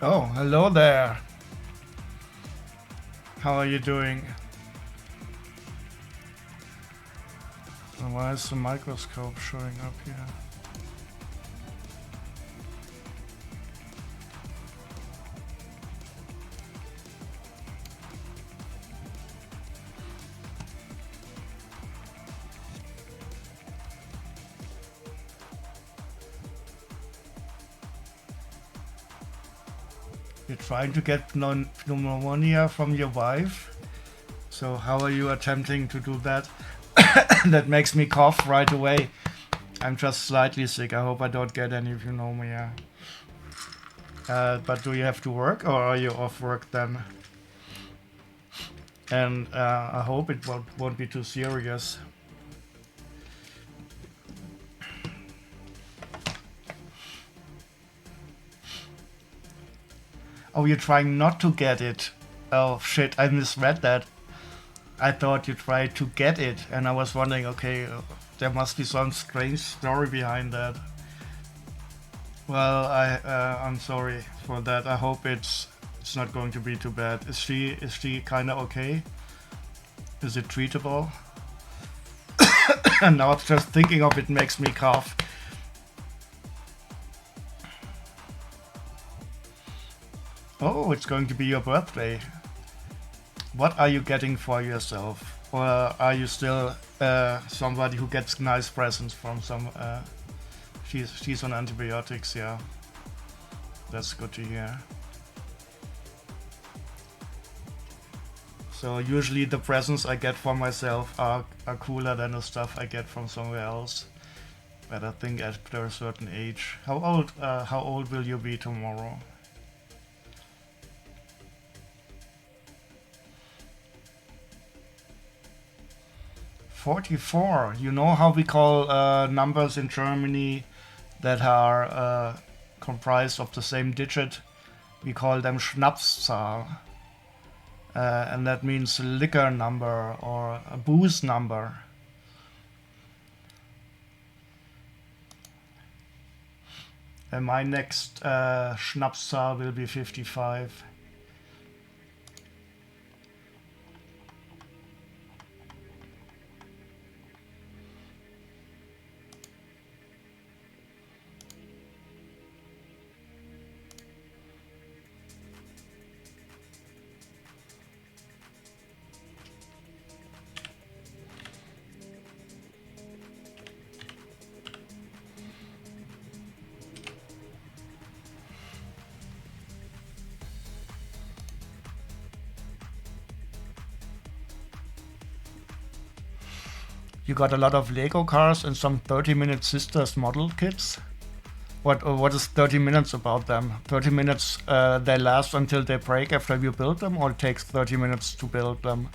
Oh, hello there. How are you doing? Why is the microscope showing up here? You're trying to get pneumonia from your wife? So how are you attempting to do that? That makes me cough right away. I'm just slightly sick. I hope I don't get any pneumonia. But do you have to work or are you off work then? And I hope it won't be too serious. Oh, you're trying not to get it. Oh shit, I misread that. I thought you tried to get it, and I was wondering, okay, there must be some strange story behind that. Well, I'm sorry for that. I hope it's not going to be too bad. Is she kind of okay? Is it treatable? And now just thinking of it makes me cough. Oh, it's going to be your birthday. What are you getting for yourself? Or are you still somebody who gets nice presents from some... she's on antibiotics, yeah. That's good to hear. So usually the presents I get for myself are cooler than the stuff I get from somewhere else. But I think after a certain age... How old will you be tomorrow? "44. You know how we call numbers in Germany that are comprised of the same digit? We call them Schnapszahl. And that means liquor number or a booze number. And my next Schnapszahl will be 55. You got a lot of Lego cars and some 30-minute Sisters model kits? What is 30 minutes about them? 30 minutes they last until they break after you build them, or it takes 30 minutes to build them?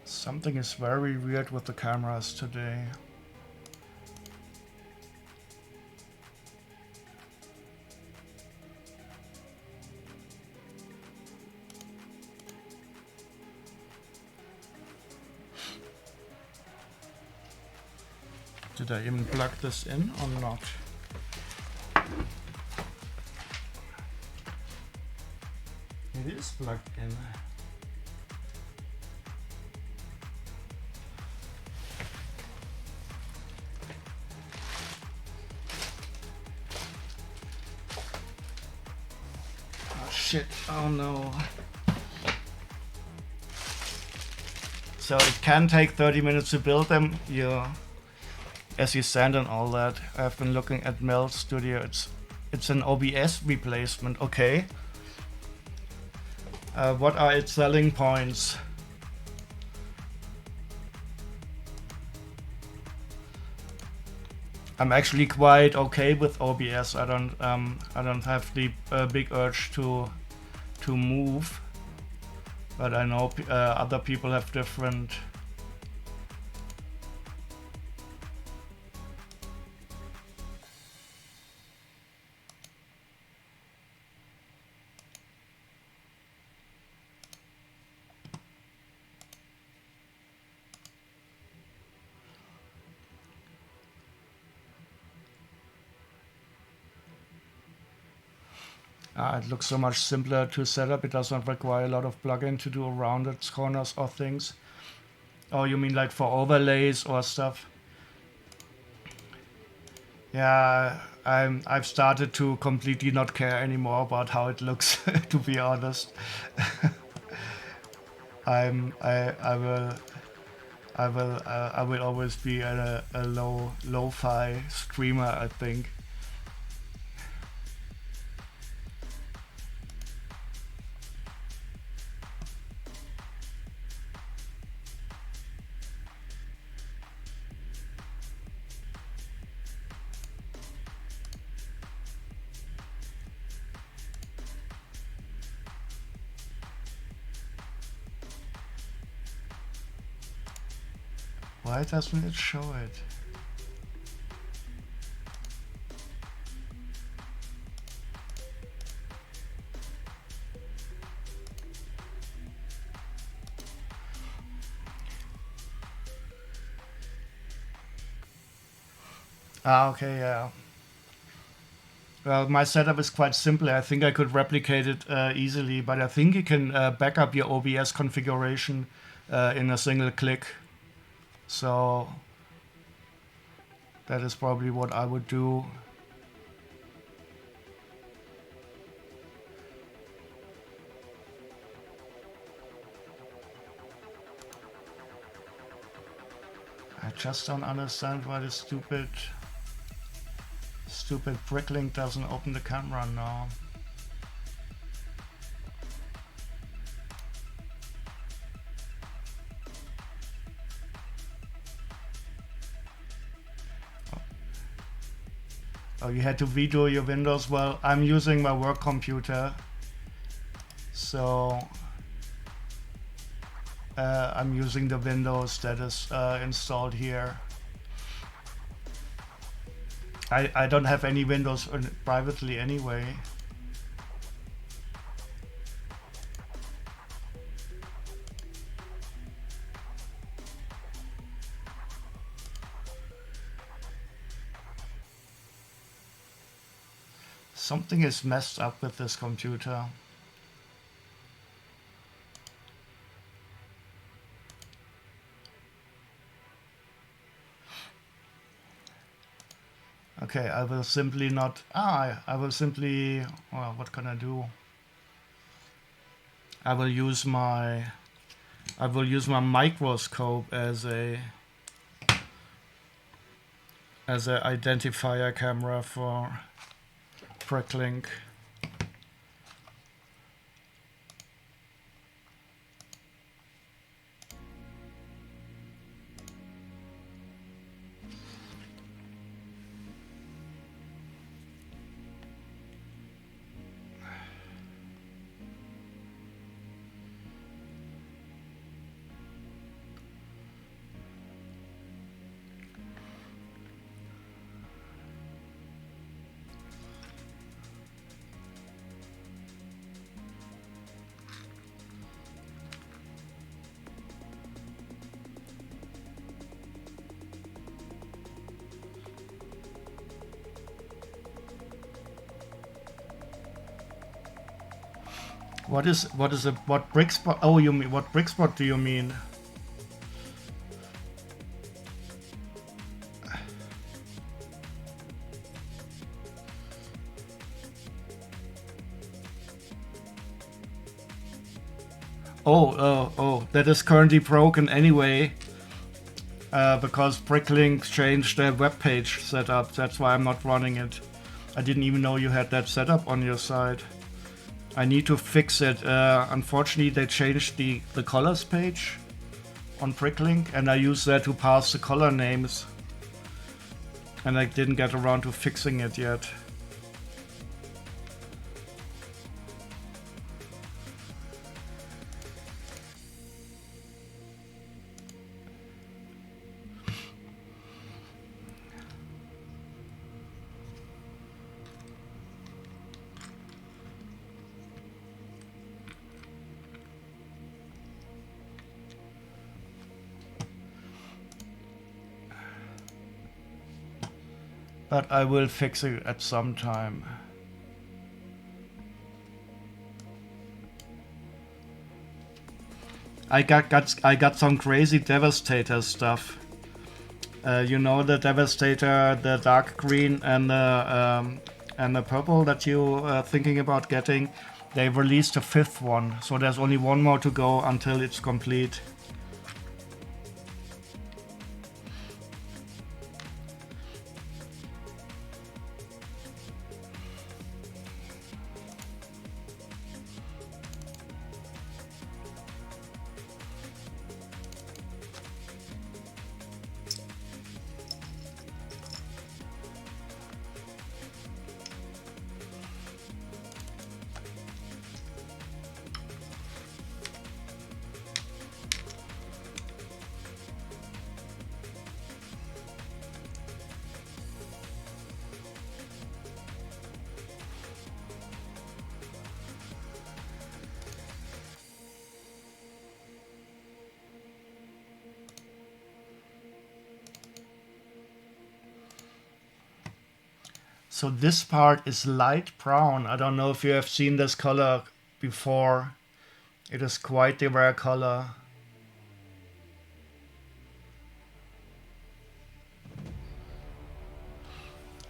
Something is very weird with the cameras today. Did I even plug this in or not? It is plugged in. Oh shit, oh no. So it can take 30 minutes to build them. SE Sand and all that. I've been looking at Mel Studio. It's an OBS replacement. Okay. What are its selling points? I'm actually quite okay with OBS. I don't have the big urge to move, but I know other people have different. It looks so much simpler to set up. It does not require a lot of plugin to do rounded corners or things. Oh, you mean like for overlays or stuff? Yeah, I've started to completely not care anymore about how it looks. To be honest, I will always be a lo-fi streamer, I think. Why doesn't it show it? Okay, yeah. Well, my setup is quite simple. I think I could replicate it easily, but I think you can back up your OBS configuration in a single click. So that is probably what I would do. I just don't understand why this stupid bricklink doesn't open the camera now. Oh, you had to redo your Windows. Well, I'm using my work computer, so I'm using the Windows that is installed here. I don't have any Windows privately anyway. Something is messed up with this computer. Okay, I will simply not. I will simply. Well, what can I do? I will use my microscope as a identifier camera for bricklink. What brick spot? Oh, you mean what brick spot do you mean? Oh, that is currently broken anyway. Because Bricklink changed their web page setup. That's why I'm not running it. I didn't even know you had that setup on your side. I need to fix it. Unfortunately, they changed the colors page on Bricklink, and I use that to pass the color names. And I didn't get around to fixing it yet. But I will fix it at some time. I got some crazy Devastator stuff. You know, the Devastator, the dark green and the purple that you are thinking about getting. They released a 5th one, so there's only one more to go until it's complete. So this part is light brown. I don't know if you have seen this color before. It is quite the rare color.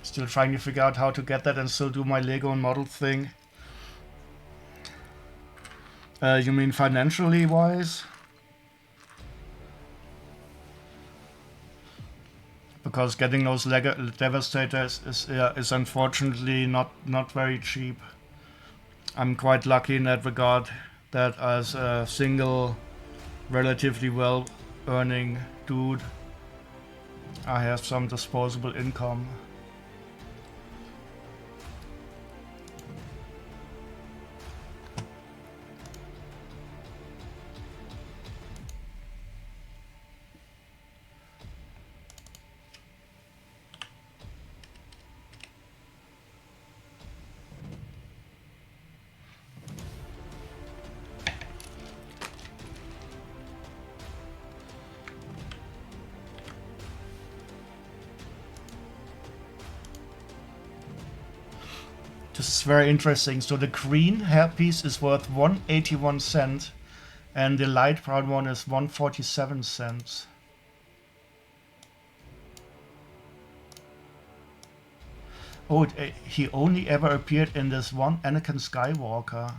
Still trying to figure out how to get that and still do my Lego and model thing. You mean financially wise? Because getting those Lego Devastators is unfortunately not very cheap. I'm quite lucky in that regard that as a single, relatively well earning dude, I have some disposable income. This is very interesting. So the green hairpiece is worth 181 cents and the light brown one is 147 cents. Oh, he only ever appeared in this one Anakin Skywalker.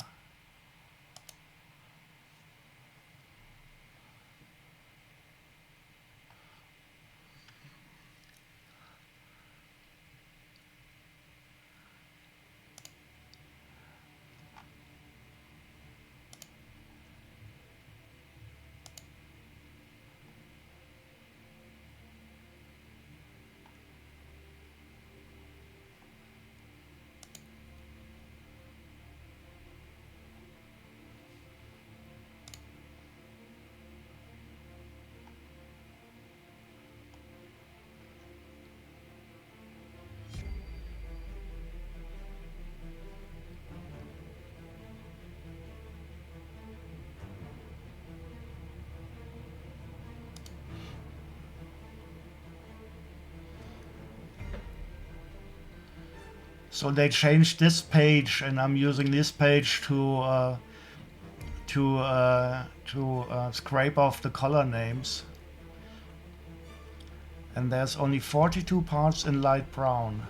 So they changed this page, and I'm using this page to scrape off the color names. And there's only 42 parts in light brown.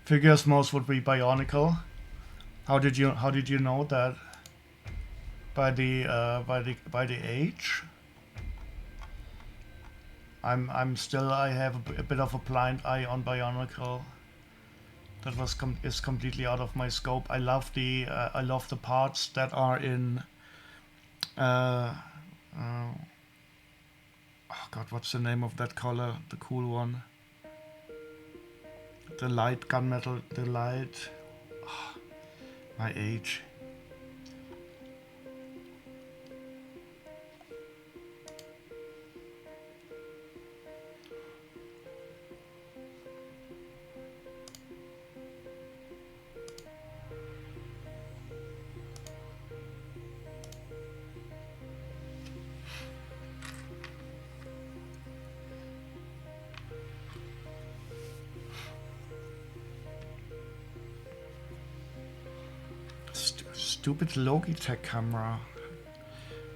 Figures most would be Bionicle. How did you know that? By the age? I have a bit of a blind eye on Bionicle. That is completely out of my scope. I love the parts that are in oh god, what's the name of that color? The cool one. The light gunmetal, the light. Oh, my age. Stupid Logitech camera.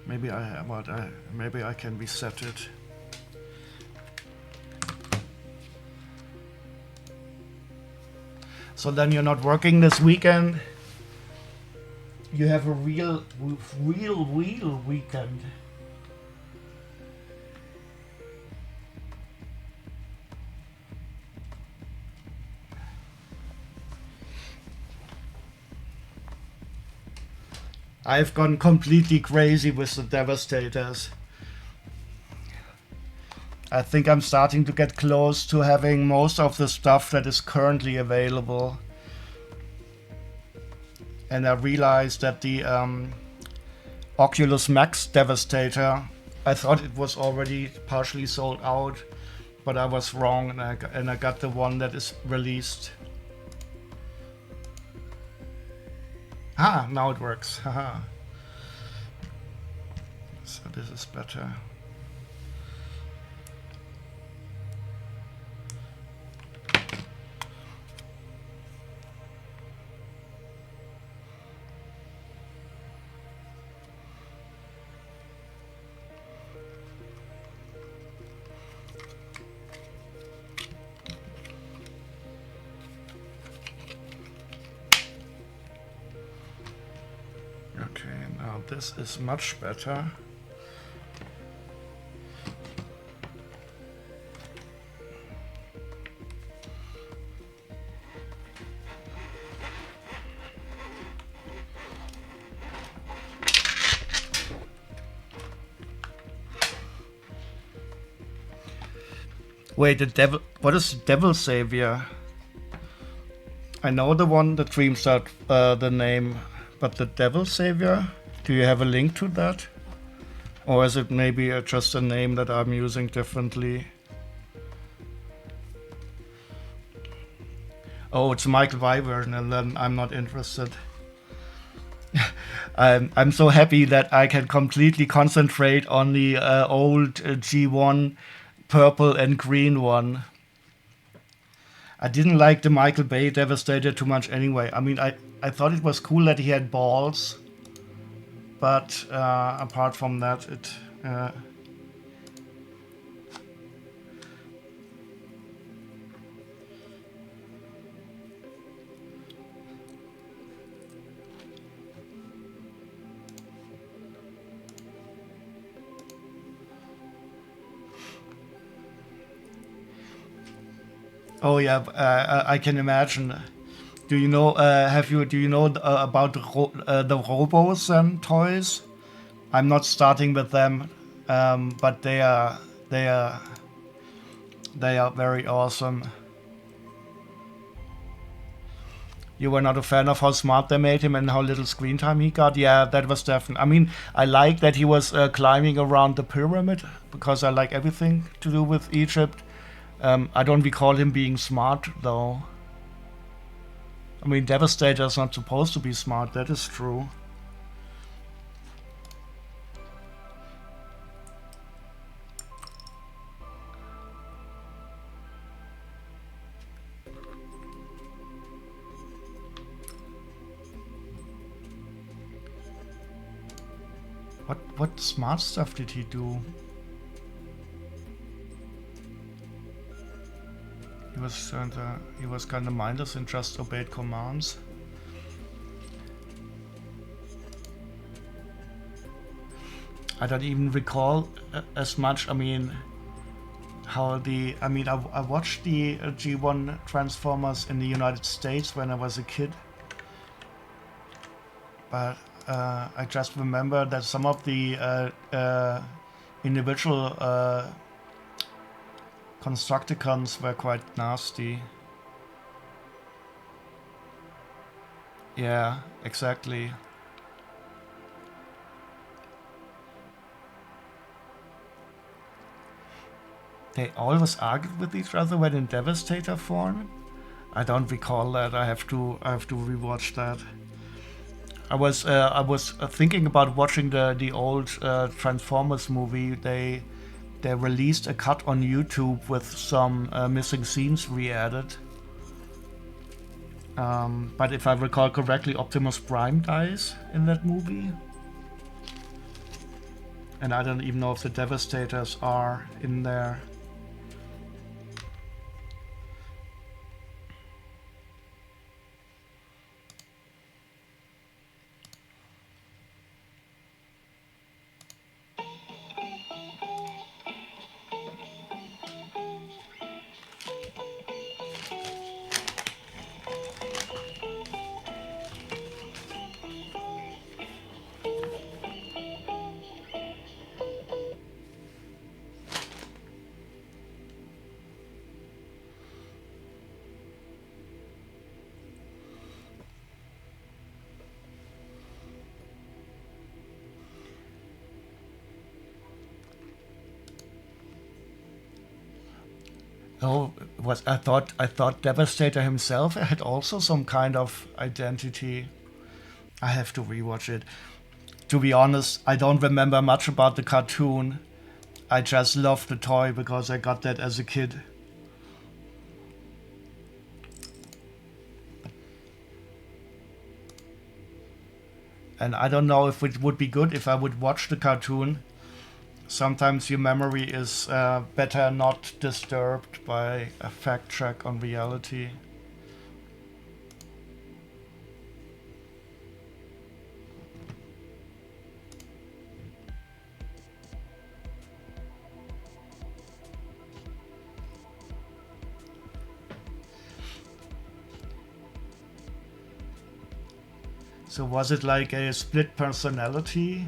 Maybe maybe I can reset it. So then you're not working this weekend. You have a real weekend. I've gone completely crazy with the Devastators. I think I'm starting to get close to having most of the stuff that is currently available. And I realized that the Oculus Max Devastator, I thought it was already partially sold out, but I was wrong, and I got the one that is released. Ah, now it works. Haha. So this is better. Okay, now this is much better. Wait, the devil. What is Devil Savior? I know the one that dreams out the name, but the Devil Savior? Do you have a link to that? Or is it maybe just a name that I'm using differently? Oh, it's Michael Wyvern, and then I'm not interested. I'm so happy that I can completely concentrate on the old G1 purple and green one. I didn't like the Michael Bay Devastator too much anyway. I mean, I thought it was cool that he had balls, but apart from that, it... Oh yeah, I can imagine. Do you know? Do you know about the Robos and toys? I'm not starting with them, but they are very awesome. You were not a fan of how smart they made him and how little screen time he got? Yeah, that was definitely... I mean, I like that he was climbing around the pyramid, because I like everything to do with Egypt. I don't recall him being smart, though. I mean, Devastator is not supposed to be smart, that is true. What smart stuff did he do? He was kind of mindless and just obeyed commands. I don't even recall as much. I mean, how the I watched the G1 Transformers in the United States when I was a kid, but I just remember that some of the individual Constructicons were quite nasty. Yeah, exactly. They always argued with each other when in Devastator form. I don't recall that. I have to rewatch that. I was thinking about watching the old Transformers movie. They released a cut on YouTube with some missing scenes re-added. But if I recall correctly, Optimus Prime dies in that movie. And I don't even know if the Devastators are in there. Oh, I thought Devastator himself had also some kind of identity. I have to rewatch it. To be honest, I don't remember much about the cartoon. I just love the toy because I got that as a kid. And I don't know if it would be good if I would watch the cartoon. Sometimes your memory is better not disturbed by a fact check on reality. So was it like a split personality?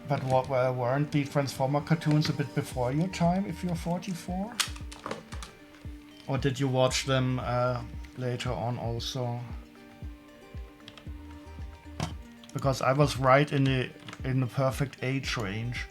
But what weren't the Transformer cartoons a bit before your time if you're 44? Or did you watch them later on also? Because I was right in the perfect age range.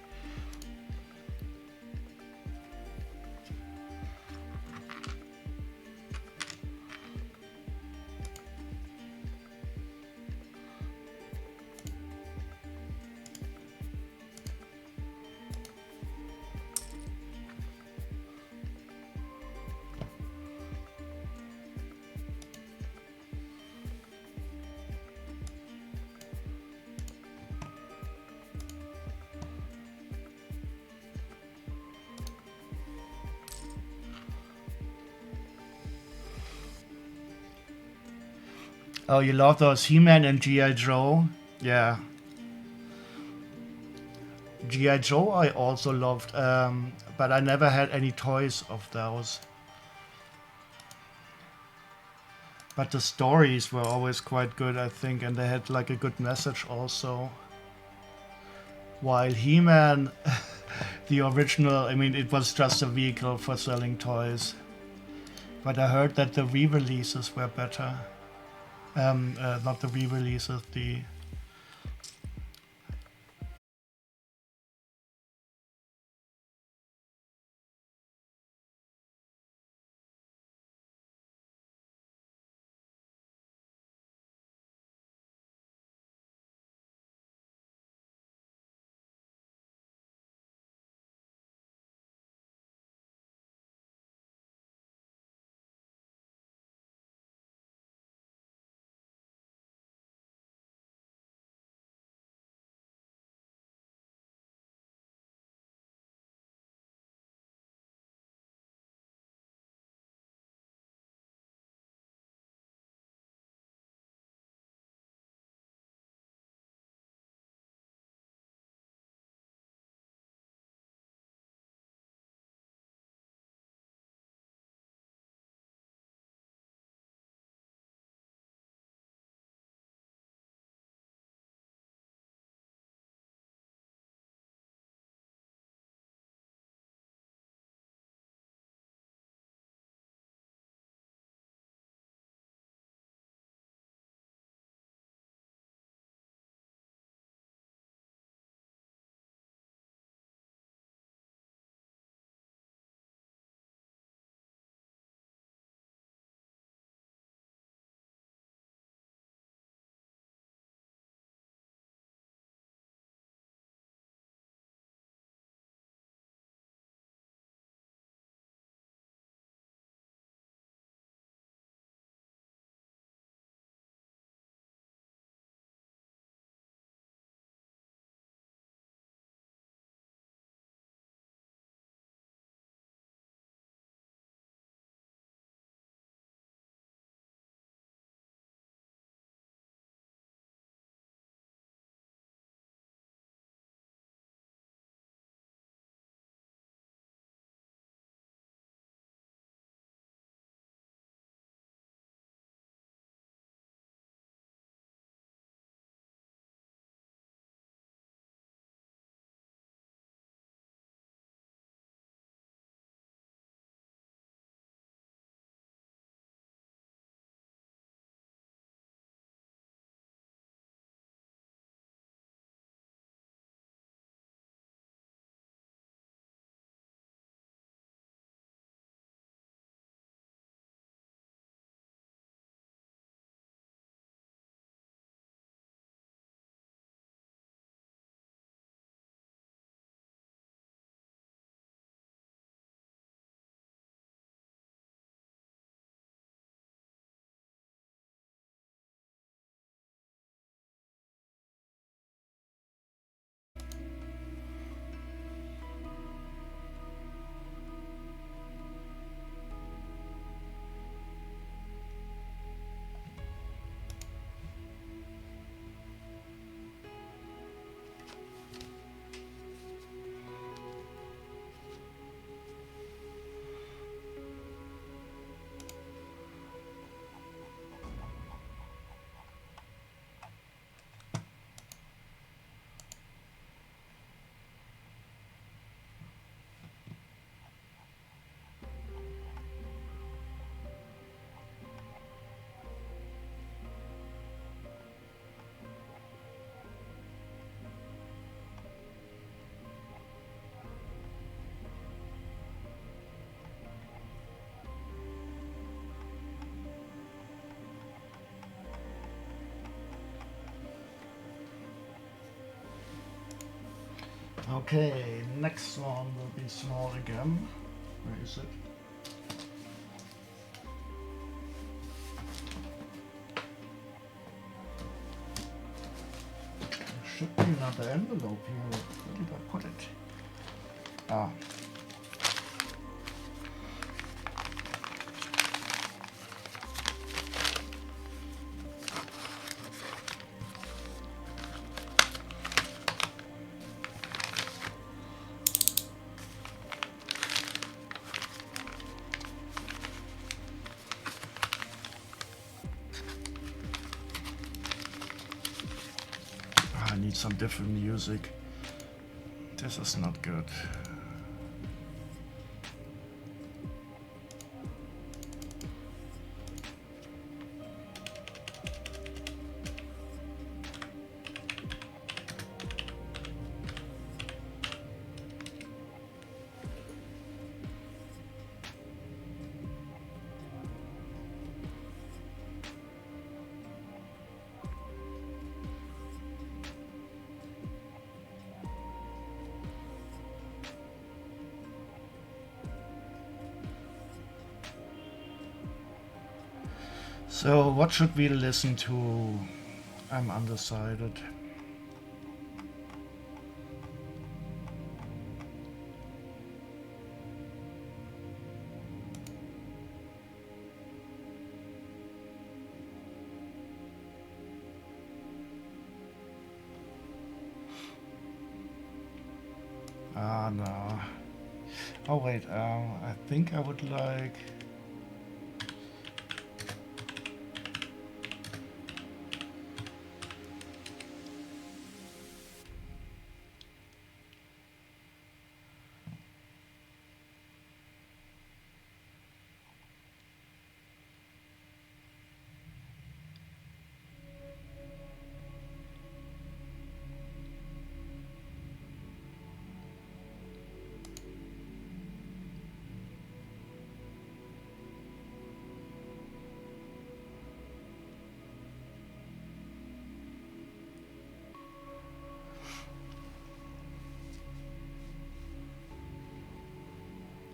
Oh, you love those He-Man and G.I. Joe? Yeah. G.I. Joe I also loved, but I never had any toys of those. But the stories were always quite good, I think, and they had like a good message also. While He-Man, the original, I mean, it was just a vehicle for selling toys. But I heard that the re-releases were better. Not the re-releases, the... Okay, next one will be small again. Where is it? There should be another envelope here. Where did I put it? Ah. some different music. This is not good. So what should we listen to? I'm undecided. Ah, no. Oh wait, I think I would like...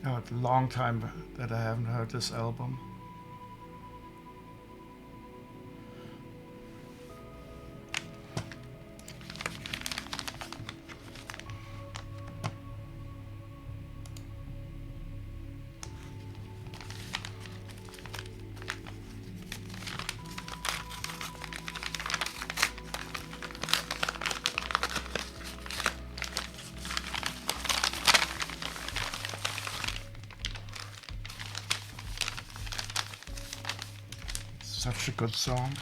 Oh, it's a long time that I haven't heard this album. Such a good song.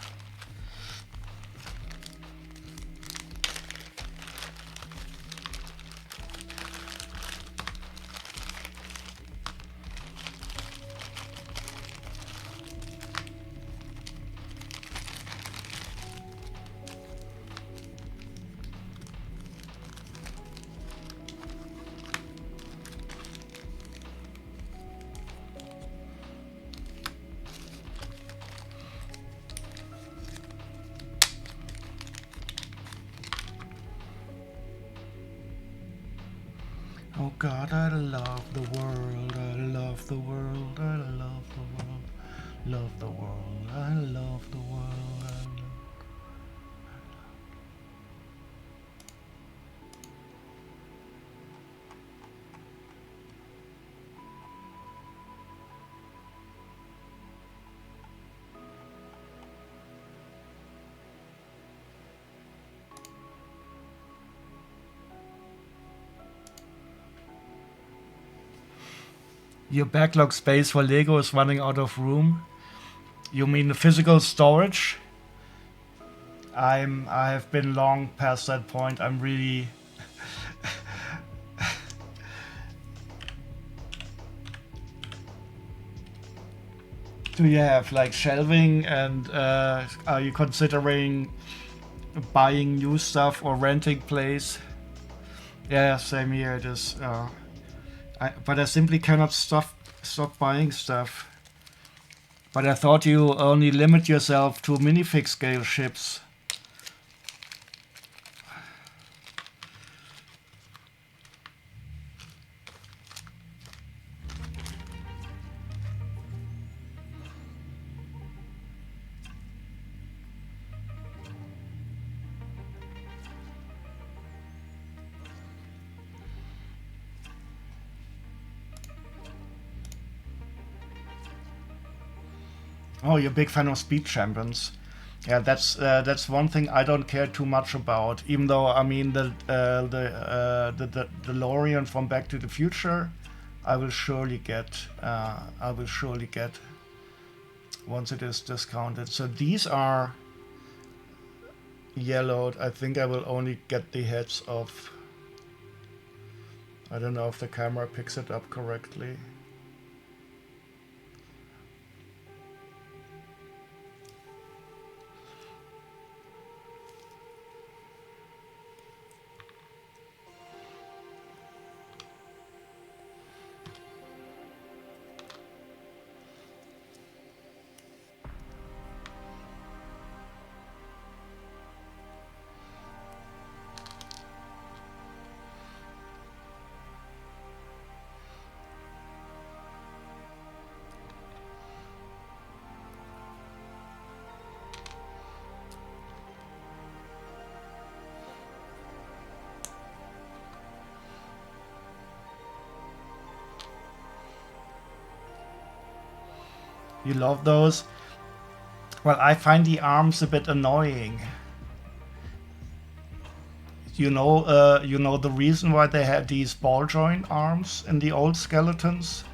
Oh God, I love the world, I love the world, I love the world, love the world, I love the world, I love... Your backlog space for Lego is running out of room. You mean the physical storage? I have been long past that point. I'm really... Do you have like shelving, and are you considering buying new stuff or renting place? Yeah, same here. It is. But I simply cannot stop buying stuff. But I thought you only limit yourself to minifig scale ships. Oh, you're a big fan of Speed Champions. Yeah, that's one thing I don't care too much about. Even though I mean the DeLorean from Back to the Future, I will surely get. Once it is discounted. So these are. yellowed. I think I will only get the heads of... I don't know if the camera picks it up correctly. You love those? Well, I find the arms a bit annoying. You know the reason why they had these ball joint arms in the old skeletons?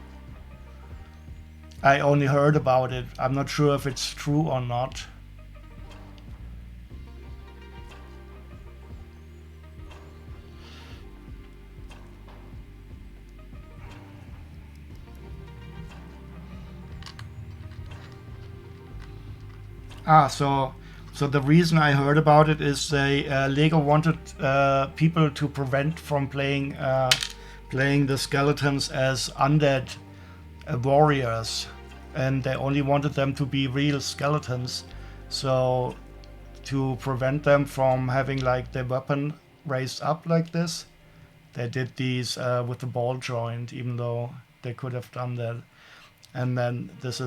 I only heard about it. I'm not sure if it's true or not. So the reason I heard about it is Lego wanted people to prevent from playing the skeletons as undead warriors, and they only wanted them to be real skeletons. So to prevent them from having like the weapon raised up like this, they did these with the ball joint, even though they could have done that. And then this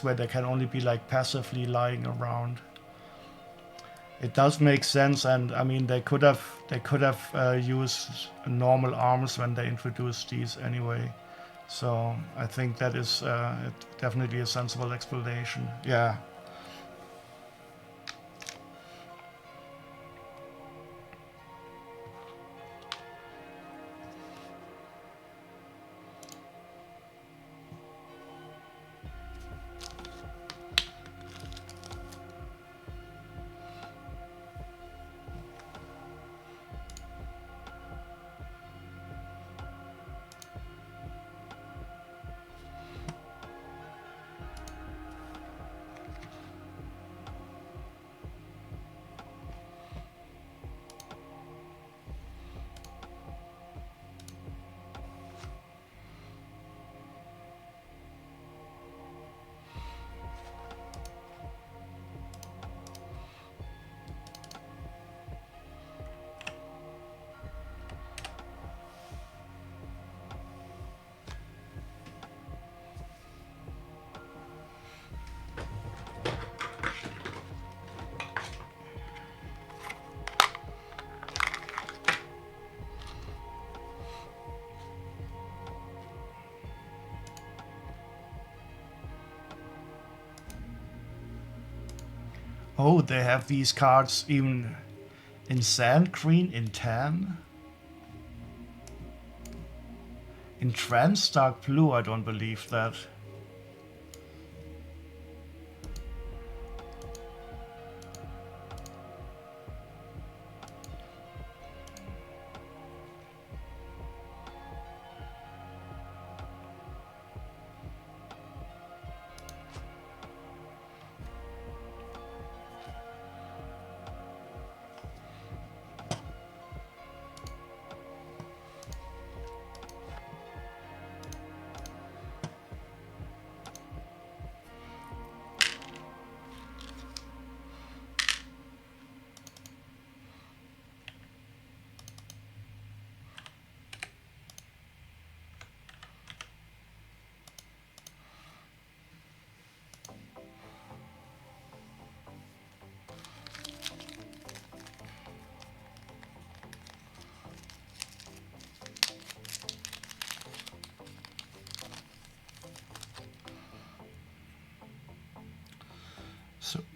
way they can only be like passively lying around. It does make sense, and I mean they could have used normal arms when they introduced these anyway. So I think that is definitely a sensible explanation. Yeah. Oh, they have these cards even in sand green, in tan, in trans dark blue. I don't believe that.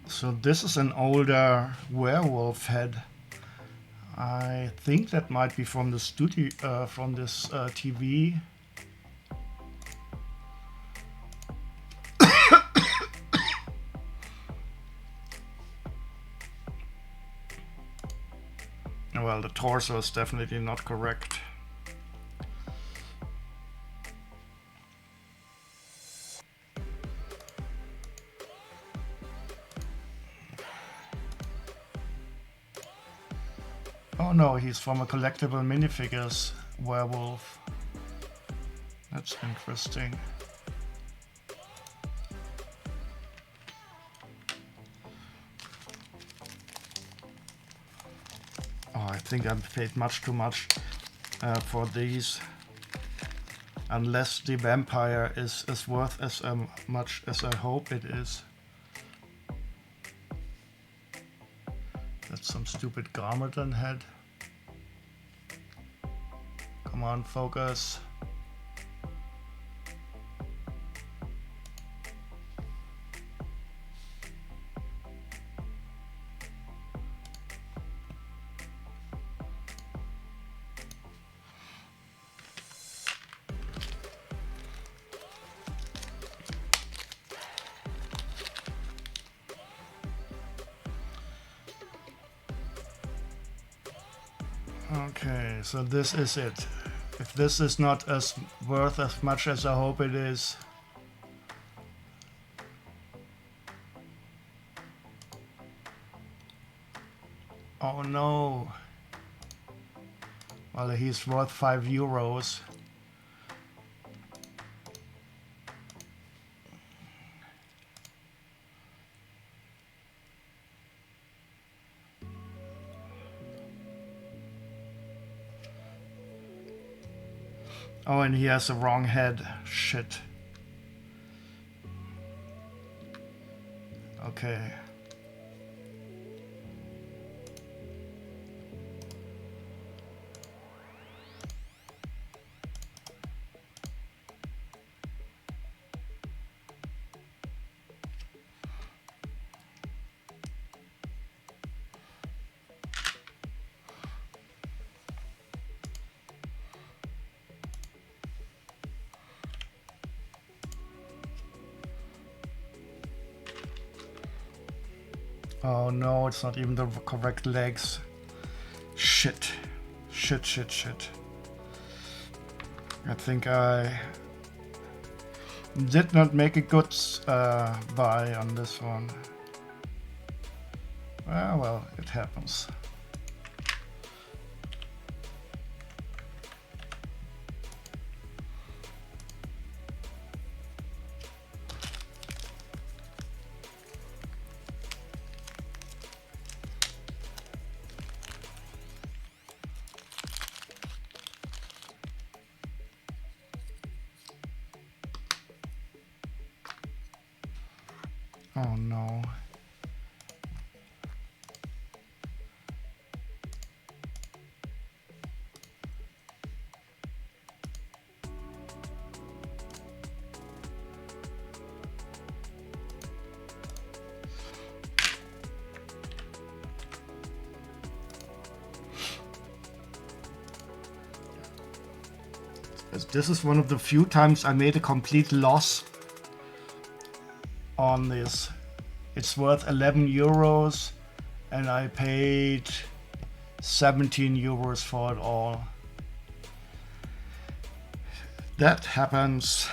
So this is an older werewolf head. I think that might be from the studio, from this TV. torso is definitely not correct. Oh no, he's from a collectible minifigures werewolf. That's interesting. Oh, I think I paid much too much for these. Unless the vampire is worth as much as I hope it is. That's some stupid Garmadon head. Come on, focus. Okay, so this is it. If this is not as worth as much as I hope it is. Oh no. Well, he's worth €5. Oh, and he has the wrong head. Shit. Okay. Oh no, it's not even the correct legs. Shit. Shit, shit, shit. I think I did not make a good buy on this one. Well, it happens. Oh no. This is one of the few times I made a complete loss on this. It's worth €11 and I paid €17 for it all. That happens.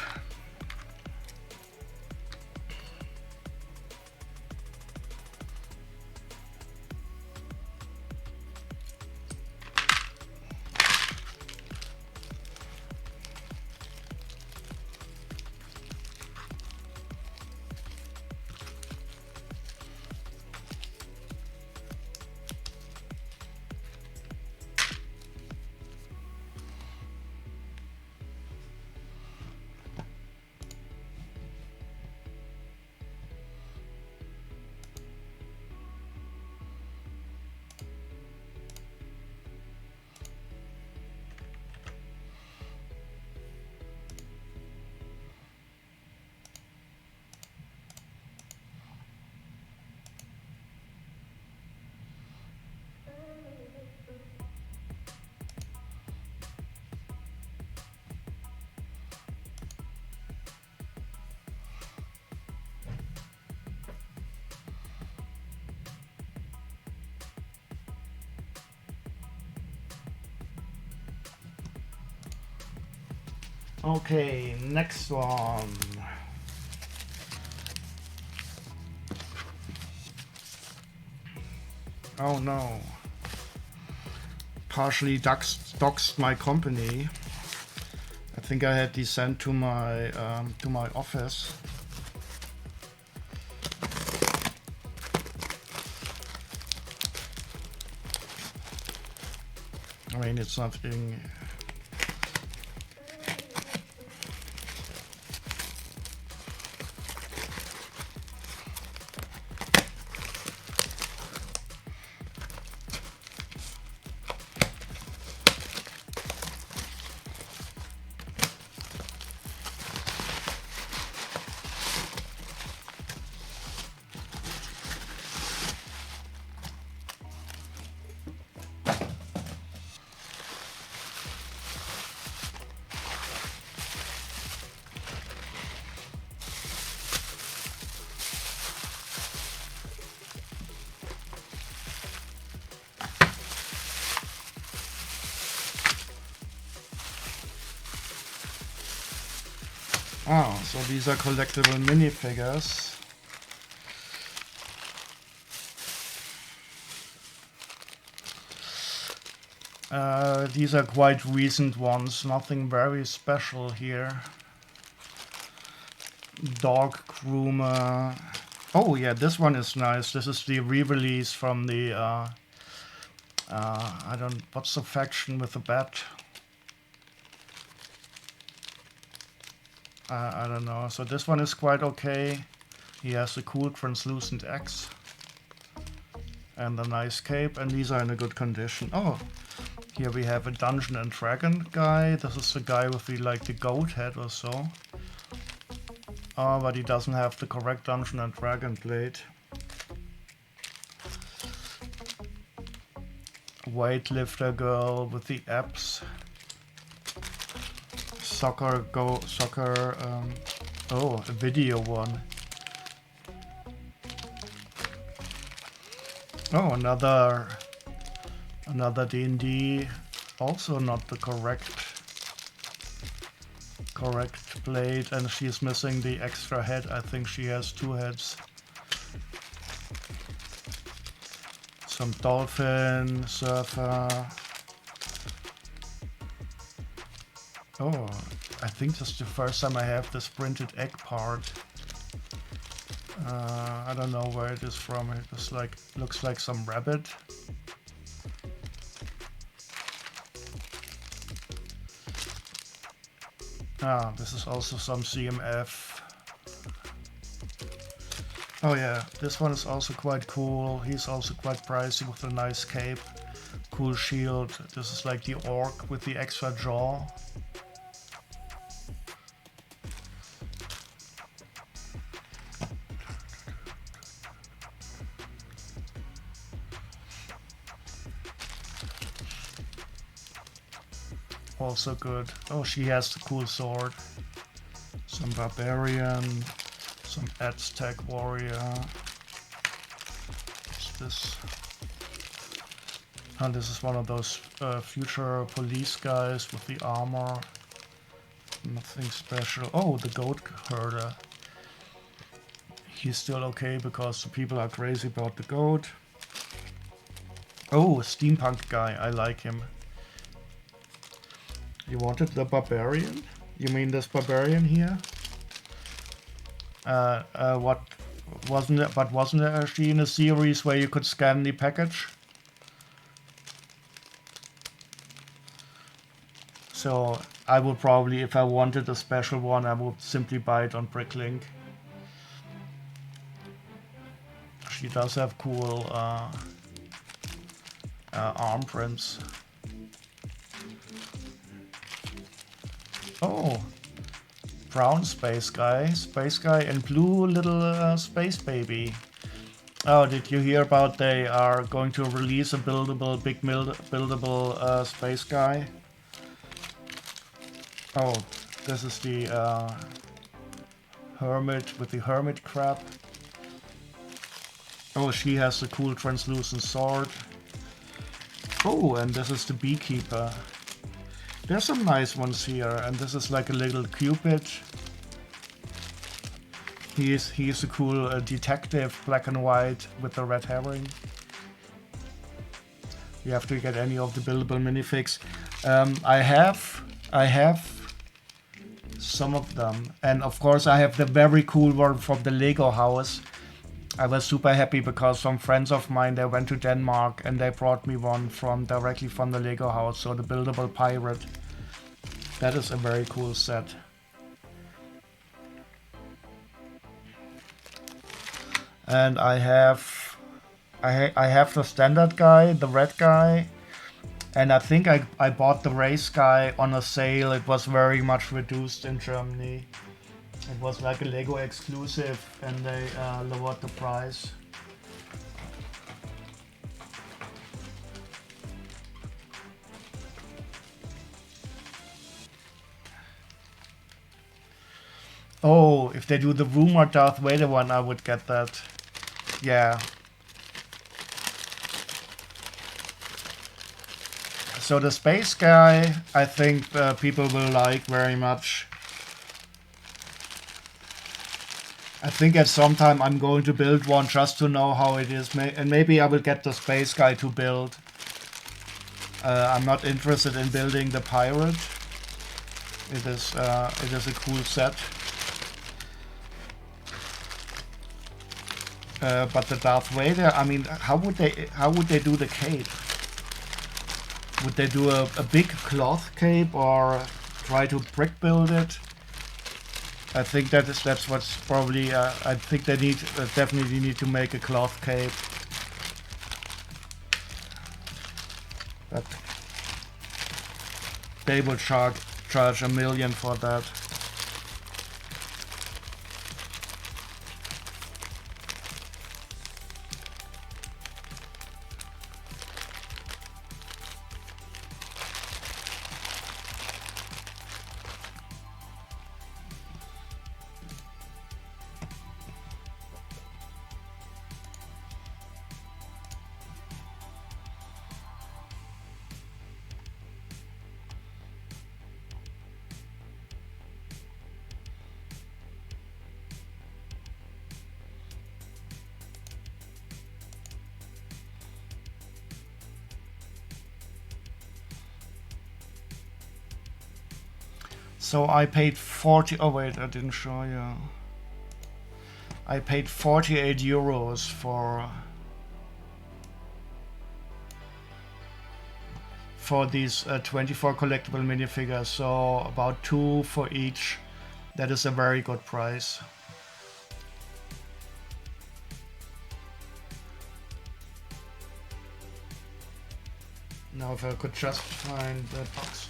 Okay, next one. Oh no. Partially doxed my company. I think I had these sent to my office. I mean, it's nothing. Oh, so these are collectible minifigures. These are quite recent ones, nothing very special here. Dog groomer. Oh yeah, this one is nice. This is the re-release from the what's the faction with the bat? I don't know. So this one is quite okay. He has a cool translucent axe and a nice cape, and these are in a good condition. Oh, here we have a Dungeon and Dragon guy. This is the guy with the the goat head or so. Oh, but he doesn't have the correct Dungeon and Dragon blade. Weightlifter girl with the abs. Soccer, oh, a video one. Oh, another D&D, also not the correct blade, and she's missing the extra head. I think she has 2 heads. Some dolphin, surfer. Oh, I think this is the first time I have this printed egg part. I don't know where it is from. It just looks like some rabbit. Ah, this is also some CMF. Oh yeah, this one is also quite cool. He's also quite pricey with a nice cape. Cool shield. This is like the orc with the extra jaw. Also good. Oh, she has the cool sword. Some barbarian, some Aztec warrior. What's this? And this is one of those future police guys with the armor. Nothing special. Oh, the goat herder. He's still okay because the people are crazy about the goat. Oh, a steampunk guy. I like him. You wanted the barbarian? You mean this barbarian here? What wasn't it? But wasn't there actually in a series where you could scan the package? So I would probably, if I wanted a special one, I would simply buy it on Bricklink. She does have cool arm prints. Oh, brown space guy and blue little space baby. Oh, did you hear about they are going to release a buildable space guy? Oh, this is the hermit with the hermit crab. Oh, she has the cool translucent sword. Oh, and this is the beekeeper. There's some nice ones here, and this is like a little Cupid. He's a cool detective, black and white with the red herring. You have to get any of the buildable minifigs. I have some of them, and of course I have the very cool one from the Lego house. I was super happy because some friends of mine, they went to Denmark and they brought me one directly from the Lego house. So the buildable pirate. That is a very cool set. And I have the standard guy, the red guy, and I think I bought the race guy on a sale. It was very much reduced in Germany. It was like a Lego exclusive, and they lowered the price. Oh, if they do the rumored Darth Vader one, I would get that. Yeah. So the space guy, I think people will like very much. I think at some time I'm going to build one just to know how it is, and maybe I will get the space guy to build. I'm not interested in building the pirate. It is a cool set. But the Darth Vader, I mean, how would they do the cape? Would they do a big cloth cape or try to brick build it? I think that's what's probably. I think they definitely need to make a cloth cape. But they will charge $1 million for that. So I paid 40. Oh wait, I didn't show you. I paid 48 euros for these 24 collectible minifigures. So about 2 for each. That is a very good price. Now if I could just find the box.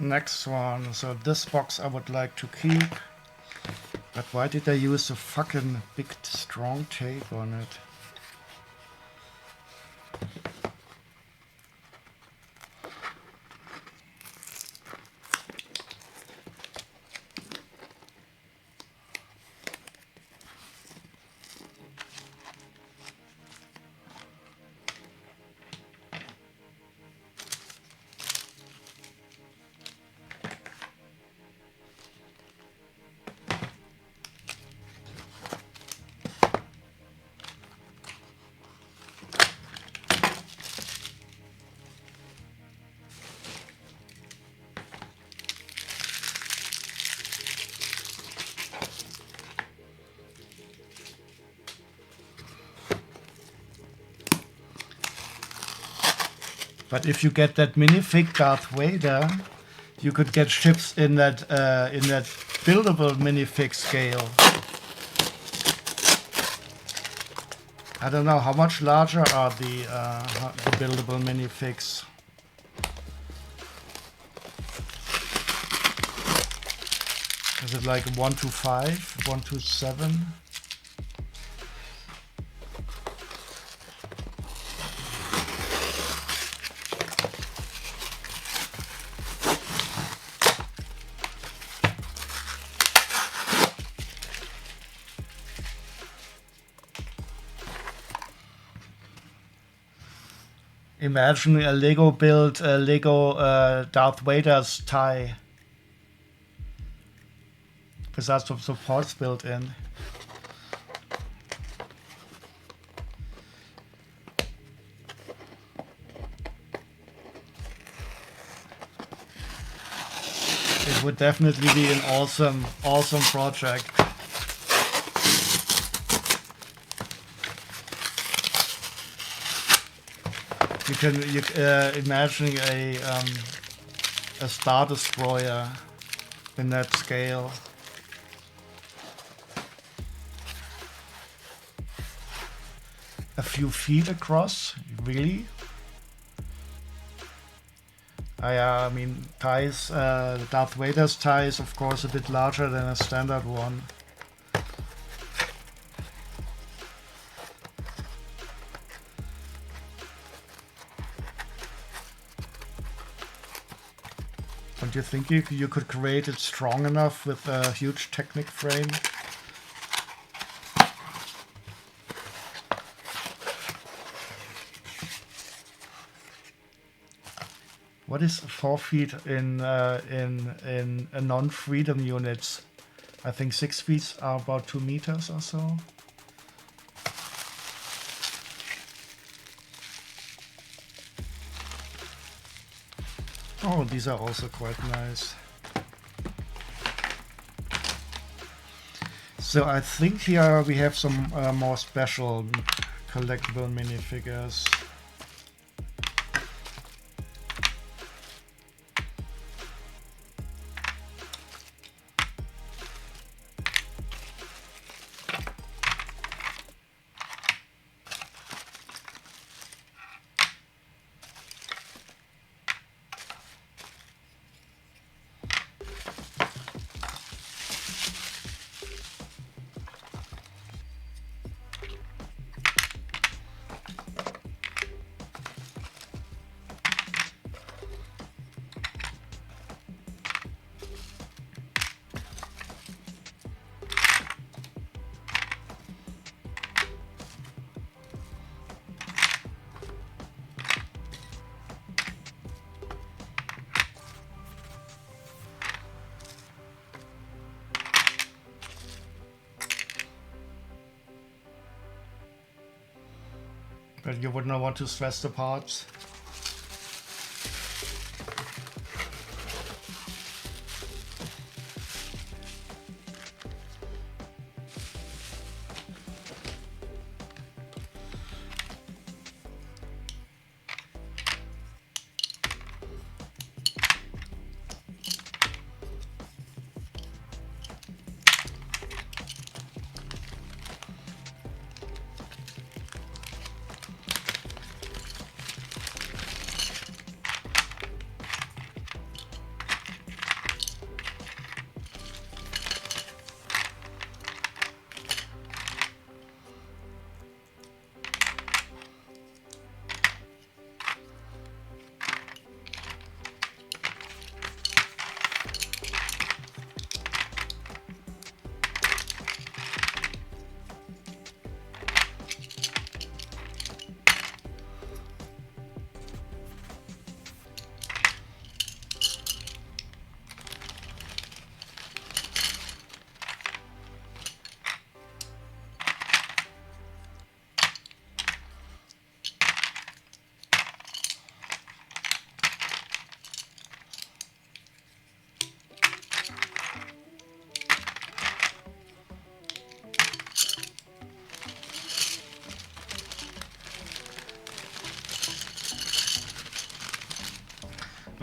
Next one. So this box I would like to keep. But why did I use a fucking big strong tape on it? But if you get that minifig Darth Vader, you could get ships in that buildable minifig scale. I don't know how much larger are the buildable minifigs. Is it like 1 to 5, 1 to 7? Imagine a Lego build, Lego Darth Vader's tie. Because that's some supports built in. It would definitely be an awesome project. You can imagine a Star Destroyer in that scale. A few feet across, really? I mean, ties. Darth Vader's tie is of course a bit larger than a standard one. Don't you think you could create it strong enough with a huge Technic frame? What is 4 feet in a non-freedom units? I think 6 feet are about 2 meters or so. Oh, these are also quite nice. So I think here we have some more special collectible minifigures. But you would not want to stress the parts.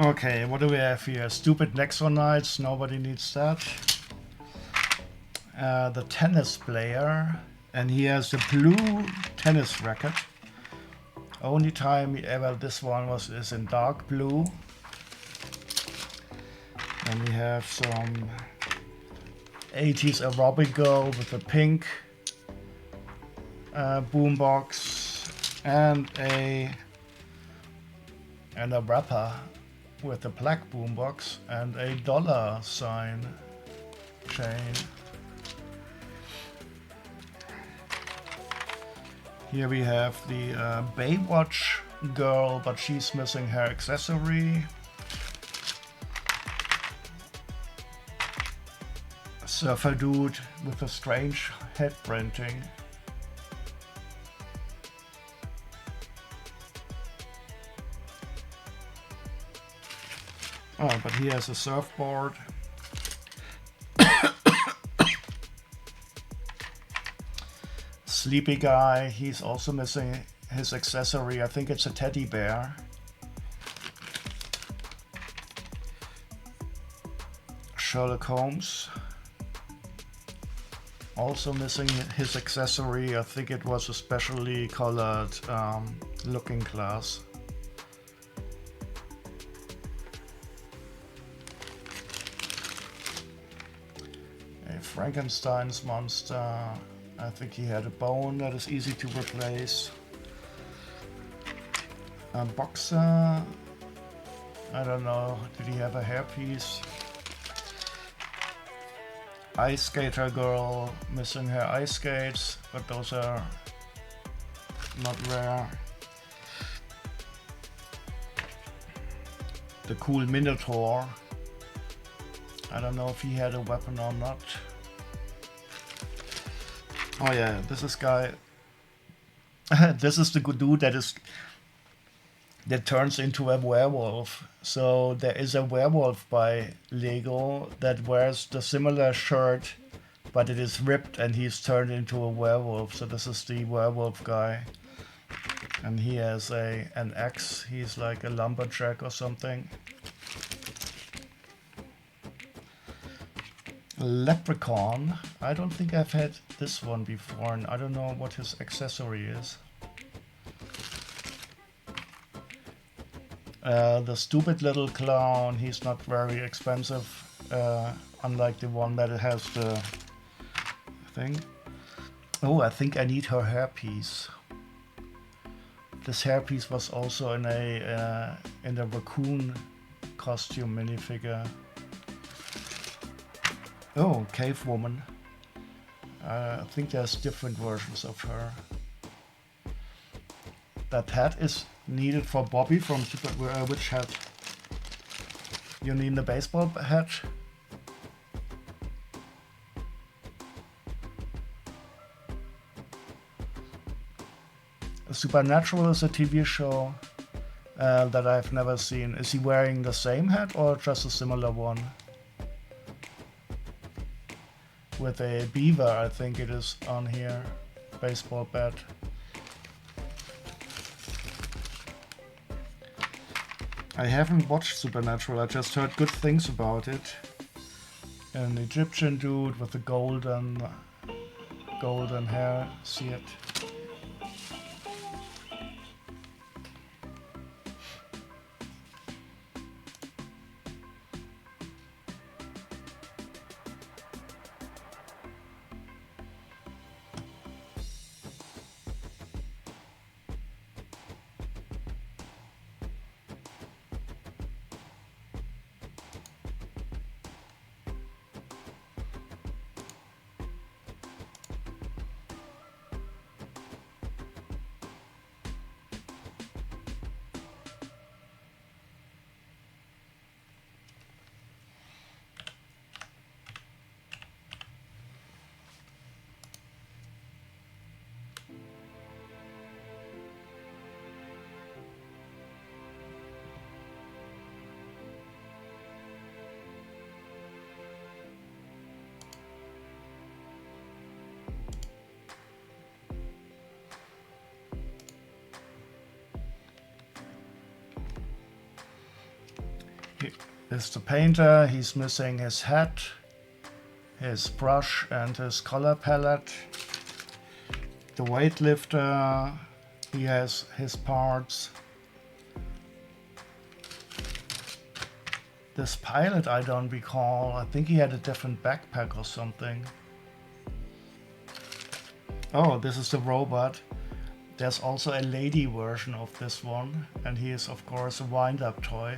Okay, what do we have here? Stupid Nexonites, nobody needs that. The tennis player, and he has a blue tennis racket. Only time he ever this one is in dark blue. And we have some 80s aerobic girl with a pink boombox and a rapper with a black boombox and a dollar sign chain. Here we have the Baywatch girl, but she's missing her accessory. Surfer dude with a strange head printing. Oh, but he has a surfboard. Sleepy guy, he's also missing his accessory. I think it's a teddy bear. Sherlock Holmes, also missing his accessory. I think it was a specially colored looking glass. A Frankenstein's monster. I think he had a bone that is easy to replace. A boxer. I don't know. Did he have a hairpiece? Ice skater girl, missing her ice skates, but those are not rare. The cool Minotaur. I don't know if he had a weapon or not. Oh yeah, this is guy. This is the good dude that turns into a werewolf. So there is a werewolf by Lego that wears the similar shirt, but it is ripped and he's turned into a werewolf. So this is the werewolf guy. And he has an axe. He's like a lumberjack or something. Leprechaun. I don't think I've had this one before, and I don't know what his accessory is. The stupid little clown, he's not very expensive, unlike the one that has the thing. Oh, I think I need her hairpiece. This hairpiece was also in a raccoon costume minifigure. Oh, cave woman. I think there's different versions of her. That hat is needed for Bobby from Super. Which hat? You need the baseball hat? Supernatural is a TV show that I've never seen. Is he wearing the same hat or just a similar one? With a beaver, I think it is on here. Baseball bat. I haven't watched Supernatural, I just heard good things about it. An Egyptian dude with a golden hair, see it. is the painter. He's missing his hat, his brush and his color palette. The weightlifter, he has his parts. This pilot I don't recall. I think he had a different backpack or something. Oh, this is the robot. There's also a lady version of this one, and he is of course a wind-up toy.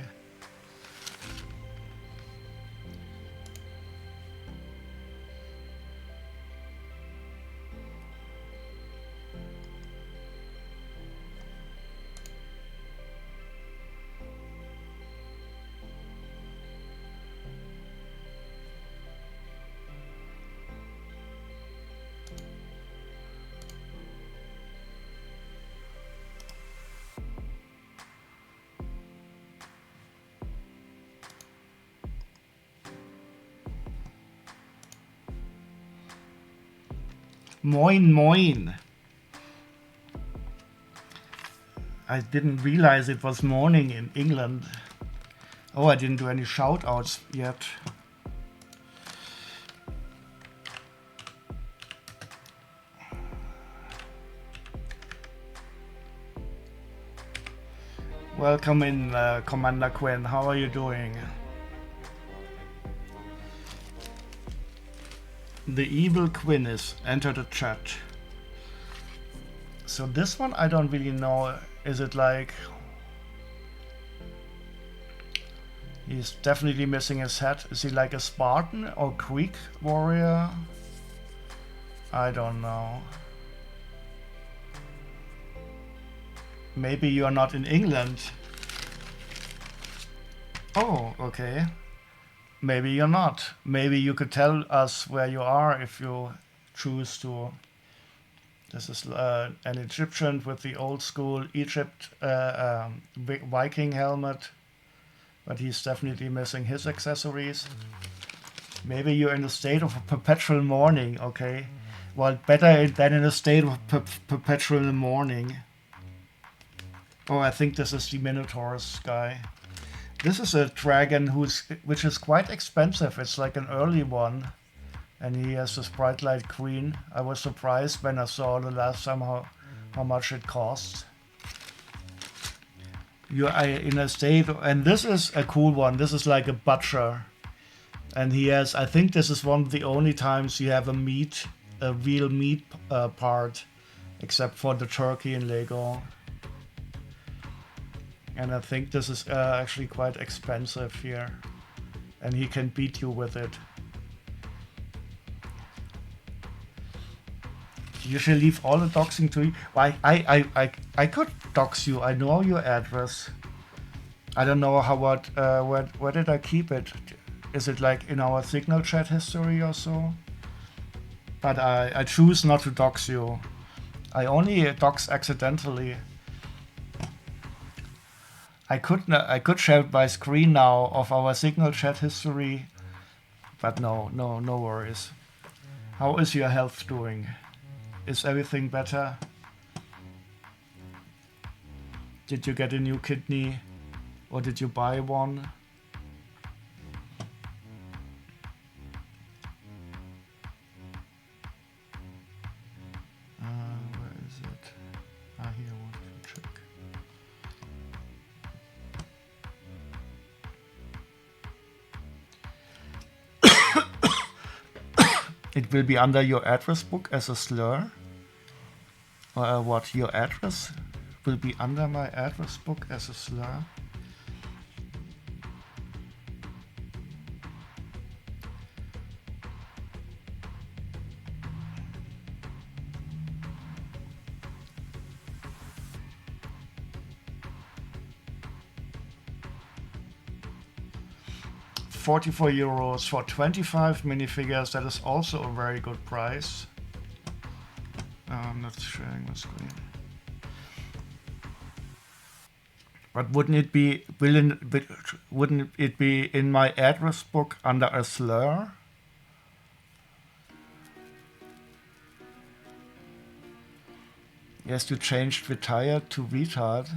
Moin moin. I didn't realize it was morning in England. Oh, I didn't do any shout outs yet. Welcome in, Commander Quinn. How are you doing? The evil Quinn is entered the chat. So this one I don't really know. Is it like he's definitely missing his hat? Is he like a Spartan or Greek warrior? I don't know. Maybe you're not in England. Oh, okay. Maybe you're not. Maybe you could tell us where you are if you choose to. This is an Egyptian with the old school Egypt Viking helmet, but he's definitely missing his accessories. Maybe you're in a state of perpetual mourning, okay? Well, better than in a state of perpetual mourning. Oh, I think this is the Minotaur's guy. This is a dragon which is quite expensive. It's like an early one. And he has this bright light green. I was surprised when I saw the last time how much it costs. You're in a state, and this is a cool one. This is like a butcher. And he has, I think this is one of the only times you have a real meat part, except for the turkey in Lego. And I think this is actually quite expensive here. And he can beat you with it. You should leave all the doxing to you. Why? I could dox you. I know your address. I don't know where did I keep it? Is it like in our signal chat history or so? But I choose not to dox you. I only dox accidentally. I could share my screen now of our signal chat history, but no worries. How is your health doing? Is everything better? Did you get a new kidney? Or did you buy one? Where is it? Here, I want to check. It will be under your address book as a slur. What, your address will be under my address book as a slur? €44 for 25 minifigures. That is also a very good price. I'm not sharing my screen. But wouldn't it be in my address book under a slur? Yes, you changed retired to retard.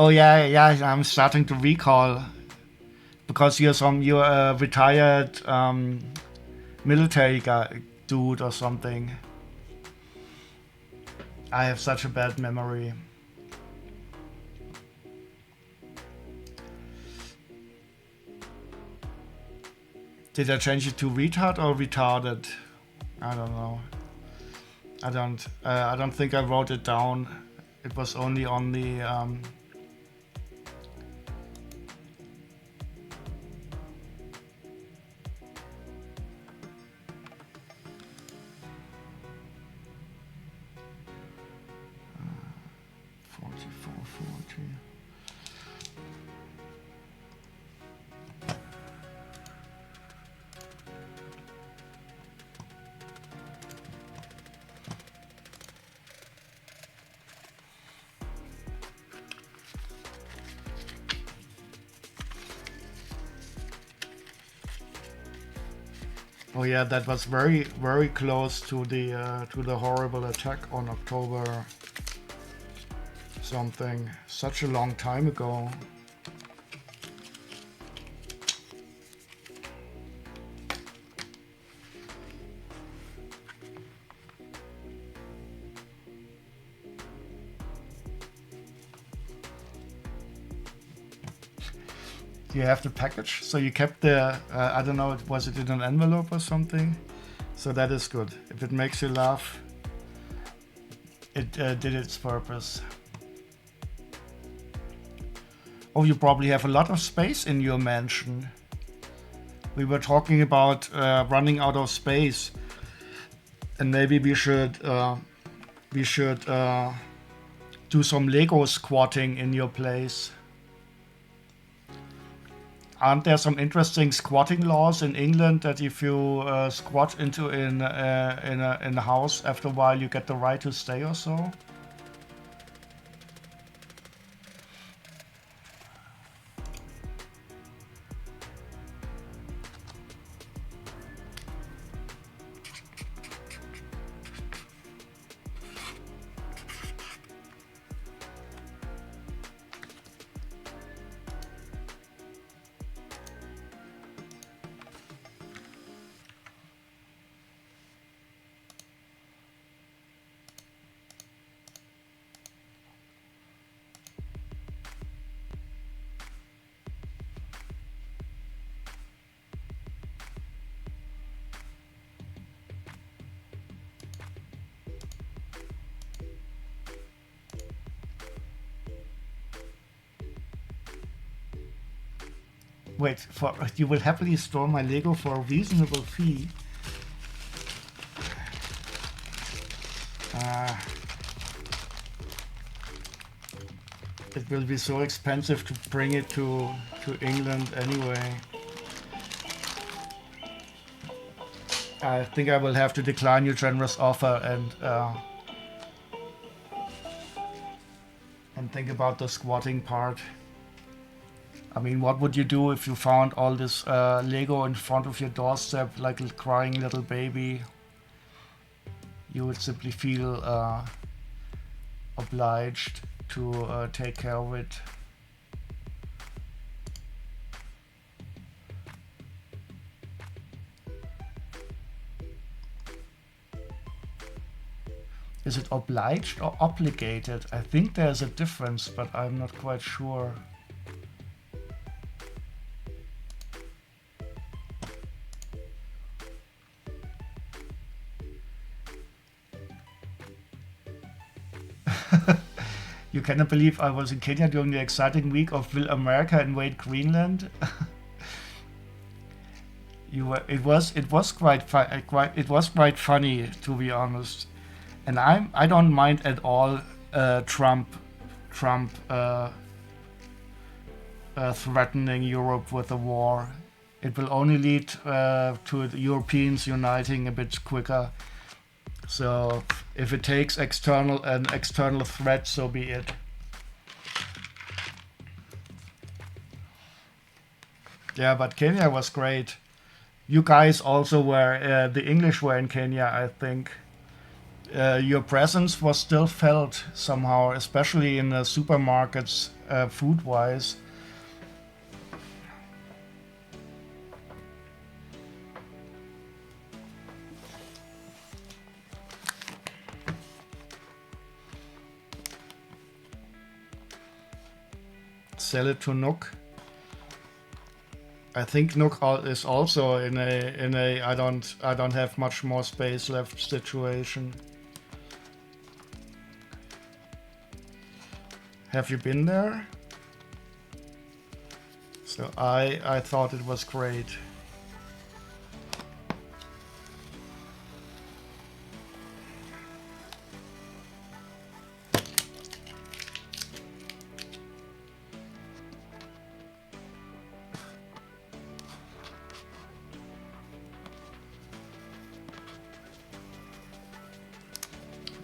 Oh yeah, yeah. I'm starting to recall because you're a retired military guy, dude or something. I have such a bad memory. Did I change it to retard or retarded? I don't know. I don't think I wrote it down. It was only on the 4440. Oh yeah, that was very close to the horrible attack on October something. Such a long time ago. Do you have the package? So you kept the I don't know. Was it in an envelope or something? So that is good. If it makes you laugh, it did its purpose. Oh, you probably have a lot of space in your mansion. We were talking about running out of space, and maybe we should do some Lego squatting in your place. Aren't there some interesting squatting laws in England that if you squat into in a house, after a while you get the right to stay or so? Wait, for you will happily store my Lego for a reasonable fee. Uh, it will be so expensive to bring it to England anyway. I think I will have to decline your generous offer and think about the squatting part. I mean, what would you do if you found all this Lego in front of your doorstep like a crying little baby? You would simply feel obliged to take care of it. Is it obliged or obligated? I think there's a difference, but I'm not quite sure. You cannot believe I was in Kenya during the exciting week of Will America Invade Greenland? It was quite funny, to be honest, and I don't mind at all Trump threatening Europe with a war. It will only lead to the Europeans uniting a bit quicker. So if it takes an external threat, so be it. Yeah, but Kenya was great. You guys also were. The English were in Kenya, I think. your presence was still felt somehow, especially in the supermarkets, food-wise. Sell it to Nook. I think Nook is also in a I don't have much more space left situation. Have you been there? So I thought it was great.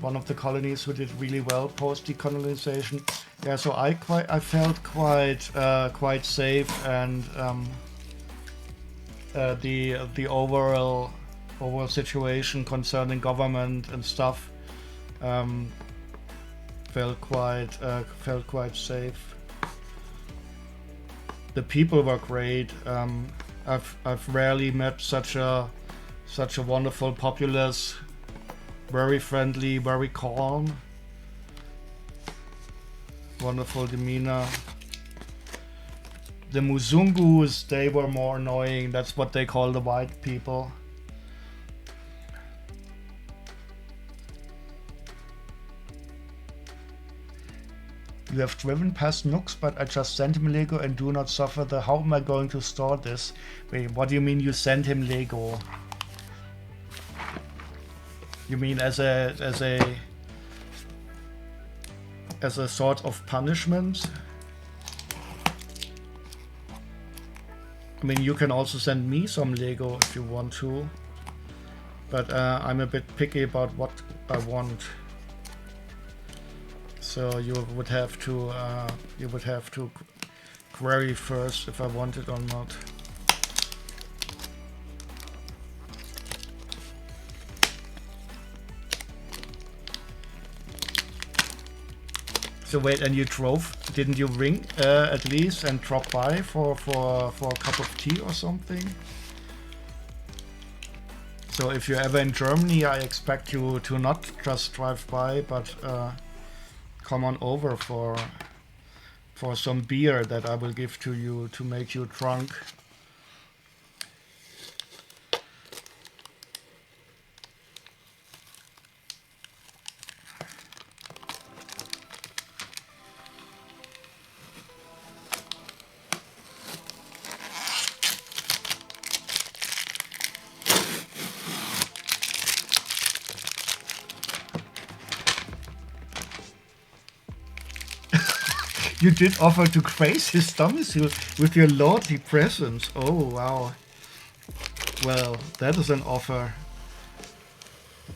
One of the colonies who did really well post decolonization. Yeah, so I felt quite safe, and the overall situation concerning government and stuff felt quite safe. The people were great. I've rarely met such a wonderful populace. Very friendly, very calm. Wonderful demeanor. The Muzungus, they were more annoying. That's what they call the white people. You have driven past Nooks, but I just sent him Lego and do not suffer the... How am I going to store this? Wait, what do you mean you sent him Lego? You mean as a sort of punishment? I mean, you can also send me some Lego if you want to, but I'm a bit picky about what I want. So you would have to query first if I want it or not. So wait, and you drove? Didn't you ring at least and drop by for a cup of tea or something? So if you're ever in Germany, I expect you to not just drive by, but come on over for some beer that I will give to you to make you drunk. You did offer to grace his domicile with your lordly presence. Oh, wow. Well, that is an offer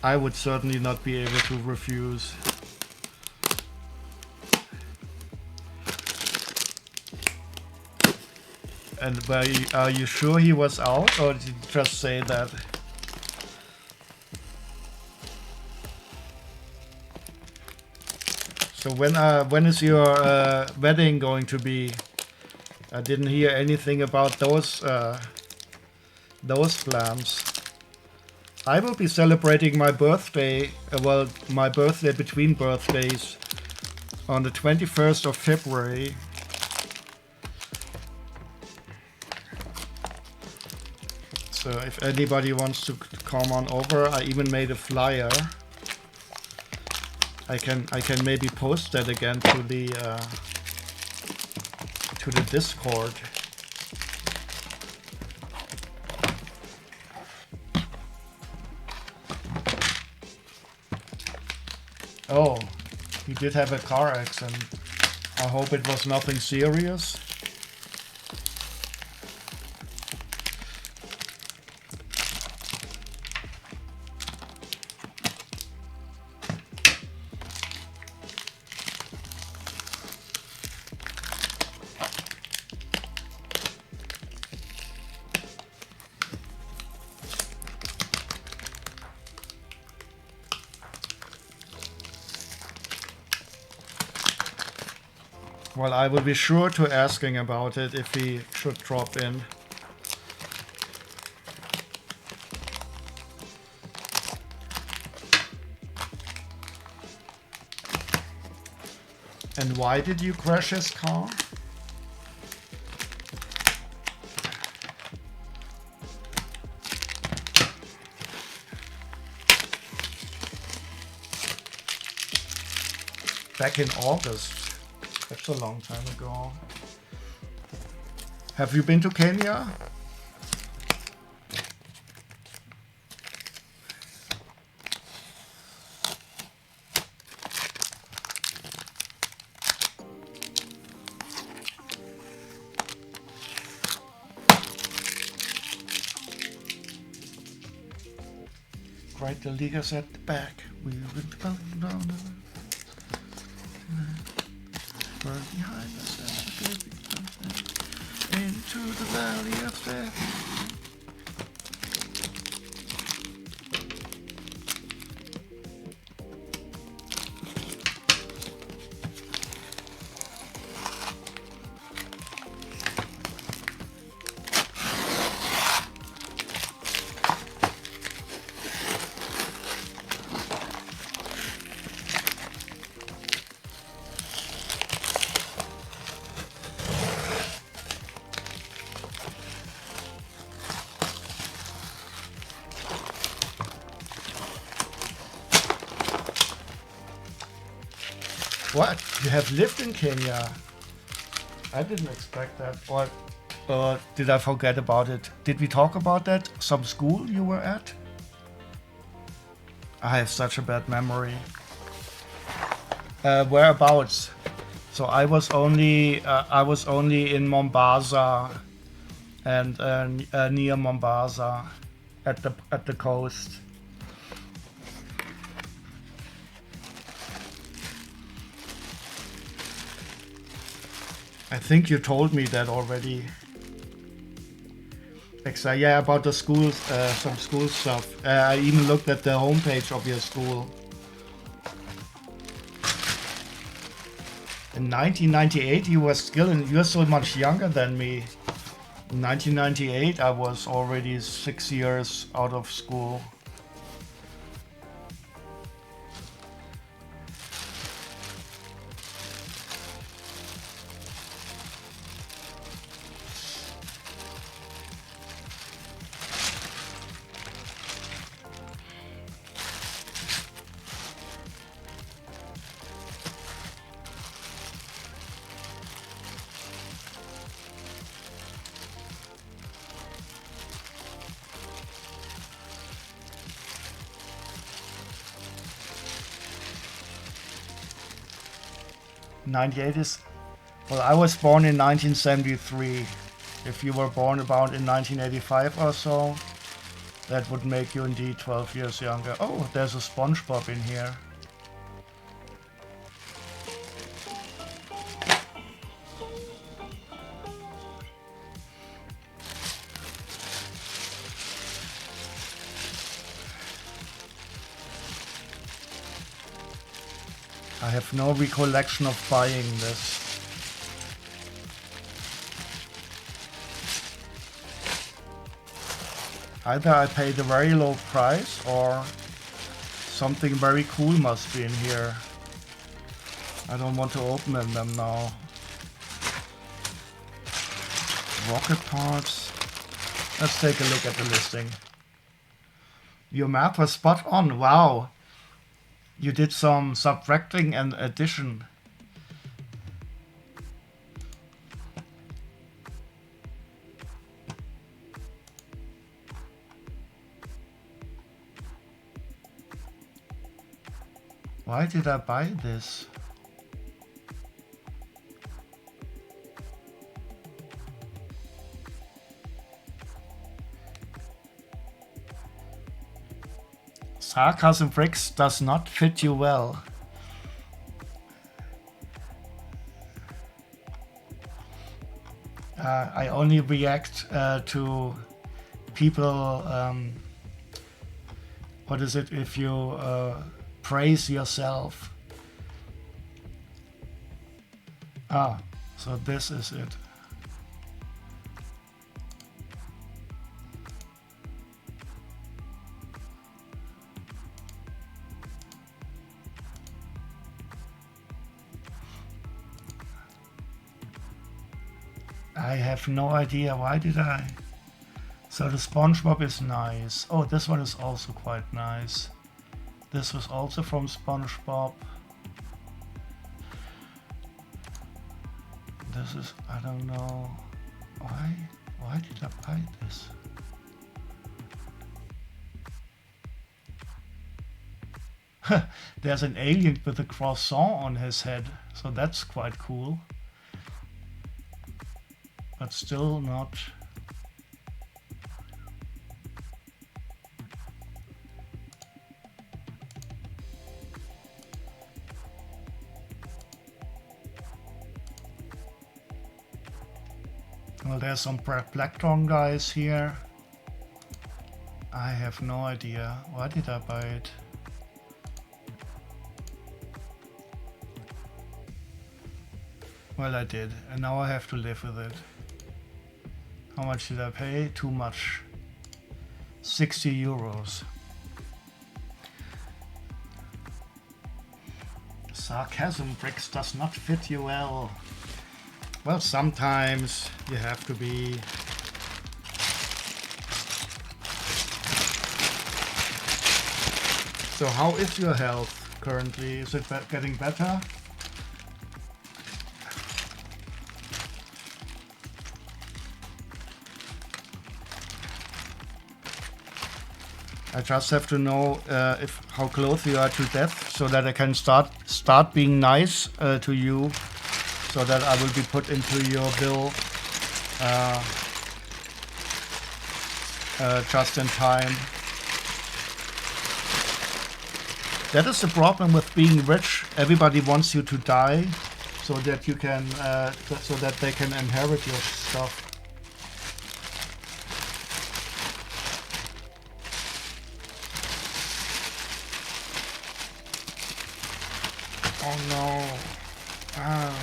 I would certainly not be able to refuse. And are you sure he was out, or did you just say that? So when is your wedding going to be? I didn't hear anything about those plans. I will be celebrating my birthday, well, my birthday between birthdays, on the 21st of February. So if anybody wants to come on over, I even made a flyer. I can maybe post that again to the Discord. Oh, he did have a car accident. I hope it was nothing serious. Well, I will be sure to asking about it if he should drop in. And why did you crash his car? Back in August. That's a long time ago. Have you been to Kenya? Right, the leaguers at the back. We went down behind us into the valley of death. What? You have lived in Kenya? I didn't expect that. Or did I forget about it? Did we talk about that? Some school you were at? I have such a bad memory. Whereabouts? So I was only in Mombasa and near Mombasa at the coast. I think you told me that already. Exactly. Yeah, about the schools, some school stuff. I even looked at the homepage of your school. In 1998, you were still you're so much younger than me. In 1998, I was already 6 years out of school. '98 is, well, I was born in 1973. If you were born about in 1985 or so, that would make you indeed 12 years younger. Oh, there's a SpongeBob in here. I have no recollection of buying this. Either I paid a very low price or something very cool must be in here. I don't want to open them now. Rocket parts. Let's take a look at the listing. Your math was spot on. Wow. You did some subtracting and addition. Why did I buy this? Sarcasm bricks does not fit you well. I only react to people, what is it, if you praise yourself. So this is it. I have no idea. Why did I? So the SpongeBob is nice. Oh, this one is also quite nice. This was also from SpongeBob. This is, I don't know. Why did I buy this? There's an alien with a croissant on his head, so that's quite cool. But still not. Well, there's some Blacktron guys here. I have no idea. Why did I buy it? Well, I did, and now I have to live with it. How much did I pay? Too much. 60 euros. Sarcasm, bricks, does not fit you well. Well, sometimes you have to be. So how is your health currently? Is it getting better? I just have to know how close you are to death, so that I can start being nice to you, so that I will be put into your bill just in time. That is the problem with being rich. Everybody wants you to die, so that you can, so that they can inherit your stuff. Oh no.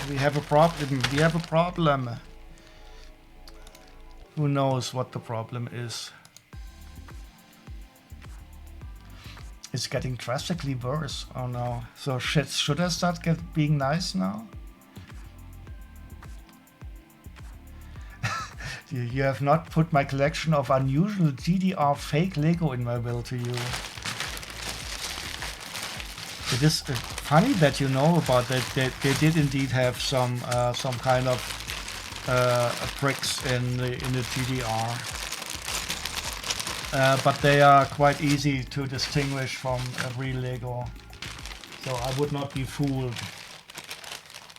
We have a problem. We have a problem. Who knows what the problem is? It's getting drastically worse. Oh no. So shit, should I start being nice now? You have not put my collection of unusual GDR fake Lego in my will to you. It is funny that you know about that. They did indeed have some kind of bricks in the GDR, but they are quite easy to distinguish from real Lego. So I would not be fooled.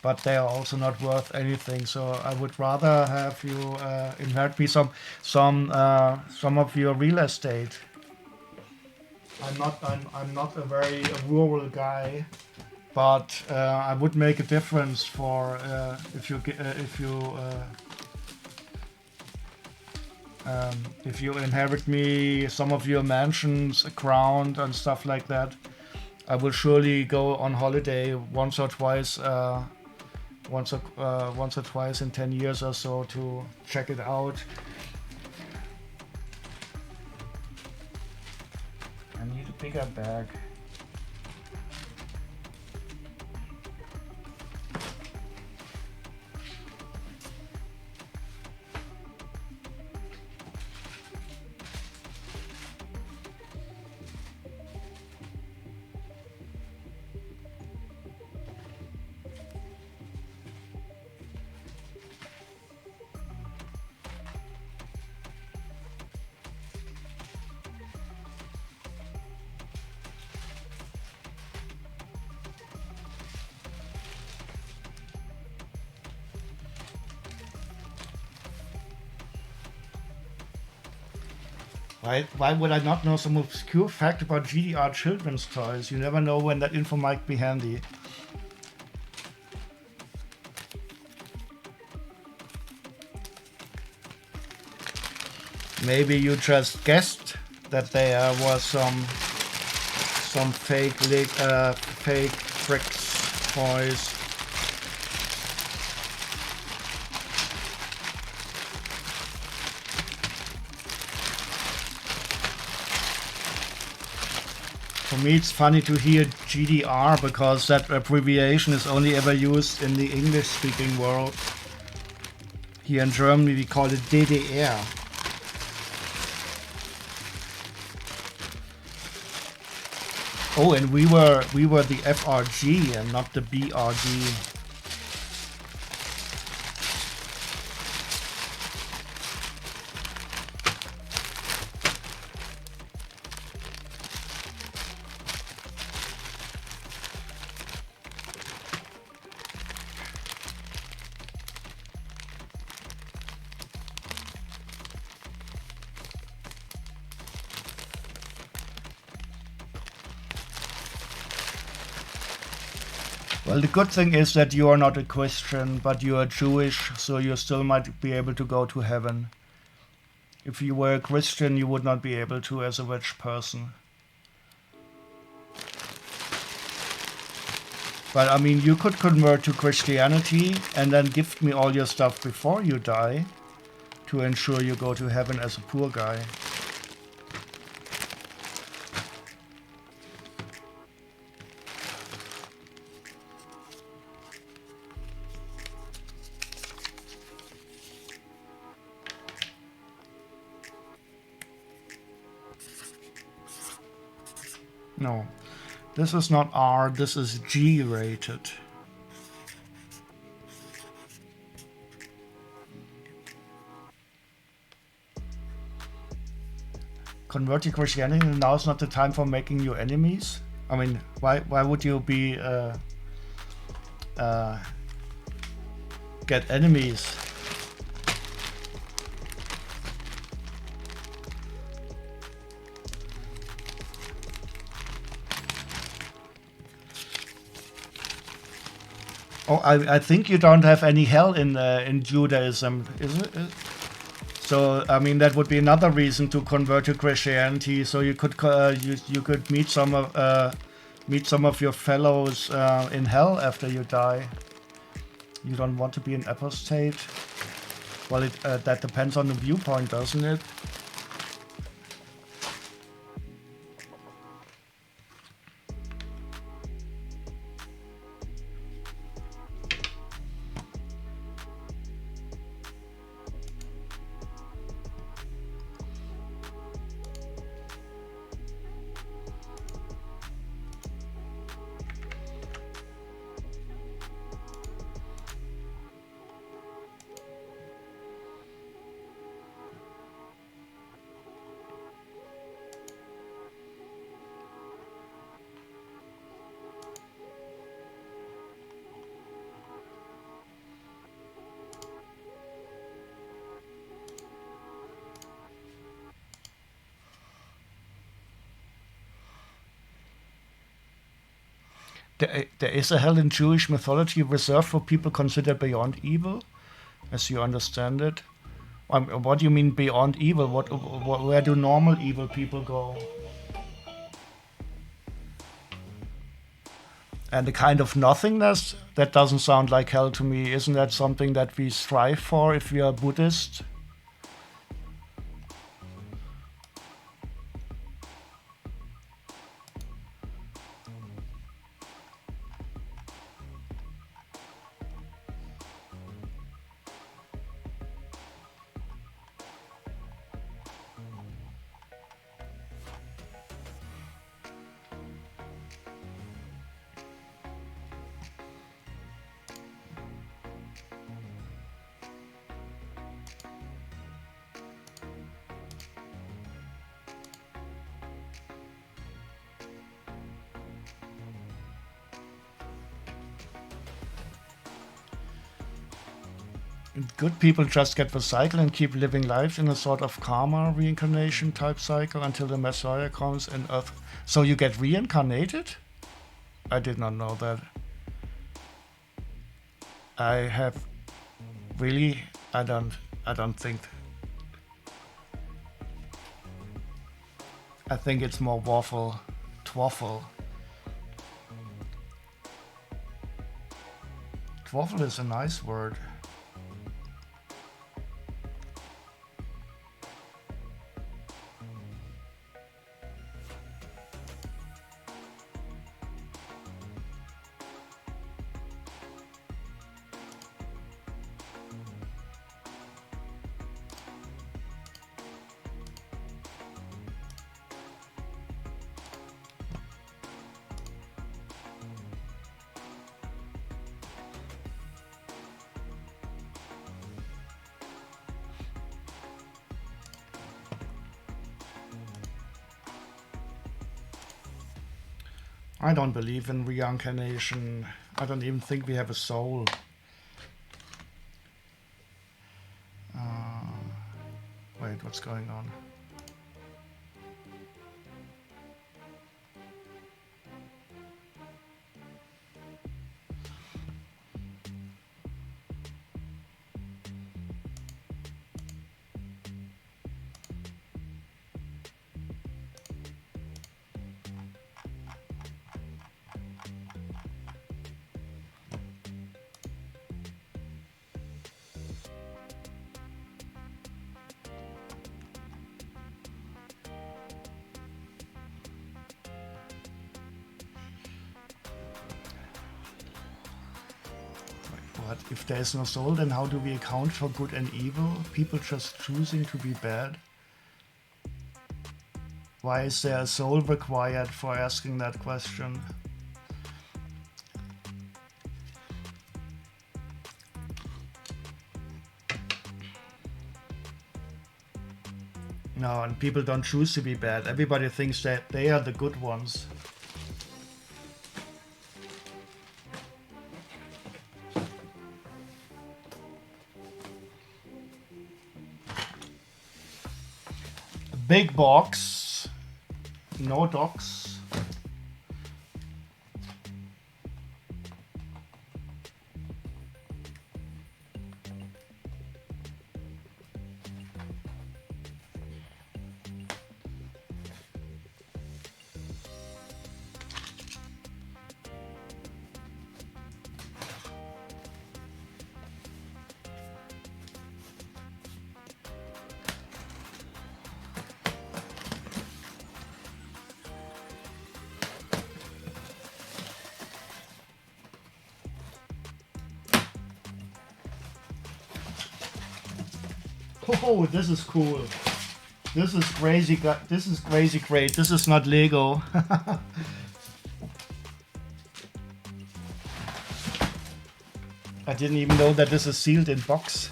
But they are also not worth anything. So I would rather have you inherit me some of your real estate. I'm not a very rural guy, but I would make a difference for if you inherit me some of your mansions, a crown, and stuff like that. I will surely go on holiday once or twice in 10 years or so to check it out. I need a bigger bag. Why would I not know some obscure fact about GDR children's toys? You never know when that info might be handy. Maybe you just guessed that there was some fake bricks toys. For me, it's funny to hear GDR because that abbreviation is only ever used in the English-speaking world. Here in Germany, we call it DDR. Oh, and we were the FRG and not the BRG. Well, the good thing is that you are not a Christian, but you are Jewish, so you still might be able to go to heaven. If you were a Christian, you would not be able to as a rich person. But I mean, you could convert to Christianity and then gift me all your stuff before you die to ensure you go to heaven as a poor guy. No, this is not R, this is G rated. Convert to Christianity, now is not the time for making you enemies? I mean, why would you be get enemies? Oh, I think you don't have any hell in Judaism, is it? So I mean that would be another reason to convert to Christianity. So you could you could meet some of your fellows in hell after you die. You don't want to be an apostate. Well, that depends on the viewpoint, doesn't it? There is a hell in Jewish mythology reserved for people considered beyond evil, as you understand it. What do you mean beyond evil? Where do normal evil people go? And the kind of nothingness, that doesn't sound like hell to me. Isn't that something that we strive for if we are Buddhist? Good people just get recycled and keep living life in a sort of karma reincarnation type cycle until the Messiah comes and Earth. So you get reincarnated? I did not know that. I have really. I don't think. I think it's more waffle, twaffle. Twaffle is a nice word. I don't believe in reincarnation. I don't even think we have a soul. Wait, what's going on? But if there is no soul, then how do we account for good and evil? People just choosing to be bad? Why is there a soul required for asking that question? No, and people don't choose to be bad. Everybody thinks that they are the good ones. Big box, no docs. Oh, this is cool. This is crazy. This is crazy great. This is not Lego. I didn't even know that this is sealed in box.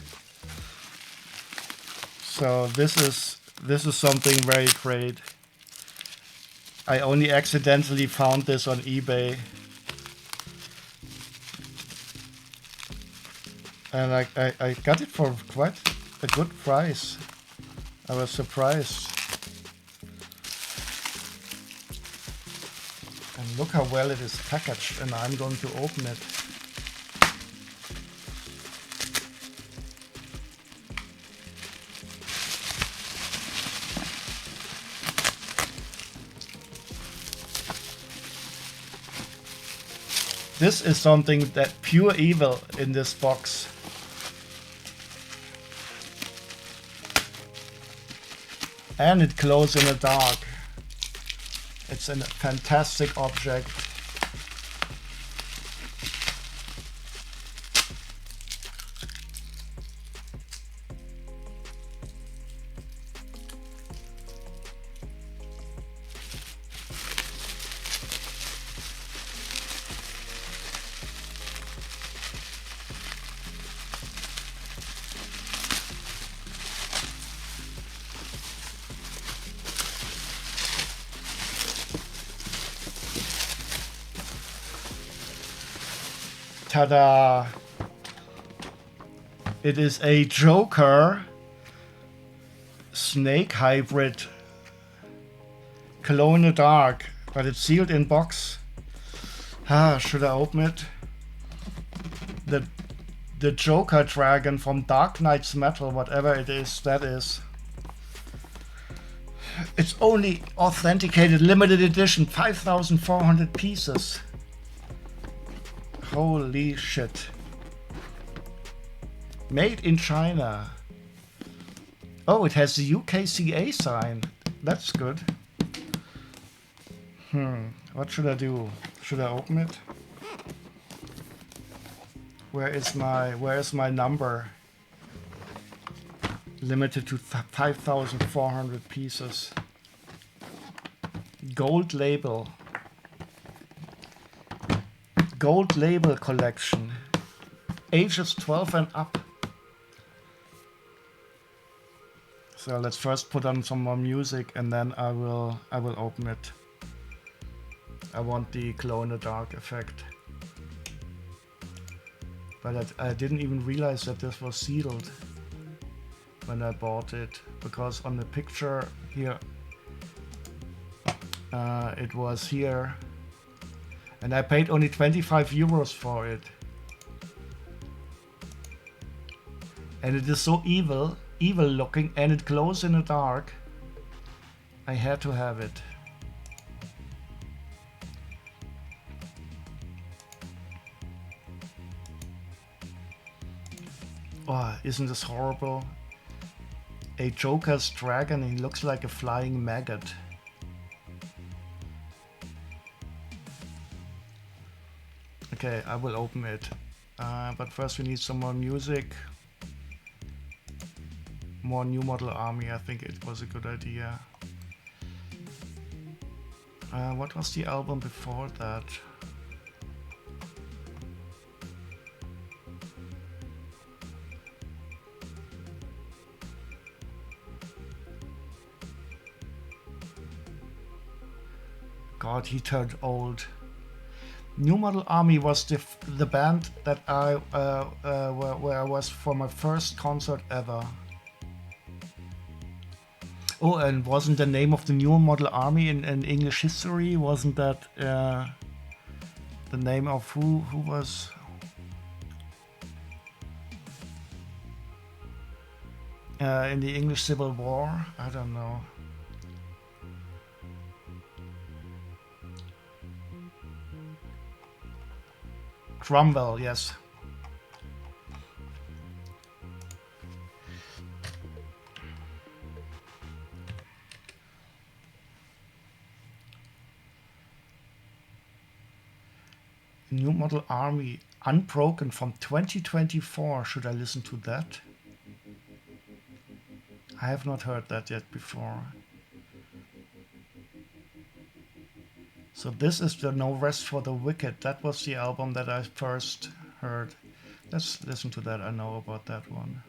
So this is something very great. I only accidentally found this on eBay. And I got it for quite a good price. I was surprised. And look how well it is packaged, and I'm going to open it. This is something that pure evil in this box. And it glows in the dark. It's a fantastic object. Ta-da! It is a Joker snake hybrid. Glow in the dark, but it's sealed in box. Should I open it? The Joker dragon from Dark Knight's Metal, whatever it is, that is. It's only authenticated limited edition, 5,400 pieces. Holy shit. Made in China. Oh, it has the UKCA sign. That's good. What should I do? Should I open it? Where is my number? Limited to 5,400 pieces. Gold label. Gold label collection. Ages 12 and up. So let's first put on some more music and then I will open it. I want the glow in the dark effect. But I didn't even realize that this was sealed when I bought it, because on the picture here it was here, and I paid only 25 euros for it. And it is so evil looking, and it glows in the dark. I had to have it. Oh, isn't this horrible? A Joker's dragon, he looks like a flying maggot. Okay, I will open it. But first we need some more music. More New Model Army, I think it was a good idea. What was the album before that? God, he turned old. New Model Army was the band that where I was for my first concert ever. Oh, and wasn't the name of the New Model Army in English history? Wasn't that the name of who was? In the English Civil War? I don't know. Cromwell, yes. New Model Army, Unbroken from 2024. Should I listen to that? I have not heard that yet before. So this is the No Rest for the Wicked. That was the album that I first heard. Let's listen to that. I know about that one.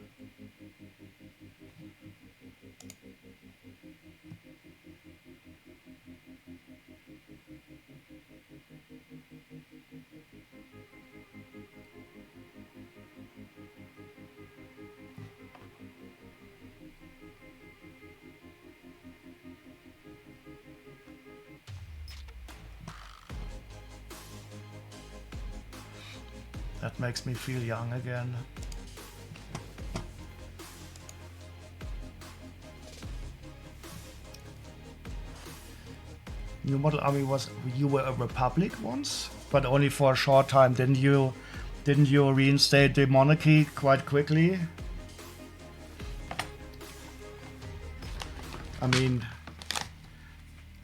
That makes me feel young again. New Model Army was, you were a Republic once, but only for a short time. Didn't you reinstate the monarchy quite quickly? I mean,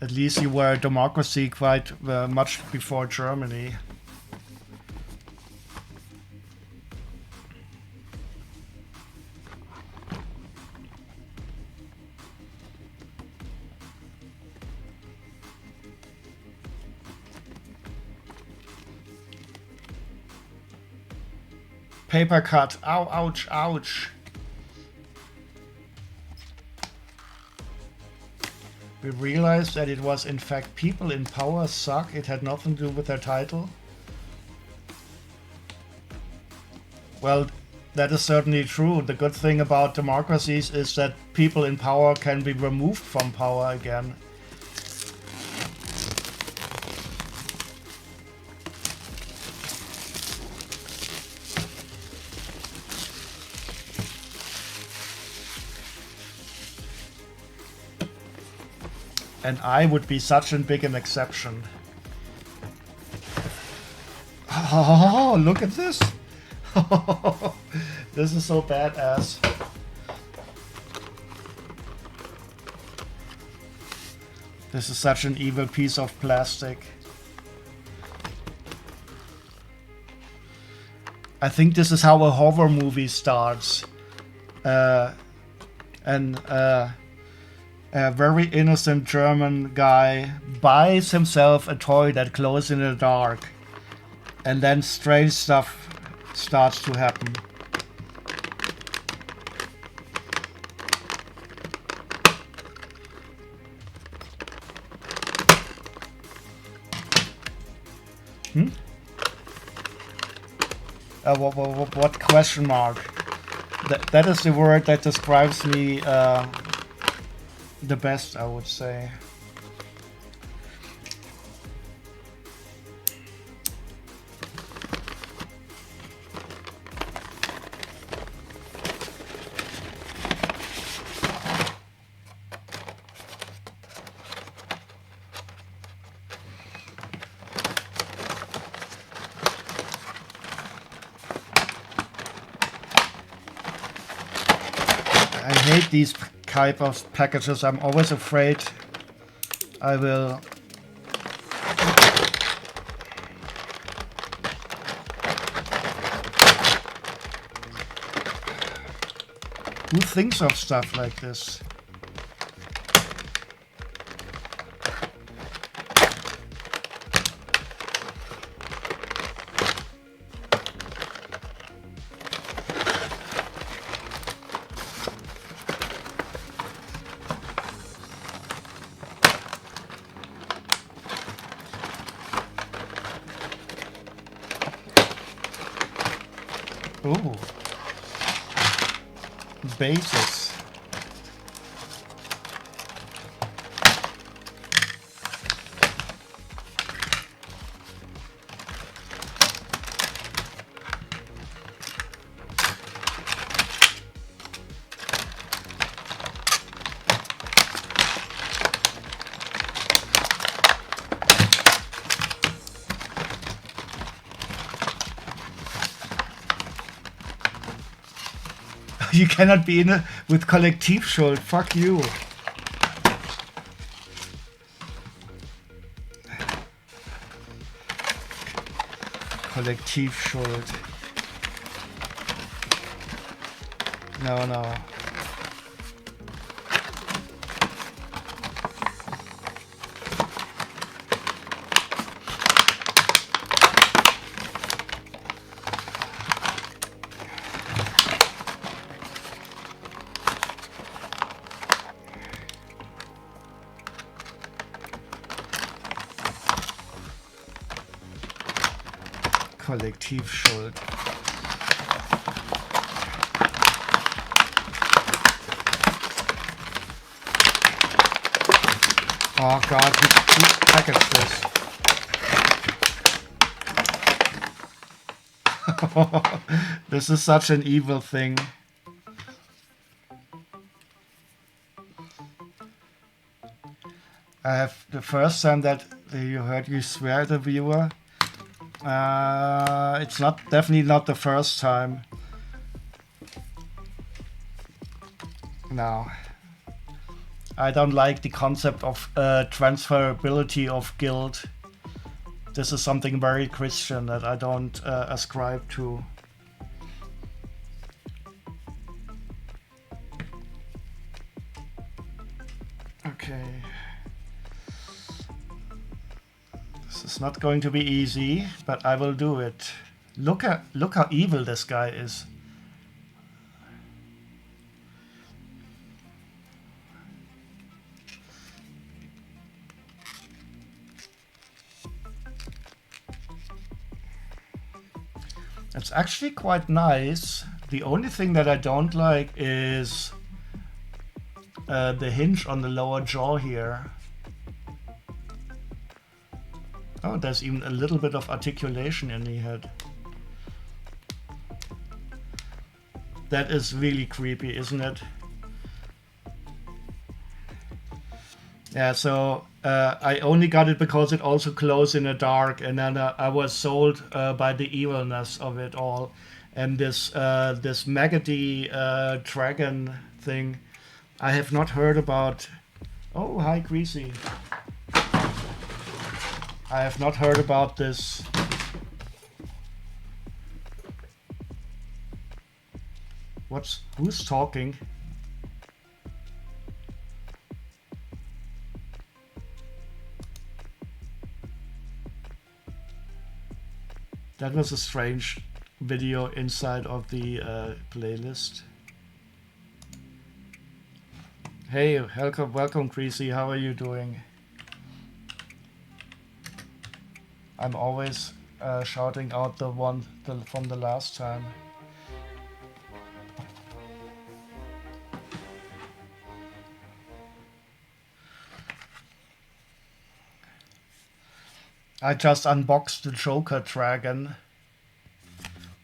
at least you were a democracy quite much before Germany. Paper cut. Ow, ouch, ouch. We realized that it was in fact People in Power Suck. It had nothing to do with their title. Well, that is certainly true. The good thing about democracies is that people in power can be removed from power again. And I would be such a big an exception. Oh, look at this. This is so badass. This is such an evil piece of plastic. I think this is how a horror movie starts. A very innocent German guy buys himself a toy that glows in the dark, and then strange stuff starts to happen. Hmm? What question mark? That is the word that describes me the best, I would say. I hate these type of packages. I'm always afraid I will... Who thinks of stuff like this? Ooh. Bases. You cannot be in with Kollektivschuld. Fuck you. Kollektivschuld. No, no. Kollektivschuld. Oh God, who packaged this? This is such an evil thing. I have the first time that you heard you swear at a viewer. It's definitely not the first time. No. I don't like the concept of transferability of guilt. This is something very Christian that I don't ascribe to. Okay. This is not going to be easy, but I will do it. Look how evil this guy is. It's actually quite nice. The only thing that I don't like is the hinge on the lower jaw here. Oh, there's even a little bit of articulation in the head. That is really creepy, isn't it? Yeah, so I only got it because it also closed in the dark, and then I was sold by the evilness of it all. And this maggoty dragon thing, I have not heard about. Oh, hi, Greasy. I have not heard about this. Who's talking? That was a strange video inside of the playlist. Hey, welcome, Greasy. How are you doing? I'm always shouting out the one from the last time. I just unboxed the Joker Dragon.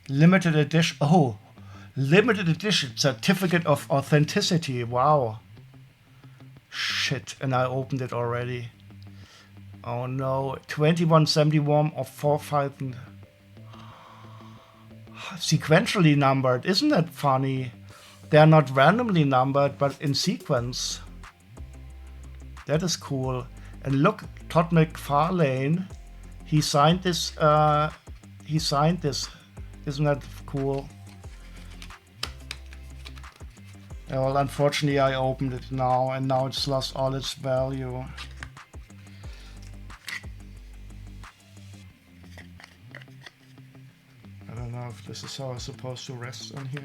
Limited edition. Oh, limited edition certificate of authenticity. Wow. Shit, and I opened it already. Oh no, 2171 of 4000. Sequentially numbered, isn't that funny? They're not randomly numbered, but in sequence. That is cool. And look, Todd McFarlane, he signed this. Isn't that cool? Yeah, well, unfortunately, I opened it now, and now it's lost all its value. I don't know if this is how I'm supposed to rest on here.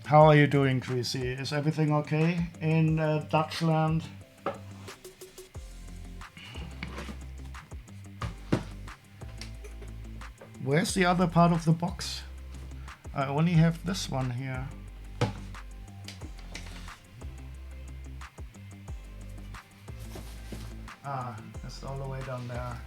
How are you doing, Greasy? Is everything okay in Dutchland? Where's the other part of the box? I only have this one here. Ah, it's all the way down there.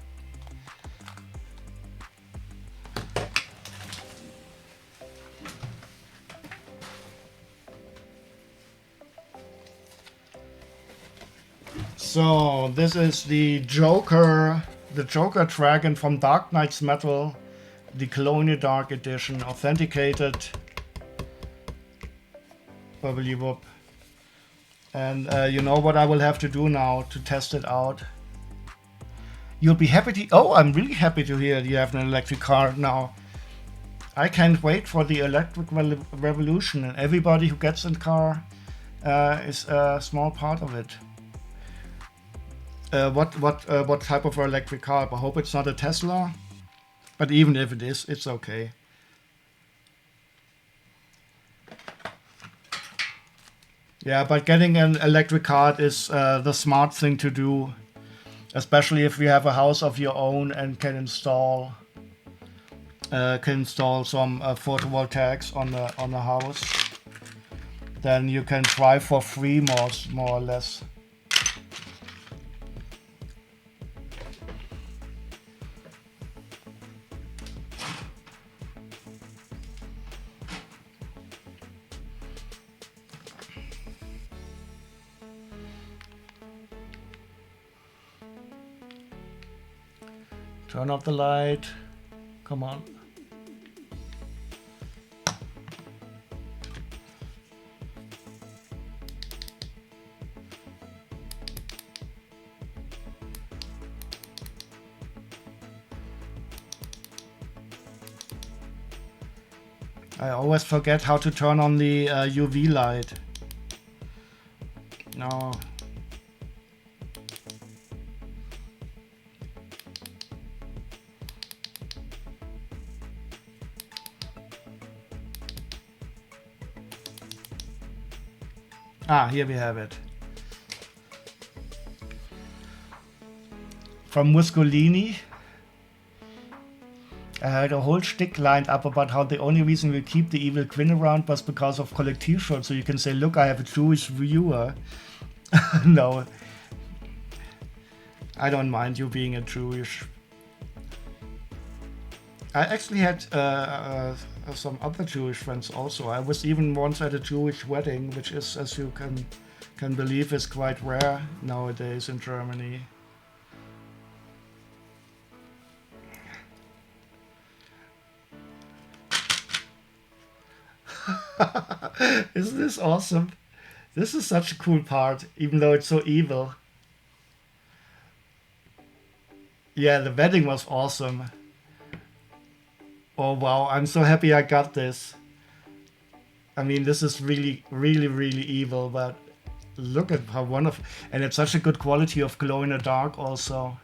So this is the Joker Dragon from Dark Knight's Metal, the Glow Dark edition, authenticated. Bubbly whoop. And you know what I will have to do now to test it out. You'll be happy to... Oh, I'm really happy to hear you have an electric car now. I can't wait for the electric revolution, and everybody who gets in car is a small part of it. What type of electric car? I hope it's not a Tesla, but even if it is, it's okay. Yeah, but getting an electric car is the smart thing to do, especially if you have a house of your own and can install some photovoltaics on the house. Then you can drive for free, more or less. Turn off the light. Come on. I always forget how to turn on the UV light. No. Ah, here we have it. From Muscolini. I had a whole shtick lined up about how the only reason we keep the evil Queen around was because of Kollektivschutz. So you can say, look, I have a Jewish viewer. No. I don't mind you being a Jewish. I actually had some other Jewish friends also. I was even once at a Jewish wedding, which is, as you can believe, is quite rare nowadays in Germany. Isn't this awesome? This is such a cool part, even though it's so evil. Yeah, the wedding was awesome. Oh wow, I'm so happy I got this. I mean, this is really, really, really evil, but look at how wonderful. And it's such a good quality of glow in the dark also.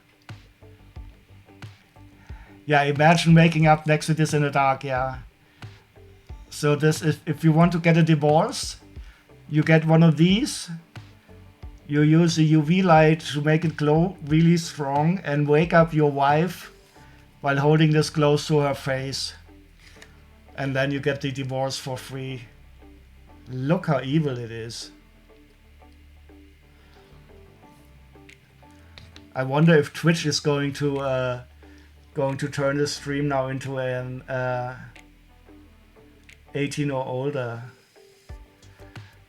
Yeah, imagine waking up next to this in the dark, yeah. So this is, if you want to get a divorce, you get one of these. You use the UV light to make it glow really strong and wake up your wife while holding this close to her face. And then you get the divorce for free. Look how evil it is. I wonder if Twitch is going to turn the stream now into an 18 or older.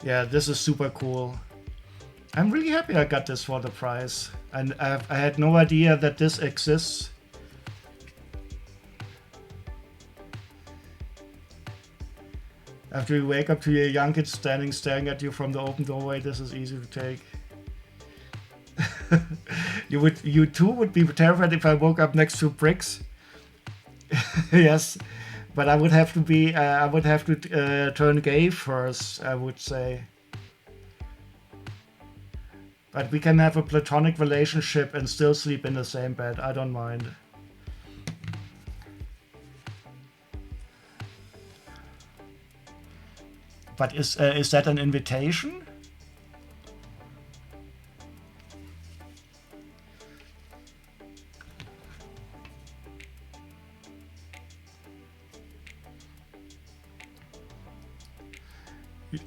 Yeah, this is super cool. I'm really happy I got this for the price. And I had no idea that this exists. After you wake up to your young kid staring at you from the open doorway, this is easy to take. You too would be terrified if I woke up next to bricks. Yes, but I would have to be. I would have to turn gay first, I would say. But we can have a platonic relationship and still sleep in the same bed. I don't mind. But is that an invitation?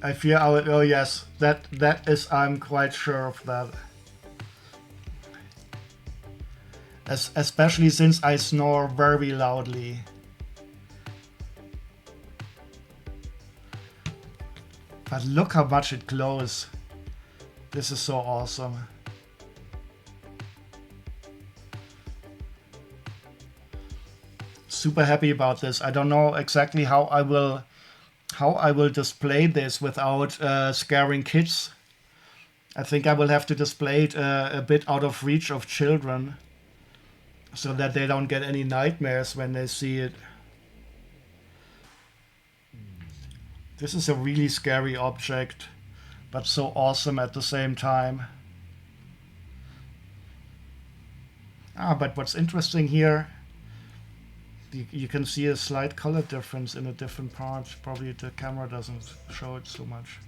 I fear oh yes, that is, I'm quite sure of that. Especially since I snore very loudly. But look how much it glows. This is so awesome. Super happy about this. I don't know exactly how I will display this without scaring kids. I think I will have to display it a bit out of reach of children, so that they don't get any nightmares when they see it. This is a really scary object, but so awesome at the same time. But what's interesting here, you can see a slight color difference in the different parts. Probably the camera doesn't show it so much.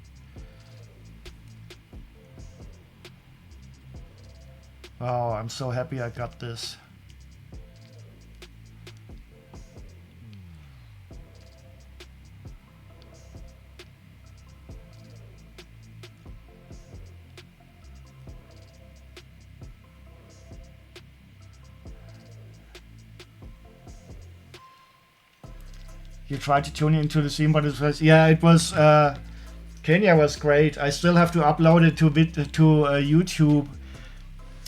Oh, I'm so happy I got this. You tried to tune into the scene, but it was, yeah, it was, Kenya was great. I still have to upload it to YouTube.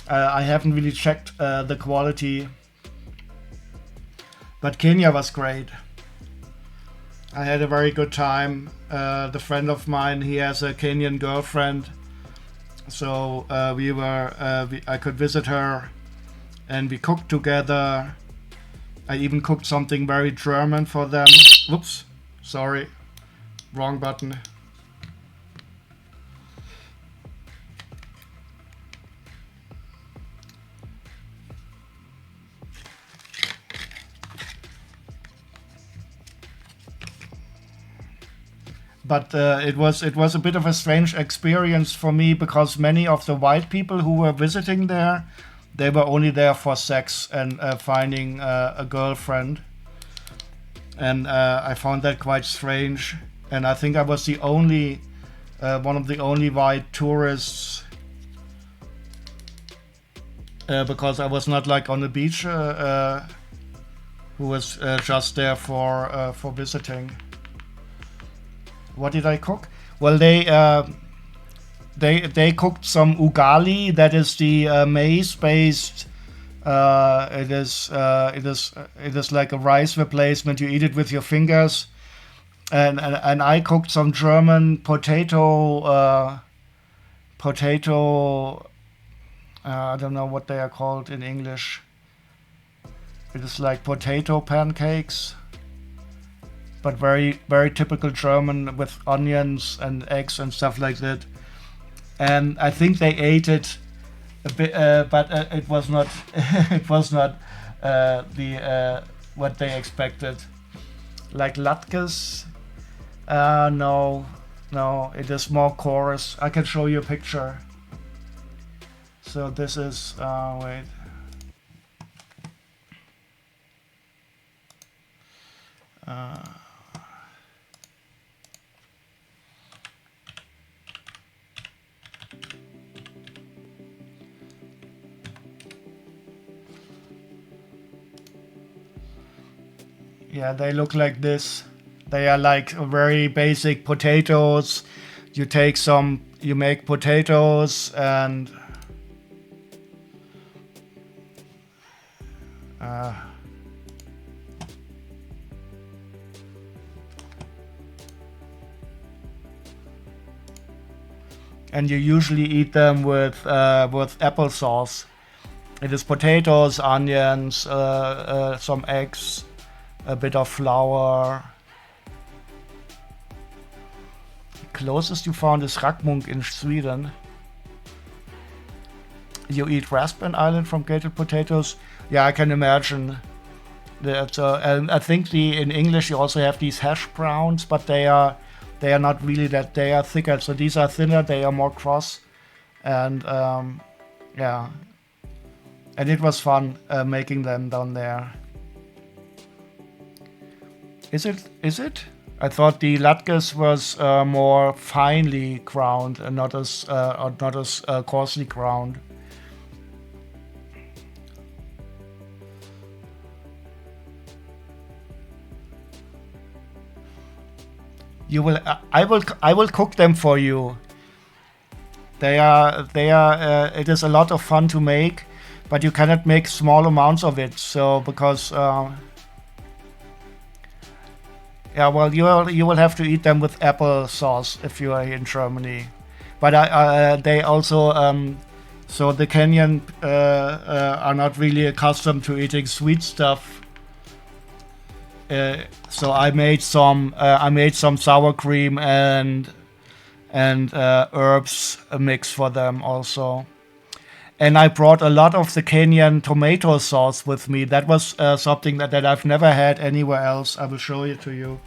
I haven't really checked the quality, but Kenya was great. I had a very good time. The friend of mine, he has a Kenyan girlfriend, so I could visit her, and we cooked together. I even cooked something very German for them. Whoops, sorry, wrong button. But it was a bit of a strange experience for me, because many of the white people who were visiting there, they were only there for sex and finding a girlfriend. And I found that quite strange. And I think I was the only, one of the only white tourists, because I was not like on the beach, who was just there for visiting. What did I cook? Well, they cooked some ugali. That is the maize-based. It is like a rice replacement. You eat it with your fingers, and I cooked some German potato. I don't know what they are called in English. It is like potato pancakes, but very, very typical German, with onions and eggs and stuff like that. And I think they ate it a bit, but it was not it was not what they expected. Like latkes, No, no, it is more chorus. I can show you a picture. So this is, wait. Yeah, they look like this. They are like very basic potatoes. You make potatoes and and you usually eat them with applesauce. It is potatoes, onions, some eggs, a bit of flour. Closest you found is Rackmunk in Sweden. You eat Raspberry Island from grated potatoes? Yeah, I can imagine. And I think in English you also have these hash browns, but they are not really that. They are thicker. So these are thinner. They are more cross, and yeah. And it was fun making them down there. Is it? I thought the latkes was more finely ground and not as coarsely ground. You will. I will cook them for you. They are. It is a lot of fun to make, but you cannot make small amounts of it. So because. Yeah, well, you will have to eat them with applesauce if you are in Germany. But they also. So the Kenyan are not really accustomed to eating sweet stuff. So I made some sour cream and herbs mix for them also. And I brought a lot of the Kenyan tomato sauce with me. That was something that I've never had anywhere else. I will show it to you.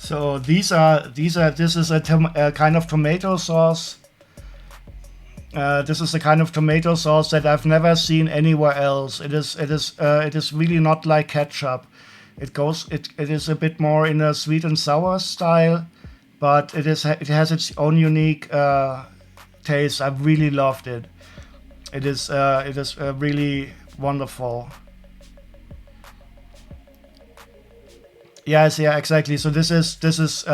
So this is a kind of tomato sauce. This is a kind of tomato sauce that I've never seen anywhere else. It is really not like ketchup. It is a bit more in a sweet and sour style, but it has its own unique taste. I really loved it. It is really wonderful. Yes, yeah, exactly. So this is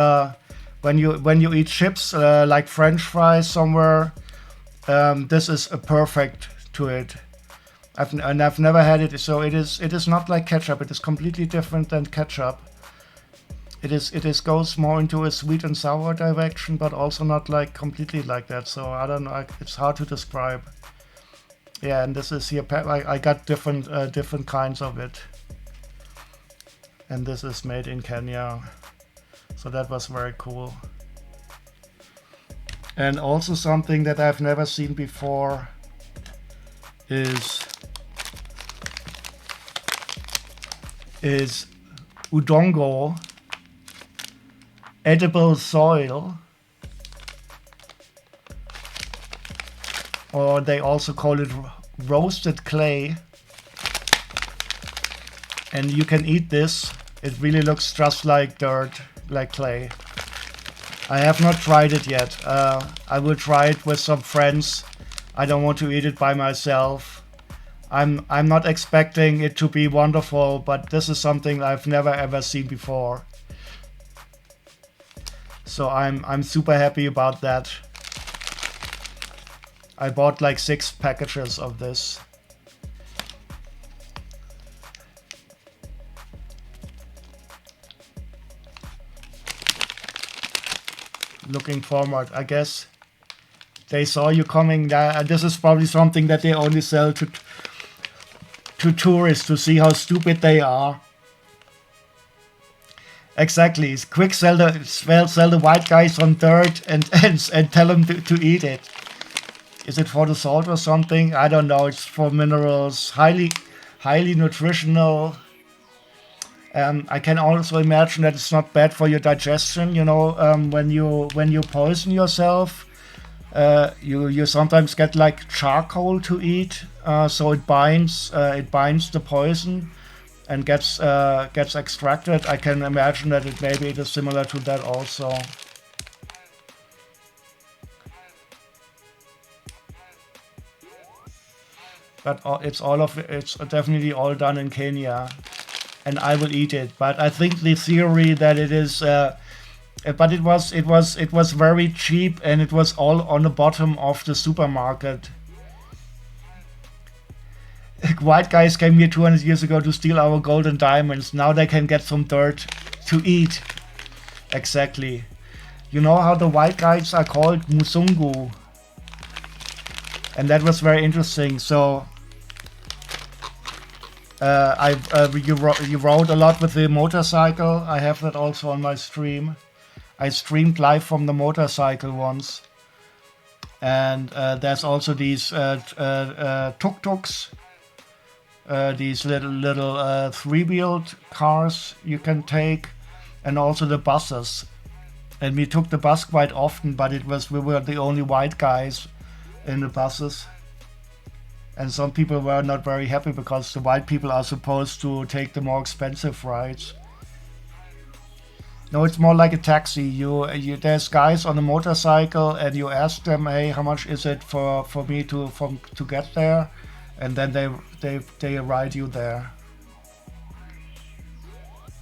when you eat chips like French fries somewhere. This is a perfect to it. I've never had it. So it is not like ketchup. It is completely different than ketchup. It is goes more into a sweet and sour direction, but also not like completely like that. So I don't know. It's hard to describe. Yeah, and this is here. I got different kinds of it. And this is made in Kenya. So that was very cool. And also something that I've never seen before is udongo, edible soil, or they also call it roasted clay. And you can eat this. It really looks just like dirt, like clay. I have not tried it yet. I will try it with some friends. I don't want to eat it by myself. I'm not expecting it to be wonderful, but this is something I've never ever seen before. So I'm super happy about that. I bought like 6 packages of this. Looking forward, I guess. They saw you coming. This is probably something that they only sell to tourists to see how stupid they are. Exactly. Quick, sell the white guys on dirt and tell them to eat it. Is it for the salt or something? I don't know. It's for minerals. Highly nutritional. I can also imagine that it's not bad for your digestion. You know, when you poison yourself, you sometimes get like charcoal to eat, so it binds the poison and gets extracted. I can imagine that maybe it is similar to that also. But it's definitely all done in Kenya, and I will eat it. But I think the theory that it is, but it was very cheap, and it was all on the bottom of the supermarket. White guys came here 200 years ago to steal our gold and diamonds. Now they can get some dirt to eat. Exactly. You know how the white guys are called? Musungu. And that was very interesting. So you rode a lot with the motorcycle. I have that also on my stream. I streamed live from the motorcycle once. And there's also these tuk-tuks. These little 3-wheeled cars you can take, and also the buses. And we took the bus quite often, but we were the only white guys in the buses. And some people were not very happy because the white people are supposed to take the more expensive rides. No, it's more like a taxi. There's guys on a motorcycle, and you ask them, hey, how much is it for me to get there? And then they ride you there.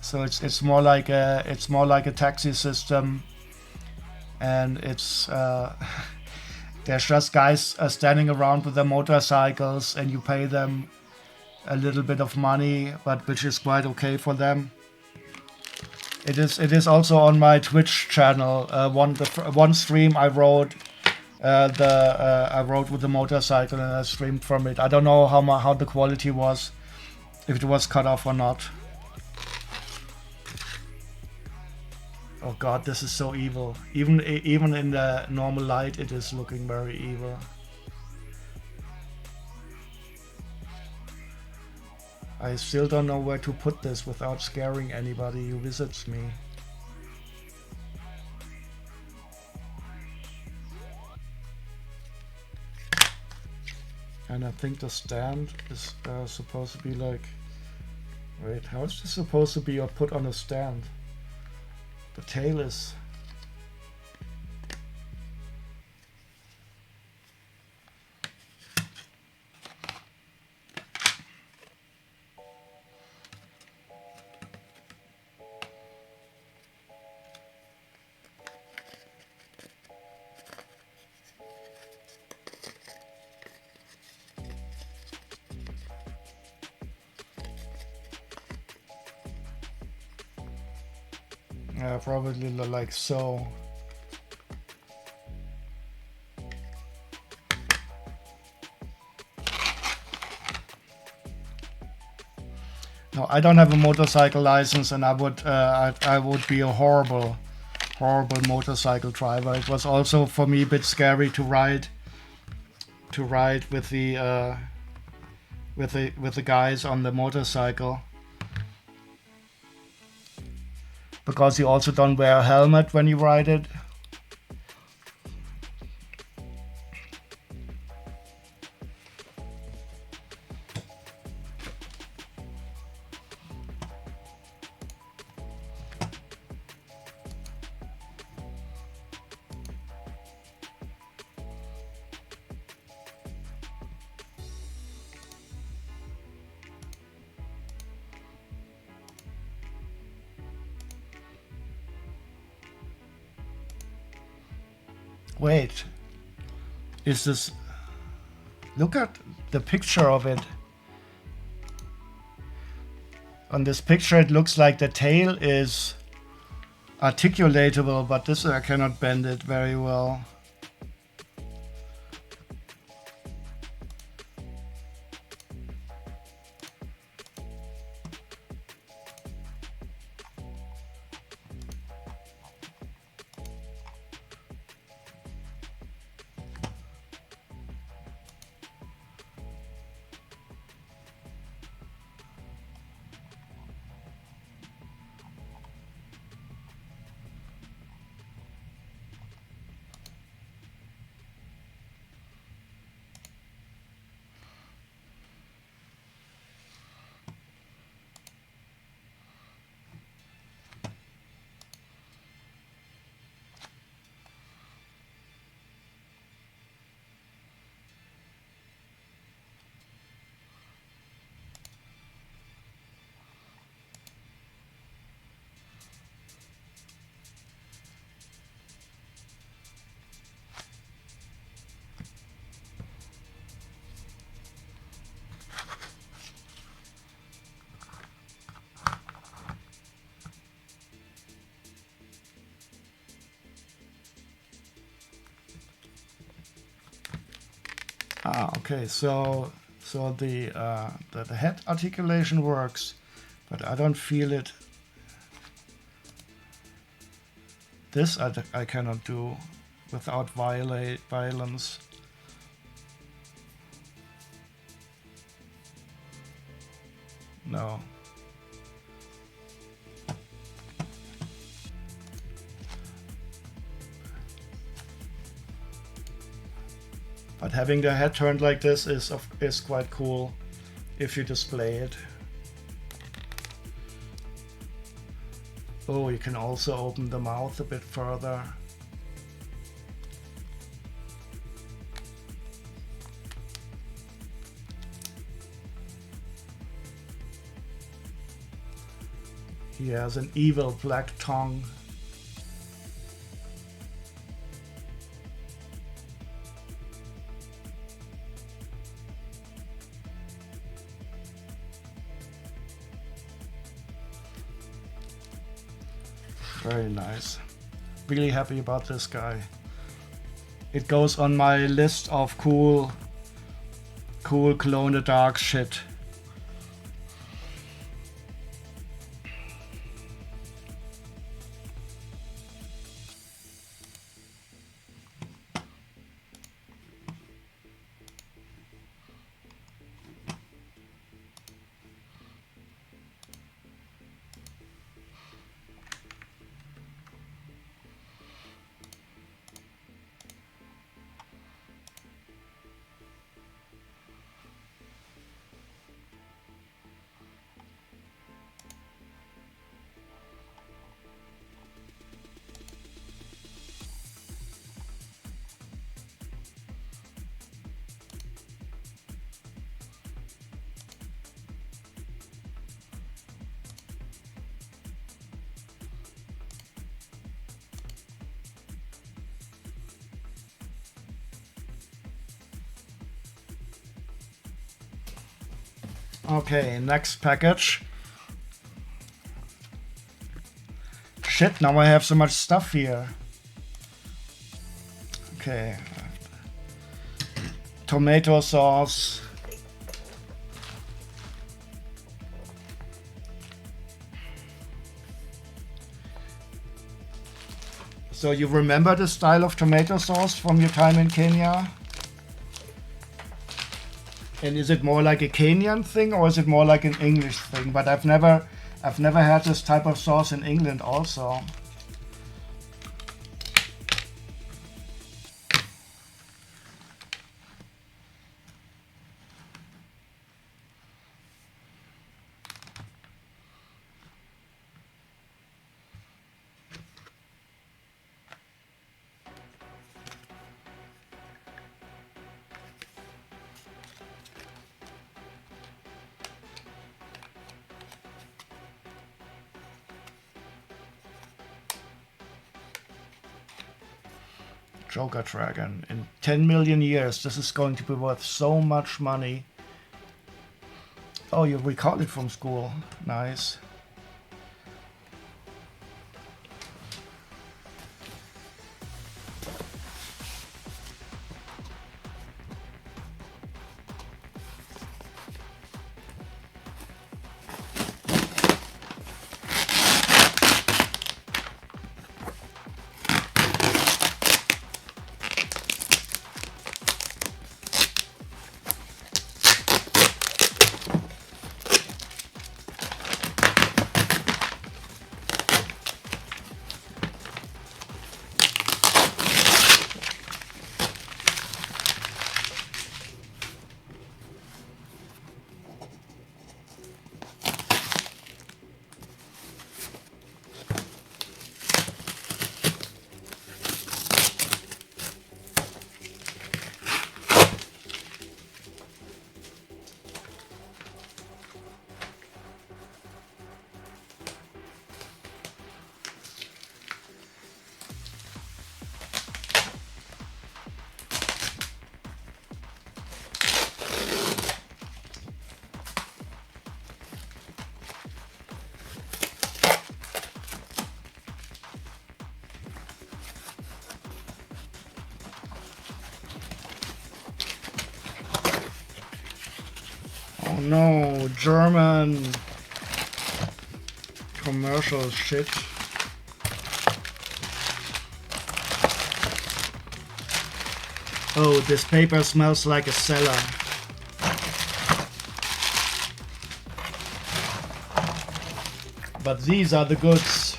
So it's more like a taxi system, and it's there's just guys standing around with their motorcycles, and you pay them a little bit of money, but which is quite okay for them. It is also on my Twitch channel. One stream I rode. I rode with the motorcycle and I streamed from it. I don't know how the quality was, if it was cut off or not. Oh god, this is so evil. Even in the normal light, it is looking very evil. I still don't know where to put this without scaring anybody who visits me. And I think the stand is supposed to be like... Wait, how is this supposed to be put on a stand? The tail is... probably like so. No, I don't have a motorcycle license, and I would be a horrible horrible motorcycle driver. It was also for me a bit scary to ride with the guys on the motorcycle, because you also don't wear a helmet when you ride it. Wait, is this... Look at the picture of it. On this picture it looks like the tail is articulatable, but this I cannot bend it very well. Okay, so the head articulation works, but I don't feel it. This I cannot do without violence. No. But having the head turned like this is quite cool if you display it. Oh, you can also open the mouth a bit further. He has an evil black tongue. Very nice. Really happy about this guy. It goes on my list of cool glow in the dark shit. Okay, next package. Shit, now I have so much stuff here. Okay. Tomato sauce. So you remember the style of tomato sauce from your time in Kenya? And is it more like a Kenyan thing or is it more like an English thing? But I've never had this type of sauce in England also. Joker Dragon. In 10 million years, this is going to be worth so much money. Oh, you recalled it from school. Nice. Oh no, German commercial shit. Oh, this paper smells like a cellar. But these are the goods.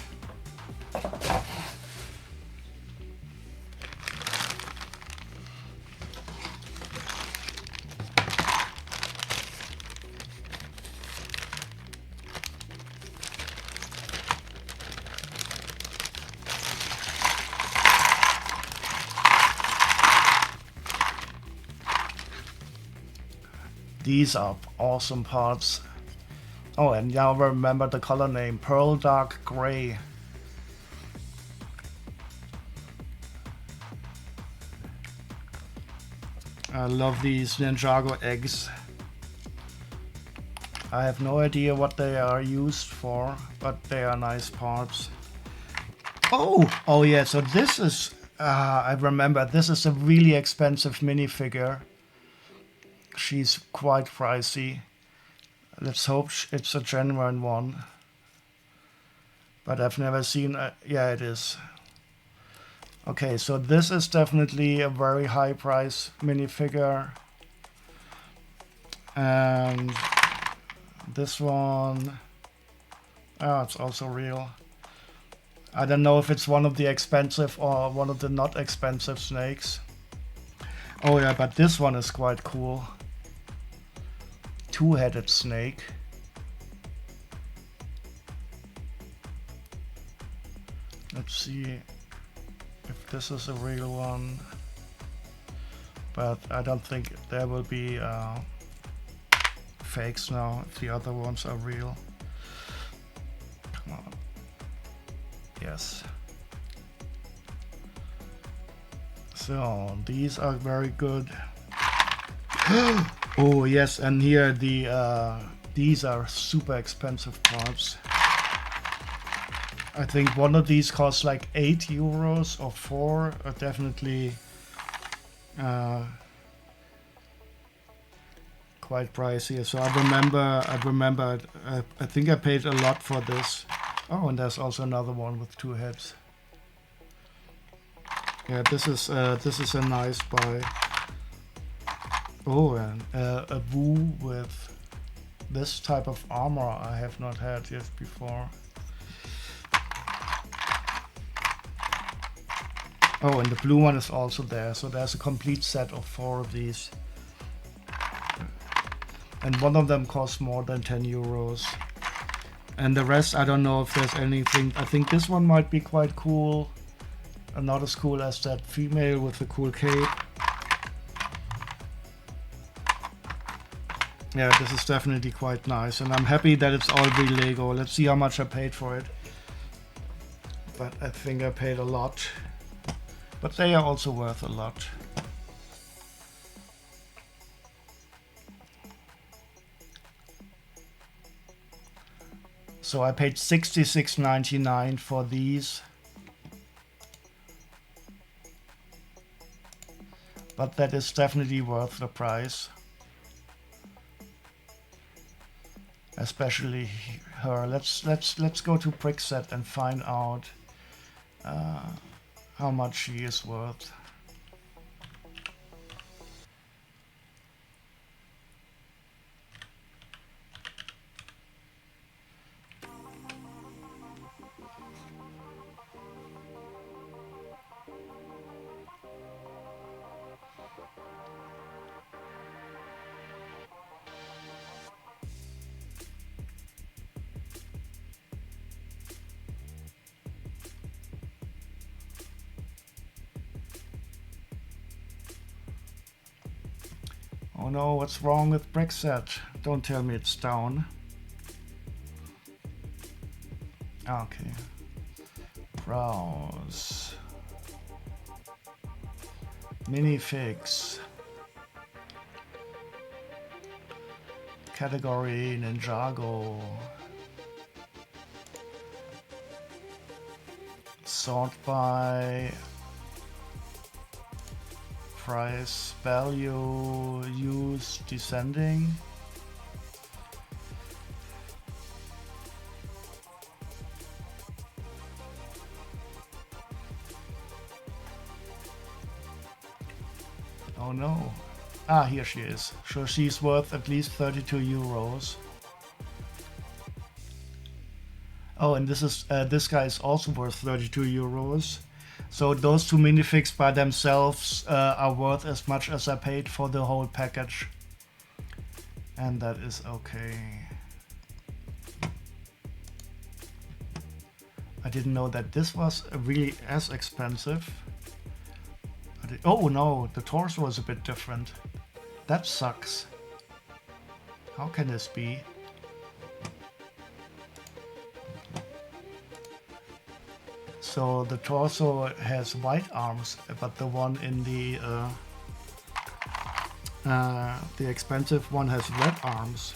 These are awesome parts. Oh, and now remember the color name, Pearl Dark Gray. I love these Ninjago eggs. I have no idea what they are used for, but they are nice parts. Oh yeah, so this is, I remember, this is a really expensive minifigure. She's quite pricey. Let's hope it's a genuine one. But I've never seen, yeah, it is. Okay, so this is definitely a very high price minifigure. And this one, oh, it's also real. I don't know if it's one of the expensive or one of the not expensive snakes. Oh yeah, but this one is quite cool. Two-headed snake. Let's see if this is a real one. But I don't think there will be fakes now if the other ones are real. Come on. Yes. So these are very good. Oh yes, and here these are super expensive parts. I think one of these costs like 8 euros or 4, or definitely quite pricey. So I remember I think I paid a lot for this. Oh, and there's also another one with 2 heads. Yeah, this is a nice buy. Oh, and a Wu with this type of armor I have not had yet before. Oh, and the blue one is also there, so there's a complete set of 4 of these. And one of them costs more than 10 euros. And the rest, I don't know if there's anything. I think this one might be quite cool. Not as cool as that female with the cool cape. Yeah, this is definitely quite nice, and I'm happy that it's all real Lego. Let's see how much I paid for it. But I think I paid a lot. But they are also worth a lot. So I paid $66.99 for these. But that is definitely worth the price. Especially her. Let's go to Brickset and find out how much she is worth. Oh no, what's wrong with Brickset? Don't tell me it's down. Okay. Browse. Minifigs. Category Ninjago. Sort by price, value, use, descending. Oh no. Ah, here she is. So she's worth at least 32 euros. Oh, and this guy is also worth 32 euros. So those 2 minifigs by themselves are worth as much as I paid for the whole package. And that is okay. I didn't know that this was really as expensive. Oh no, the torso is a bit different. That sucks. How can this be? So the torso has white arms, but the one in the expensive one has red arms.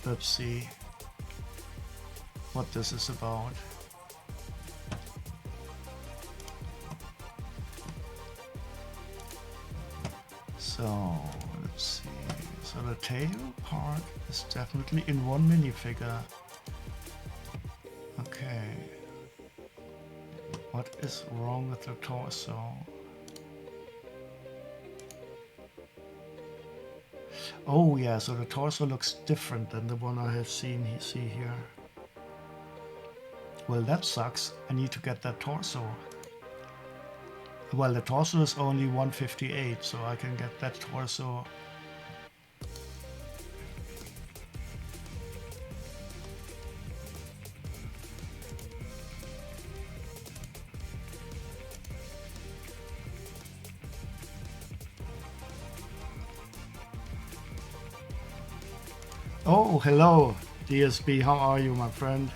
Let's see what this is about. So let's see. So the tail part is definitely in one minifigure. Okay. What is wrong with the torso? Oh yeah, so the torso looks different than the one I have seen here. Well, that sucks. I need to get that torso. Well, the torso is only 158, so I can get that torso. Oh, hello, DSB. How are you, my friend?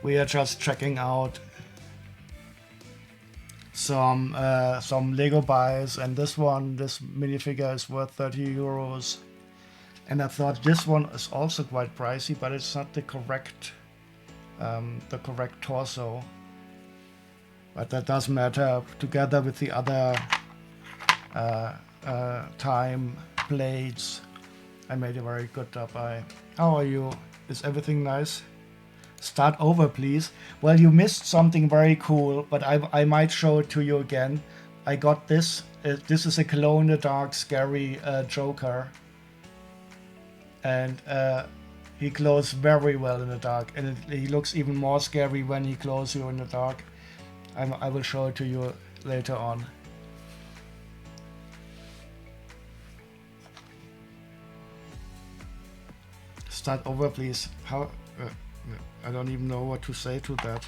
We are just checking out some Lego buys, and this minifigure is worth 30 euros. And I thought this one is also quite pricey, but it's not the correct torso. But that doesn't matter. Together with the other time blades, I made a very good job. How are you? Is everything nice? Start over, please. Well, you missed something very cool, but I might show it to you again. I got this. This is a glow in the dark, scary Joker, and he glows very well in the dark, and he looks even more scary when he glows you in the dark. I will show it to you later on. Start over, please. How? I don't even know what to say to that.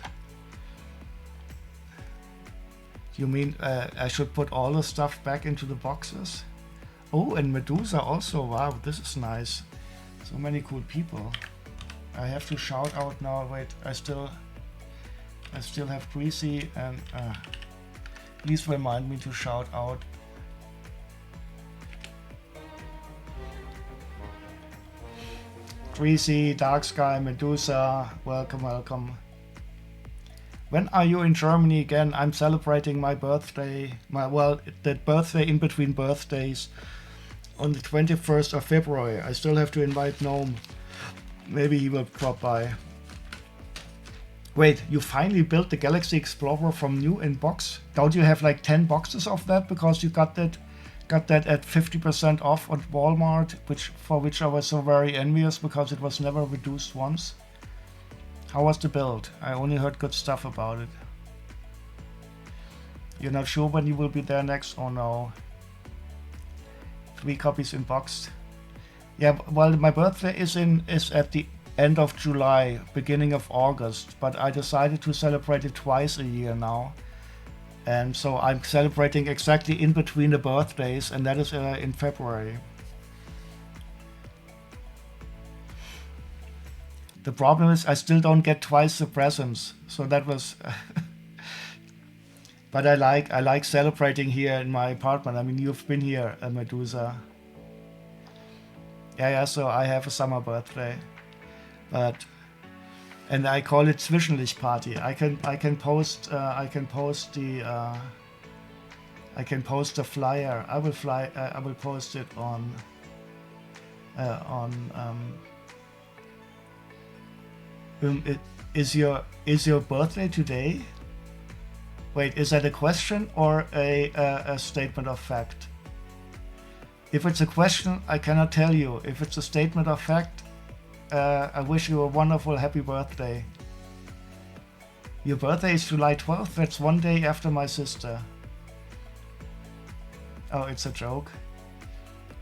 You mean I should put all the stuff back into the boxes? Oh, and Medusa also. Wow, this is nice. So many cool people. I have to shout out now. Wait, I still have Greasy, and please remind me to shout out. Greasy, Dark Sky, Medusa, welcome, welcome. When are you in Germany again? I'm celebrating my birthday, the birthday in between birthdays on the 21st of February. I still have to invite Gnome. Maybe he will drop by. Wait, you finally built the Galaxy Explorer from new in box? Don't you have like 10 boxes of that because you got that at 50% off at Walmart, for which I was so very envious because it was never reduced once? How was the build? I only heard good stuff about it. You're not sure when you will be there next? Oh no. 3 copies in box. Yeah, well, my birthday is at the end of July, beginning of August, but I decided to celebrate it twice a year now. And so I'm celebrating exactly in between the birthdays, and that is in February. The problem is I still don't get twice the presents, so that was. But I like celebrating here in my apartment. I mean, you've been here, Medusa. Yeah. So I have a summer birthday, and I call it Zwischenlicht Party. I can post the flyer. I will post it on. Is your birthday today? Wait, is that a question or a statement of fact? If it's a question, I cannot tell you. If it's a statement of fact, I wish you a wonderful happy birthday. Your birthday is July 12th? That's one day after my sister. Oh, it's a joke.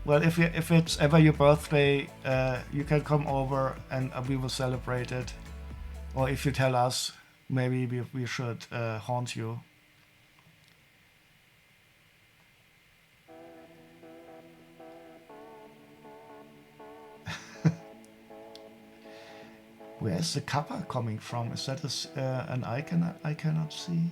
Well, if it's ever your birthday, you can come over and we will celebrate it. Or if you tell us, maybe we should haunt you. Where is the cover coming from? Is that an icon I cannot see?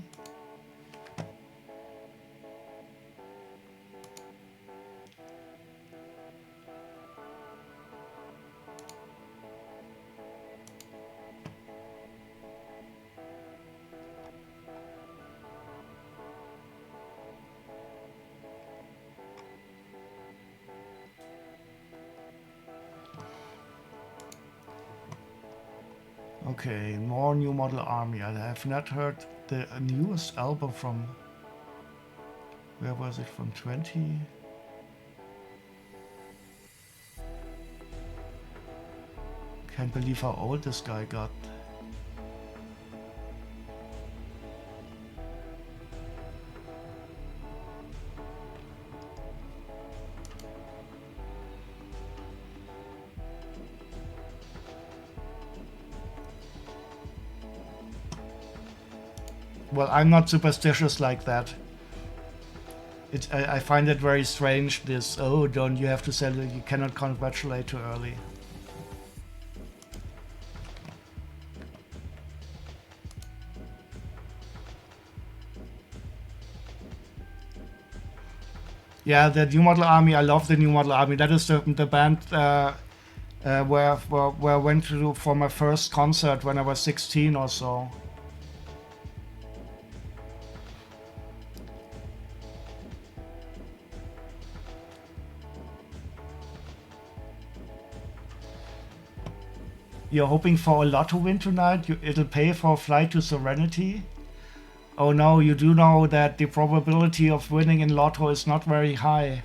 Okay, more New Model Army. I have not heard the newest album from. Where was it from? 20? Can't believe how old this guy got. Well, I'm not superstitious like that. I find it very strange, this, oh, don't you have to celebrate, you cannot congratulate too early. Yeah, the New Model Army, I love the New Model Army. That is the band where I went to for my first concert when I was 16 or so. You're hoping for a lotto win tonight? It'll pay for a flight to Serenity? Oh no, you do know that the probability of winning in lotto is not very high.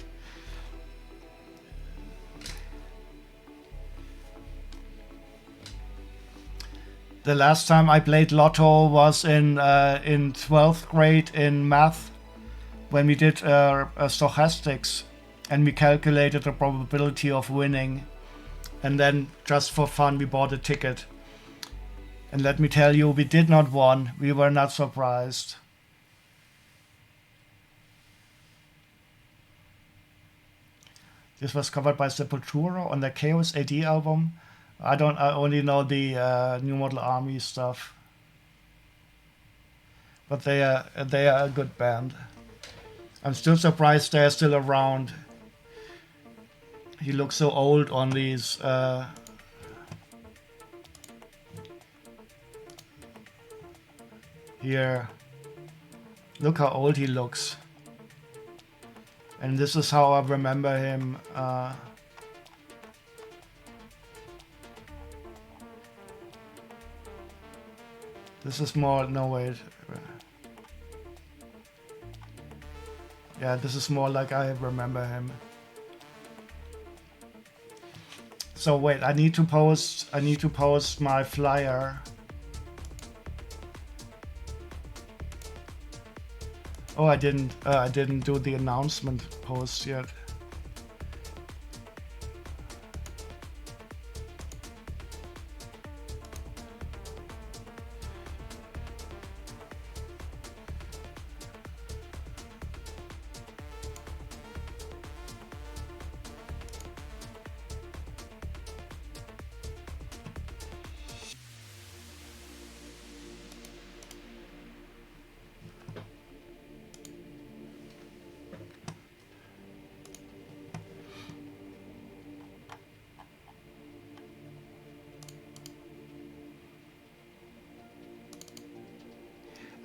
The last time I played lotto was in 12th grade in math, when we did stochastics, and we calculated the probability of winning, and then just for fun we bought a ticket. And let me tell you, we did not win. We were not surprised. This was covered by Sepultura on the Chaos AD album. I only know the New Model Army stuff. But they are a good band. I'm still surprised they're still around. He looks so old on these here. Look how old he looks. And this is how I remember him. This is more, no wait. Yeah, this is more like I remember him. So wait, I need to post my flyer. Oh, I didn't do the announcement post yet.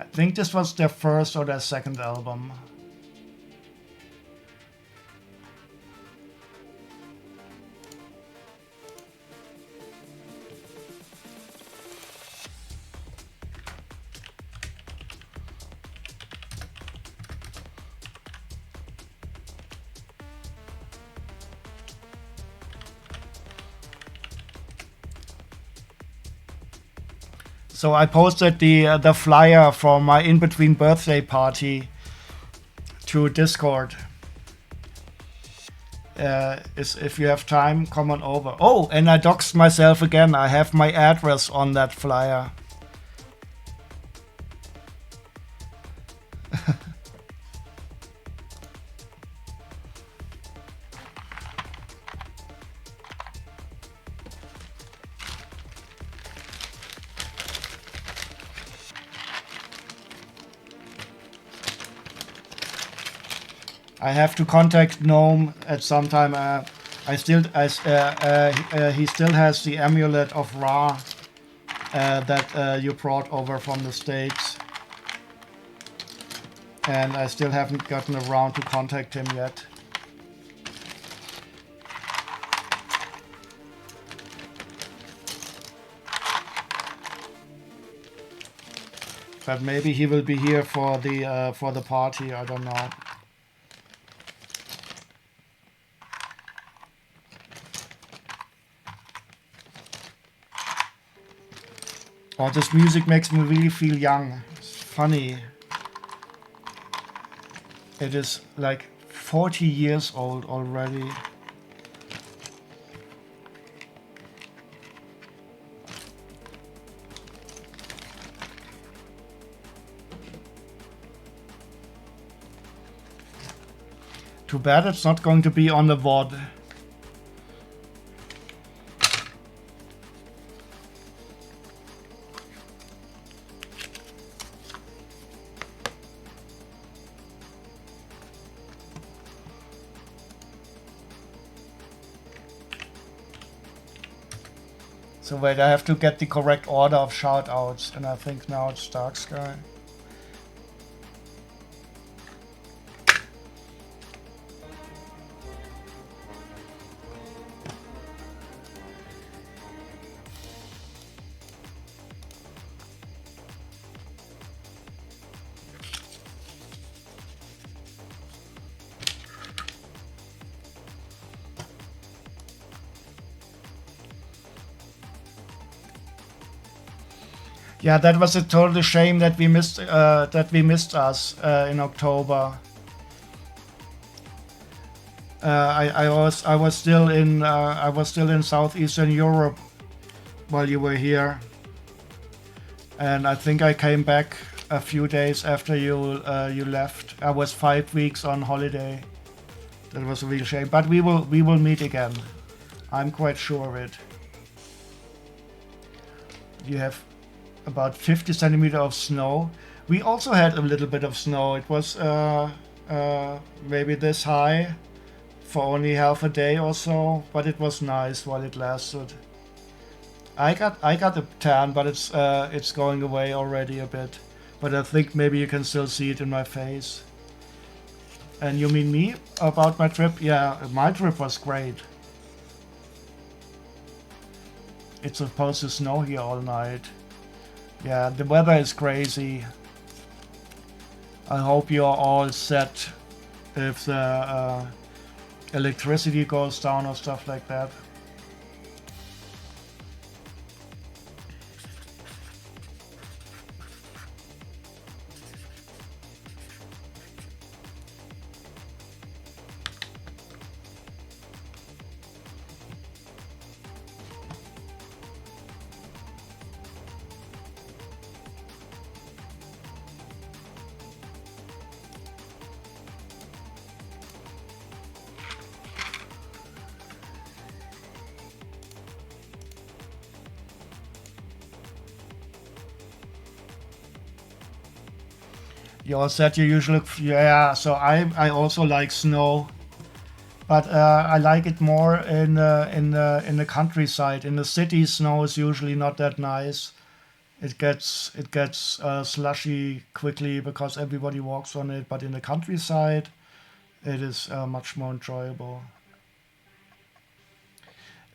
I think this was their first or their second album. So I posted the flyer for my in-between birthday party to Discord. If you have time, come on over. Oh, and I doxed myself again. I have my address on that flyer. I have to contact Gnome at some time. He still has the amulet of Ra that you brought over from the States, and I still haven't gotten around to contact him yet. But maybe he will be here for the party. I don't know. Oh, this music makes me really feel young. It's funny. It is like 40 years old already. Too bad it's not going to be on the VOD. So wait, I have to get the correct order of shoutouts, and I think now it's Dark Sky. Yeah, that was a total shame that we missed us in October. I was still in southeastern Europe while you were here, and I think I came back a few days after you left. I was 5 weeks on holiday. That was a real shame, but we will meet again. I'm quite sure of it. You have about 50 centimeters of snow. We also had a little bit of snow. It was maybe this high for only half a day or so, but it was nice while it lasted. I got a tan, but it's going away already a bit. But I think maybe you can still see it in my face. And you mean me about my trip? Yeah, my trip was great. It's supposed to snow here all night. Yeah, the weather is crazy. I hope you're all set if the electricity goes down or stuff like that. You all said you usually, yeah. So I also like snow, but I like it more in the countryside. In the city, snow is usually not that nice. It gets slushy quickly because everybody walks on it. But in the countryside, it is much more enjoyable.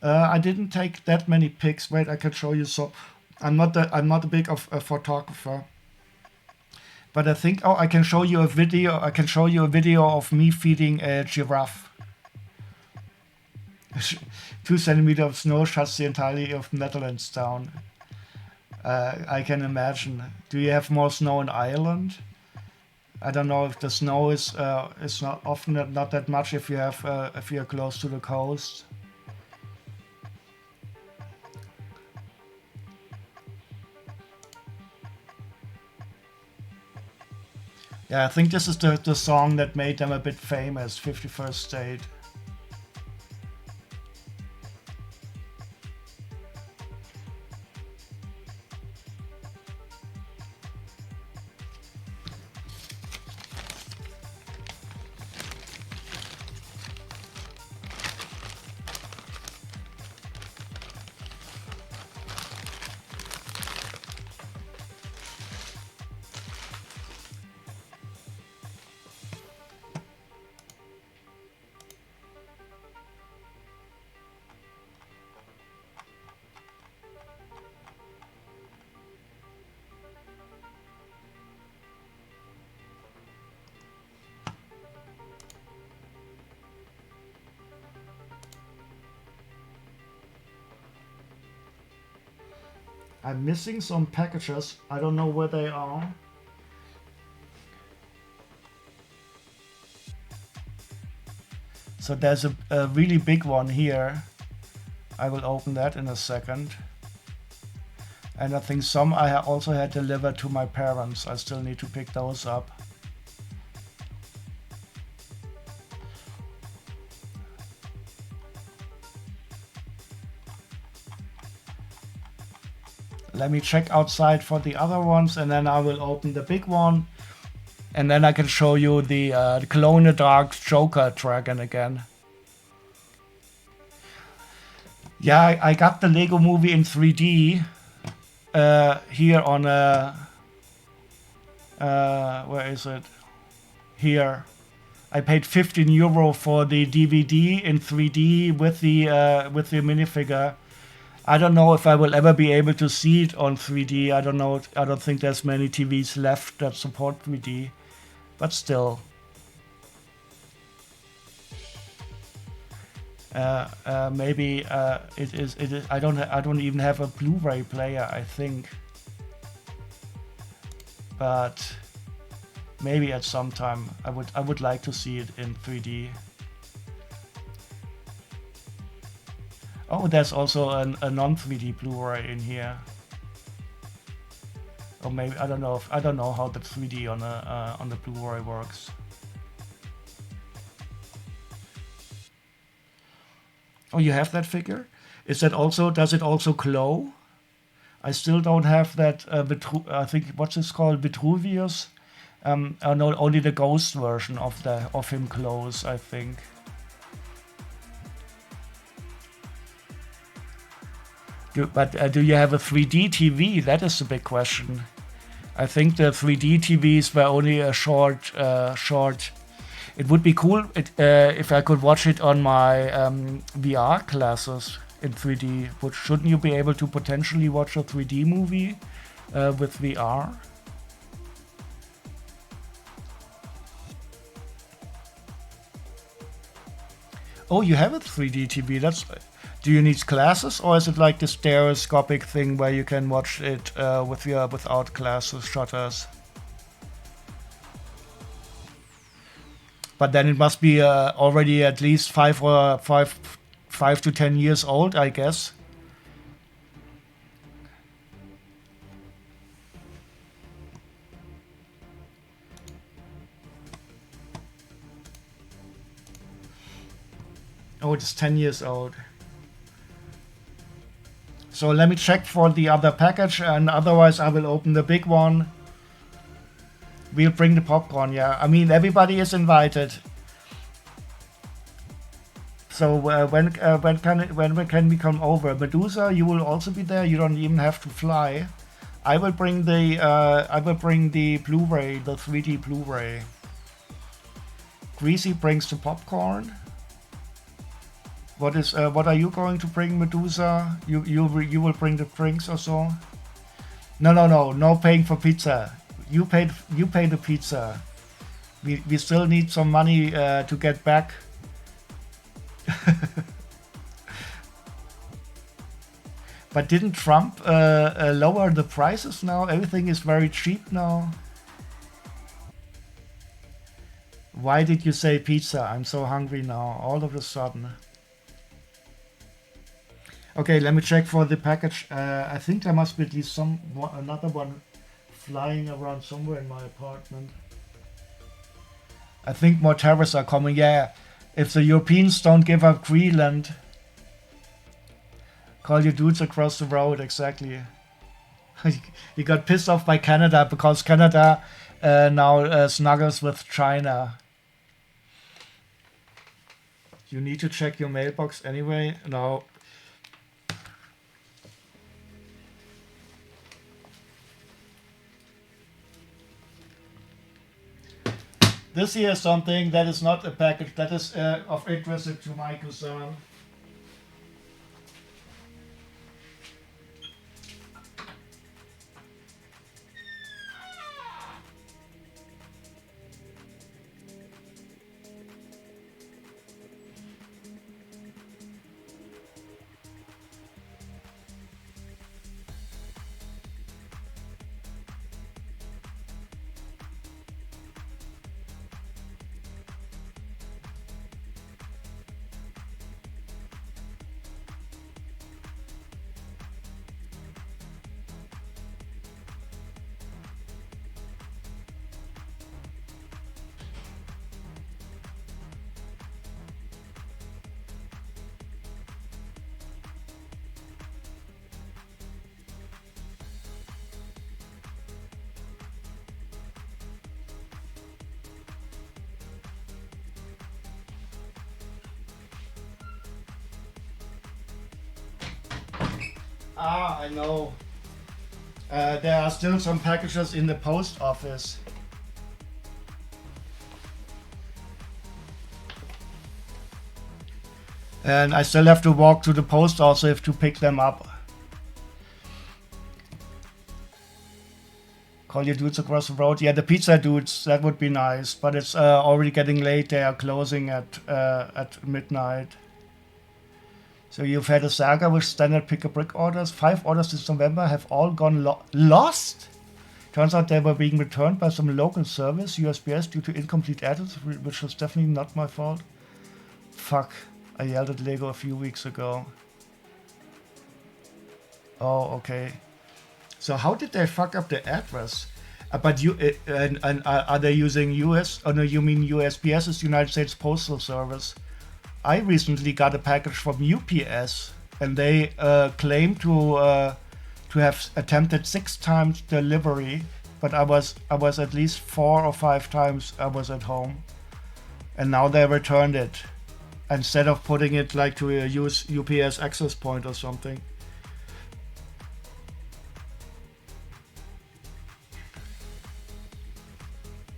I didn't take that many pics. Wait, I can show you. So I'm not a big of a photographer. But I think, oh, I can show you a video. I can show you a video of me feeding a giraffe. 2 centimeters of snow shuts the entirety of Netherlands down. I can imagine. Do you have more snow in Ireland? I don't know if the snow is not often not that much if you're close to the coast. Yeah, I think this is the song that made them a bit famous, 51st State. I'm missing some packages. I don't know where they are. So there's a really big one here. I will open that in a second. And I think some I also had delivered to my parents. I still need to pick those up. Let me check outside for the other ones, and then I will open the big one, and then I can show you the Glow in the Dark Joker dragon again. Yeah, I got the Lego Movie in 3D here on where is it? Here. I paid €15 for the DVD in 3D with the minifigure. I don't know if I will ever be able to see it on 3D. I don't know. I don't think there's many TVs left that support 3D, but still. Maybe it is. I don't even have a Blu-ray player, I think. but maybe at some time I would like to see it in 3D. Oh, there's also a non-3D Blu-ray in here. Or maybe I don't know how the 3D on the Blu-ray works. Oh, you have that figure? Is that also? Does it also glow? I still don't have that. I think what's this called, Vitruvius. No, only the ghost version of him glows, I think. But do you have a 3D TV? That is the big question. I think the 3D TVs were only a short. It would be cool if I could watch it on my VR glasses in 3D. Shouldn't you be able to potentially watch a 3D movie with VR? Oh, you have a 3D TV. Do you need glasses, or is it like the stereoscopic thing where you can watch it without glasses shutters? But then it must be already at least 5 to 10 years old, I guess. Oh, it's 10 years old. So let me check for the other package, and otherwise I will open the big one. We'll bring the popcorn, yeah. I mean, everybody is invited. So when can we come over? Medusa, you will also be there. You don't even have to fly. I will bring the Blu-ray, the 3D Blu-ray. Greasy brings the popcorn. What are you going to bring, Medusa? You will bring the drinks or so? No paying for pizza. You pay the pizza. We still need some money to get back. But didn't Trump lower the prices now? Everything is very cheap now. Why did you say pizza? I'm so hungry now, all of a sudden. Okay, let me check for the package. I think there must be at least another one flying around somewhere in my apartment. I think more terrorists are coming. Yeah, if the Europeans don't give up Greenland, call your dudes across the road. Exactly. He got pissed off by Canada because Canada now snuggles with China. You need to check your mailbox anyway. No. This here is something that is not a package that is of interest to my cousin. Ah, I know. There are still some packages in the post office. And I still have to walk to the post office to pick them up. Call your dudes across the road. Yeah, the pizza dudes, that would be nice. But it's already getting late. They are closing at midnight. So you've had a saga with standard pick-a-brick orders. 5 orders this November have all gone lost. Turns out they were being returned by some local service, USPS, due to incomplete address, which was definitely not my fault. Fuck, I yelled at Lego a few weeks ago. Oh, okay. So how did they fuck up the address? But you and are they using US? Oh no, you mean USPS is United States Postal Service. I recently got a package from UPS, and they claim to have attempted 6 times delivery, but I was at least 4 or 5 times I was at home, and now they returned it instead of putting it like to a UPS access point or something.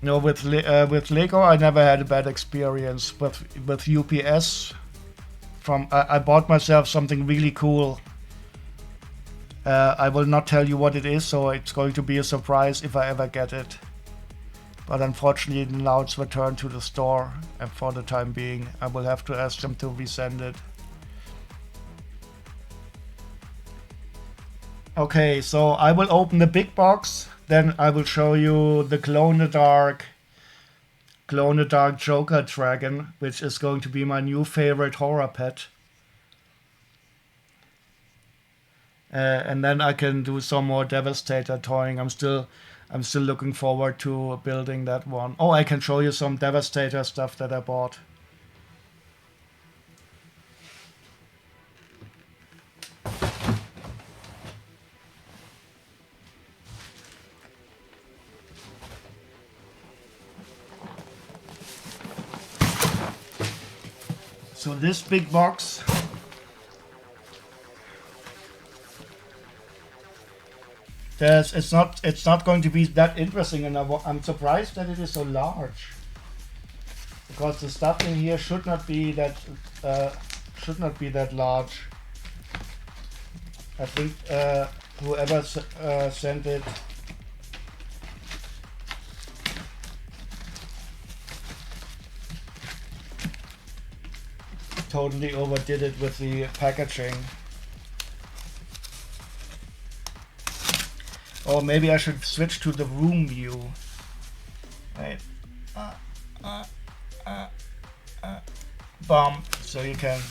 No, with Lego, I never had a bad experience. With UPS, I bought myself something really cool. I will not tell you what it is, so it's going to be a surprise if I ever get it. But unfortunately, now it's returned to the store, and for the time being, I will have to ask them to resend it. Okay, so I will open the big box. Then I will show you the glow-in-the-dark Joker Dragon, which is going to be my new favorite horror pet. And then I can do some more Devastator toying. I'm still looking forward to building that one. Oh, I can show you some Devastator stuff that I bought. So this big box it's not going to be that interesting, and I'm surprised that it is so large, because the stuff in here should not be that large. I think whoever sent it totally overdid it with the packaging. Or maybe I should switch to the room view. Right. Bump, so you can.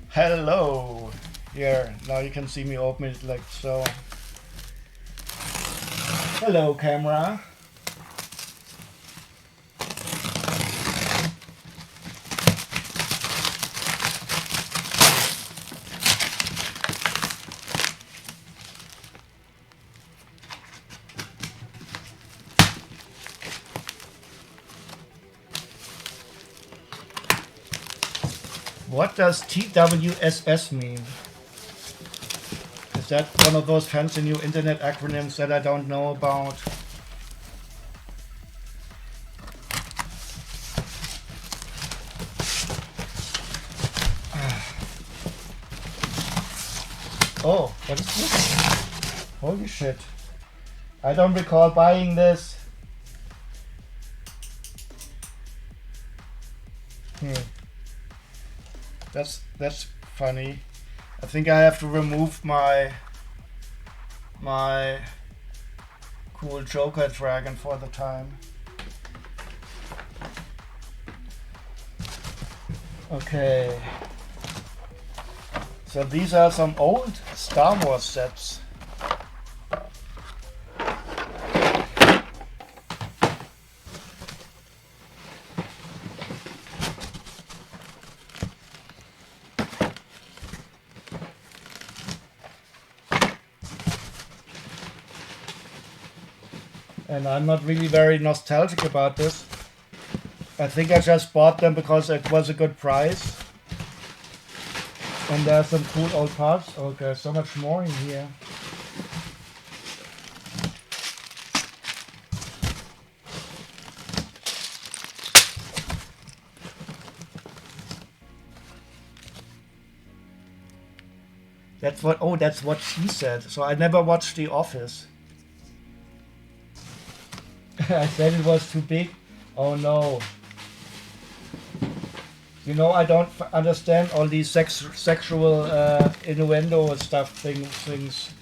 Hello. Here, now you can see me open it like so. Hello, camera. What does TWSS mean? Is that one of those fancy new internet acronyms that I don't know about? Oh, what is this? Holy shit. I don't recall buying this. That's funny. I think I have to remove my cool Joker Dragon for the time. Okay. So these are some old Star Wars sets. And I'm not really very nostalgic about this. I think I just bought them because it was a good price. And there are some cool old parts. Oh, there's so much more in here. That's what she said. So I never watched The Office. I said it was too big. Oh no. You know, I don't understand all these sexual innuendo stuff things.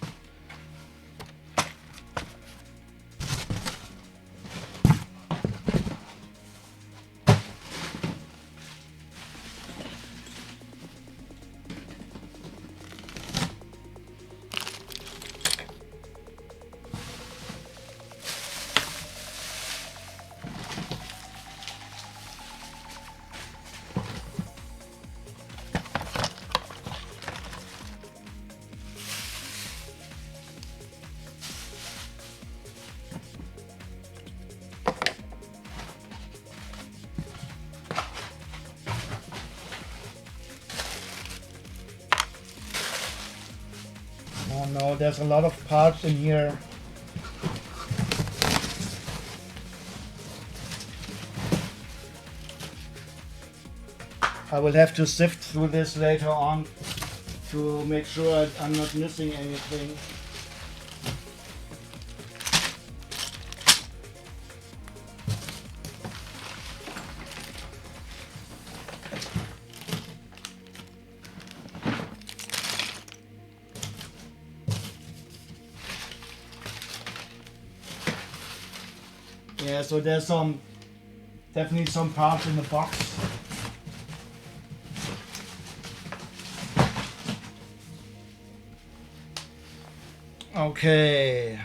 no, there's a lot of parts in here. I will have to sift through this later on to make sure I'm not missing anything. Yeah, so there's definitely some parts in the box. Okay.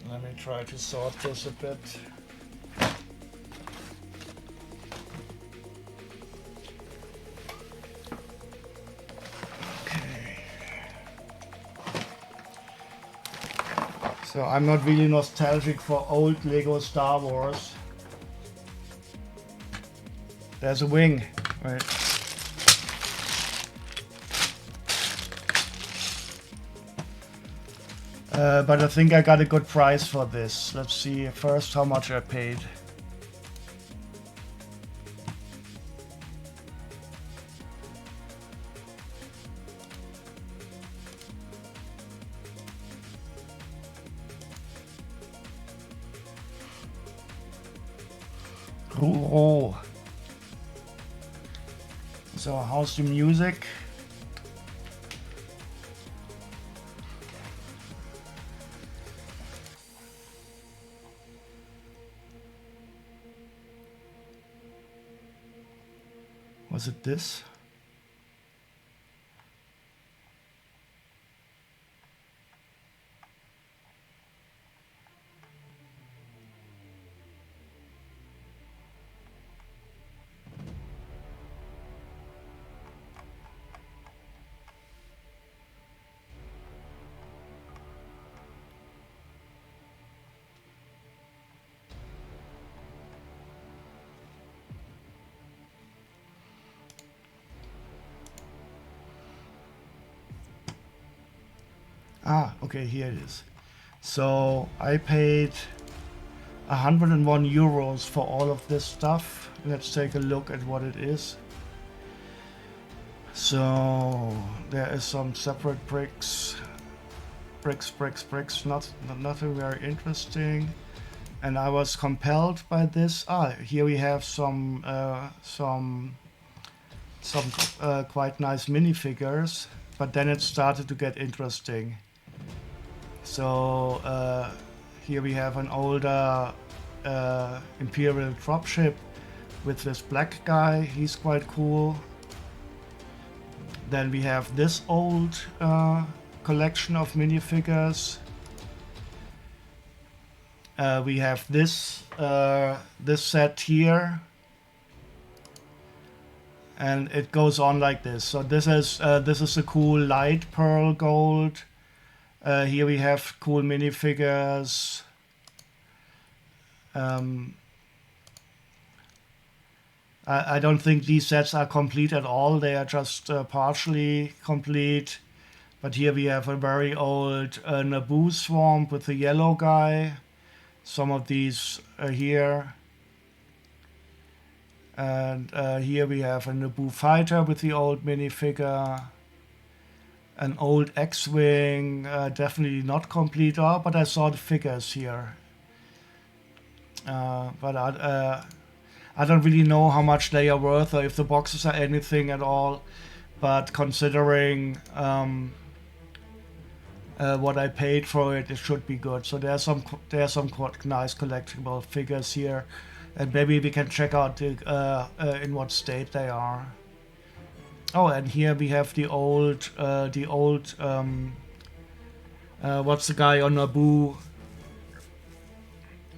Let me try to sort this a bit. Okay. So I'm not really nostalgic for old Lego Star Wars. There's a wing, right? But I think I got a good price for this. Let's see first how much I paid. Oh. So how's the music? Was it this? Ah, okay, here it is. So I paid 101 euros for all of this stuff. Let's take a look at what it is. So there is some separate bricks, nothing very interesting. And I was compelled by this. Ah, here we have some quite nice minifigures, but then it started to get interesting. So here we have an older Imperial dropship with this black guy. He's quite cool. Then we have this old collection of minifigures. We have this set here, and it goes on like this. So this is a cool light pearl gold. Here we have cool minifigures. I don't think these sets are complete at all. They are just partially complete. But here we have a very old Naboo swamp with a yellow guy. Some of these are here. And here we have a Naboo fighter with the old minifigure. An old X-Wing, definitely not complete, but I saw the figures here. But I don't really know how much they are worth or if the boxes are anything at all. But considering what I paid for it, it should be good. So there's some quite nice collectible figures here, and maybe we can check out in what state they are. Oh, and here we have the old what's the guy on Naboo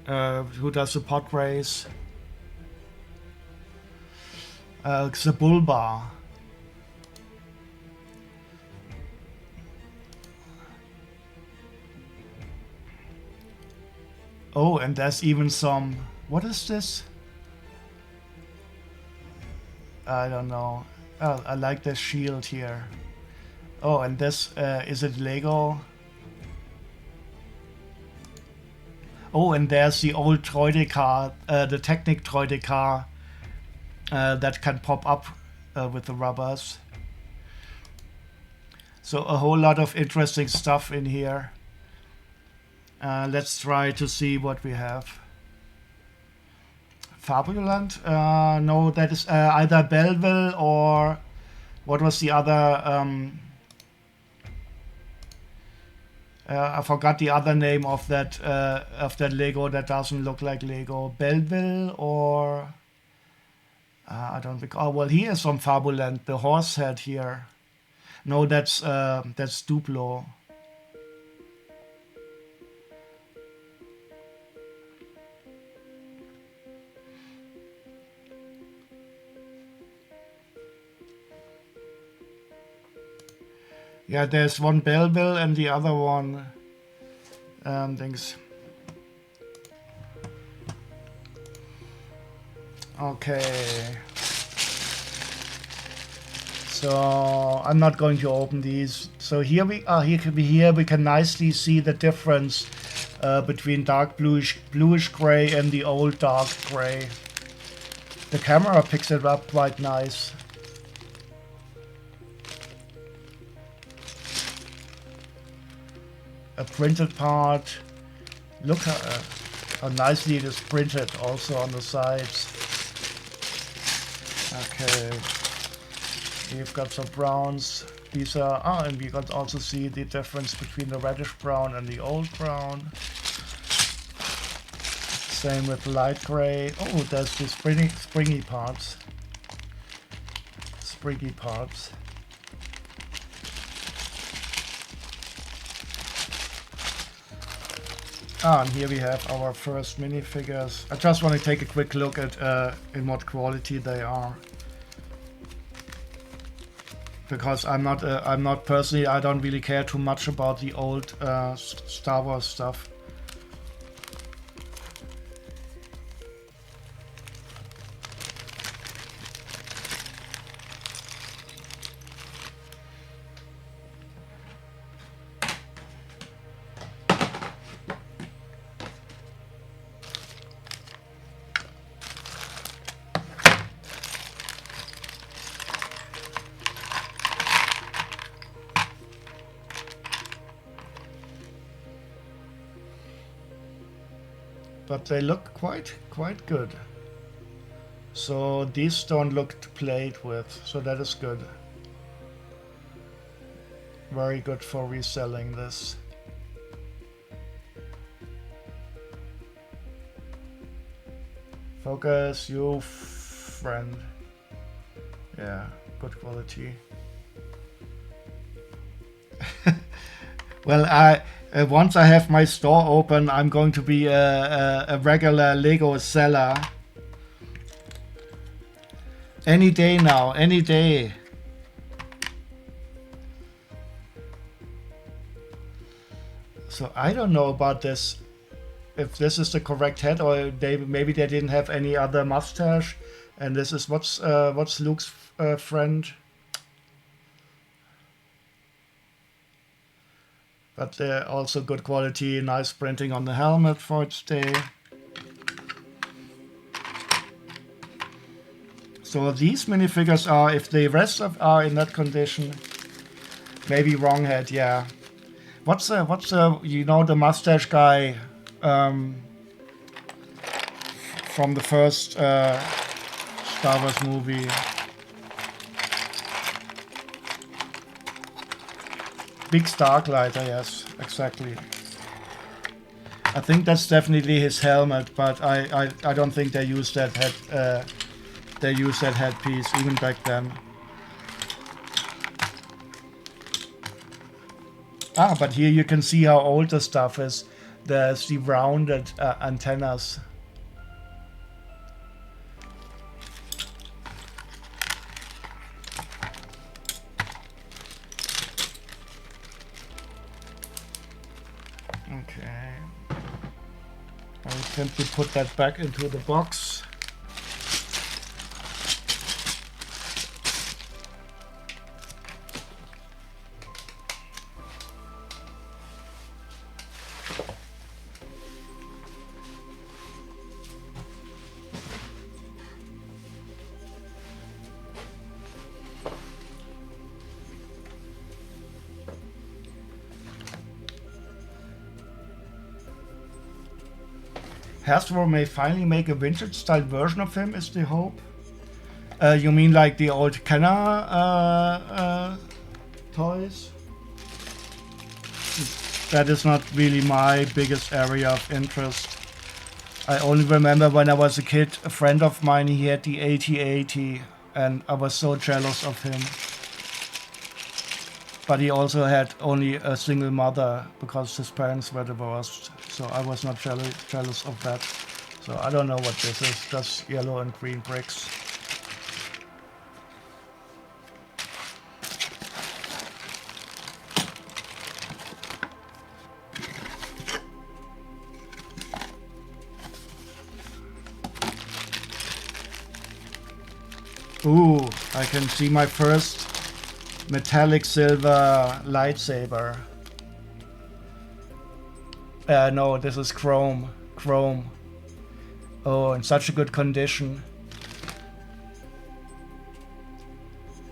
who does the pod race? Xabulba. Oh, and there's even some... What is this? I don't know. Oh, I like this shield here. Oh, and this, is it Lego? Oh, and there's the old Troide car, the Technic Troide car that can pop up with the rubbers. So a whole lot of interesting stuff in here. Let's try to see what we have. Fabulant? No, that is either Belleville or what was the other? I forgot the other name of that Lego that doesn't look like Lego. Belleville or I don't recall. Oh, well, he is from Fabulant. The horse head here. No, that's Duplo. Yeah, there's one Belleville and the other one things. Okay. So I'm not going to open these. So here we can nicely see the difference between dark bluish gray and the old dark gray. The camera picks it up quite nice. A printed part. Look how nicely it is printed also on the sides. Okay. We've got some browns. These are, and we can also see the difference between the reddish brown and the old brown. Same with light gray. Oh, there's the springy parts. Springy parts. And here we have our first minifigures. I just want to take a quick look at in what quality they are, because I'm not personally, I don't really care too much about the old Star Wars stuff. But they look quite good. So these don't look played with, so that is good. Very good for reselling this. Focus, you friend. Yeah, good quality. Well, once I have my store open, I'm going to be a regular Lego seller. Any day now, any day. So I don't know about this, if this is the correct head, or maybe they didn't have any other mustache, and this is what's Luke's friend. But they're also good quality, nice printing on the helmet for its day. So these minifigures are, if the rest of are in that condition, maybe wrong head, yeah. What's you know, the mustache guy from the first Star Wars movie? Big Starklighter, yes, exactly. I think that's definitely his helmet, but I don't think they used that head. They used that headpiece even back then. But here you can see how old the stuff is. There's the rounded antennas. Okay. I'll simply put that back into the box. Hasbro may finally make a vintage-style version of him, is the hope. You mean like the old Kenner toys? That is not really my biggest area of interest. I only remember when I was a kid, a friend of mine, he had the 8080, and I was so jealous of him. But he also had only a single mother because his parents were divorced, so I was not jealous of that. So I don't know what this is, just yellow and green bricks. Ooh, I can see my first metallic silver lightsaber. No, this is chrome. Chrome. Oh, in such a good condition.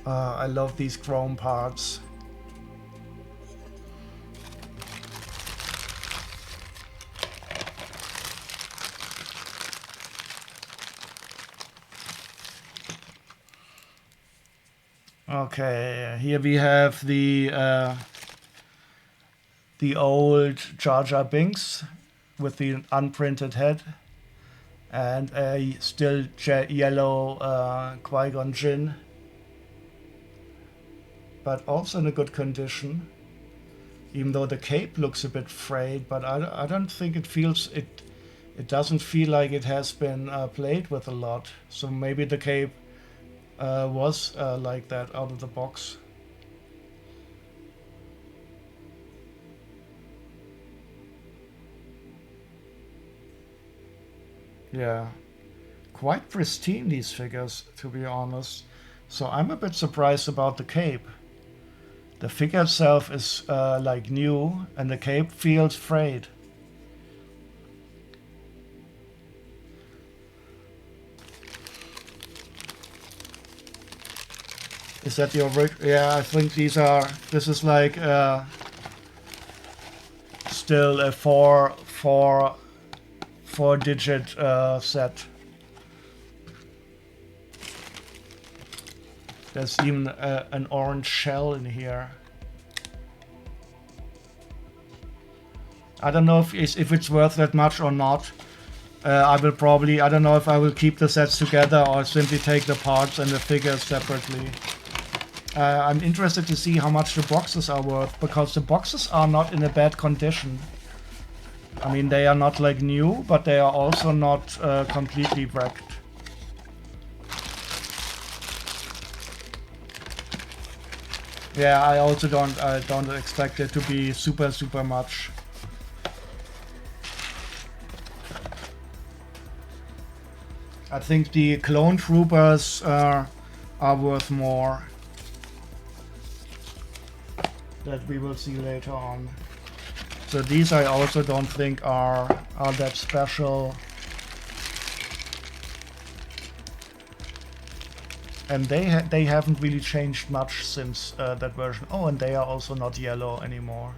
I love these chrome parts. Okay, here we have the old Jar Jar Binks with the unprinted head, and a still yellow Qui-Gon Jinn, but also in a good condition. Even though the cape looks a bit frayed, but I don't think it feels it. It doesn't feel like it has been played with a lot. So maybe the cape was like that out of the box. Yeah, quite pristine, these figures, to be honest. So I'm a bit surprised about the cape. The figure itself is like new, and the cape feels frayed. Is that the original? Yeah, I think these are. This is like still a four-digit set. There's even an orange shell in here. I don't know if it's worth that much or not. I will probably. I don't know if I will keep the sets together or simply take the parts and the figures separately. I'm interested to see how much the boxes are worth, because the boxes are not in a bad condition. I mean, they are not like new, but they are also not completely wrecked. Yeah, I also don't expect it to be super much. I think the clone troopers are worth more. That we will see later on. So these I also don't think are that special. And they haven't really changed much since that version. Oh, and they are also not yellow anymore.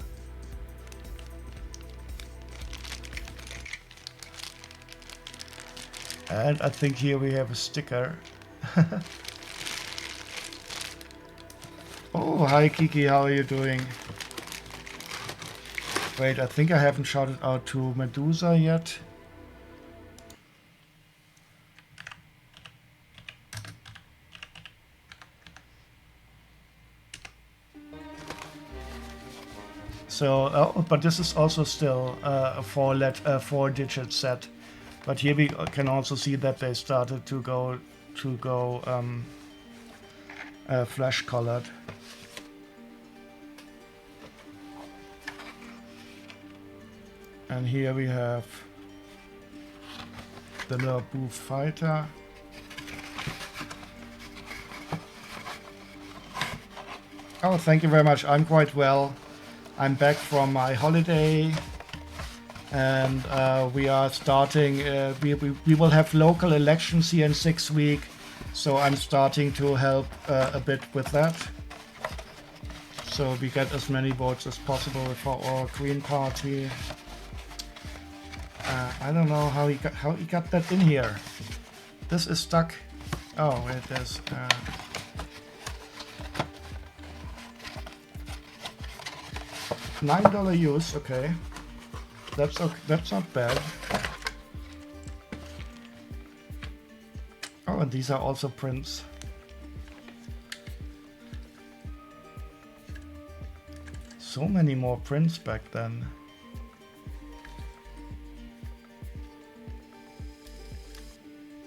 And I think here we have a sticker. Oh, hi Kiki, how are you doing? Wait, I think I haven't shouted out to Medusa yet. So, oh, but this is also still a four-digit set. But here we can also see that they started to go flesh-colored. And here we have the Naboo fighter. Oh, thank you very much. I'm quite well. I'm back from my holiday, and we are starting. We will have local elections here in 6 weeks, so I'm starting to help a bit with that. So we get as many votes as possible for our Green Party. I don't know how he got that in here. This is stuck. Oh, it is. $9 use. Okay, that's not bad. Oh, and these are also prints. So many more prints back then.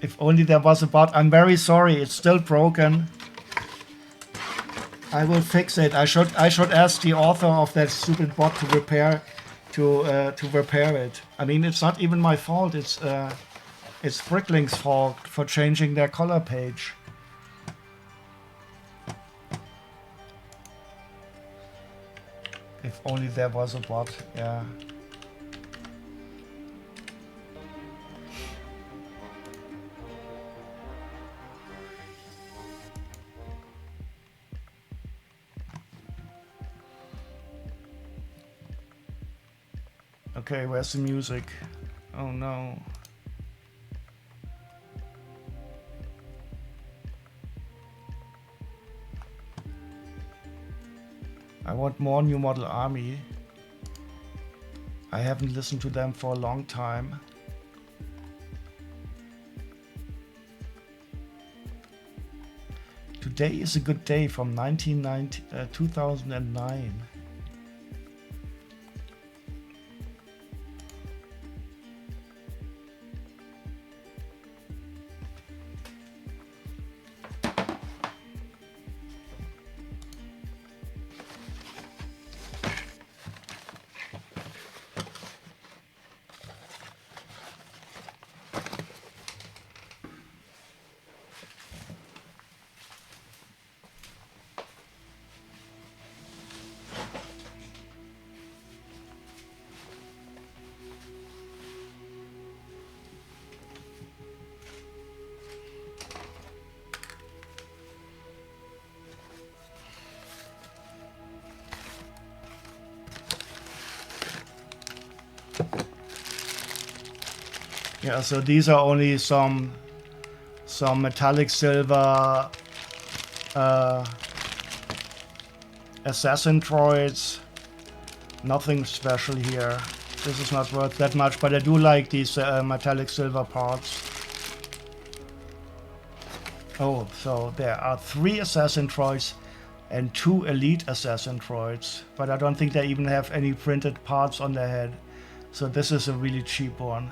If only there was a bot. I'm very sorry, it's still broken. I will fix it. I should ask the author of that stupid bot to repair it. I mean, it's not even my fault. It's Brickling's fault for changing their color page. If only there was a bot, yeah. Okay, where's the music? Oh no. I want more New Model Army. I haven't listened to them for a long time. Today is a Good Day from 2009. Yeah, so these are only some metallic silver assassin droids. Nothing special here. This is not worth that much, but I do like these metallic silver parts. Oh, so there are 3 assassin droids and 2 elite assassin droids, but I don't think they even have any printed parts on their head. So this is a really cheap one.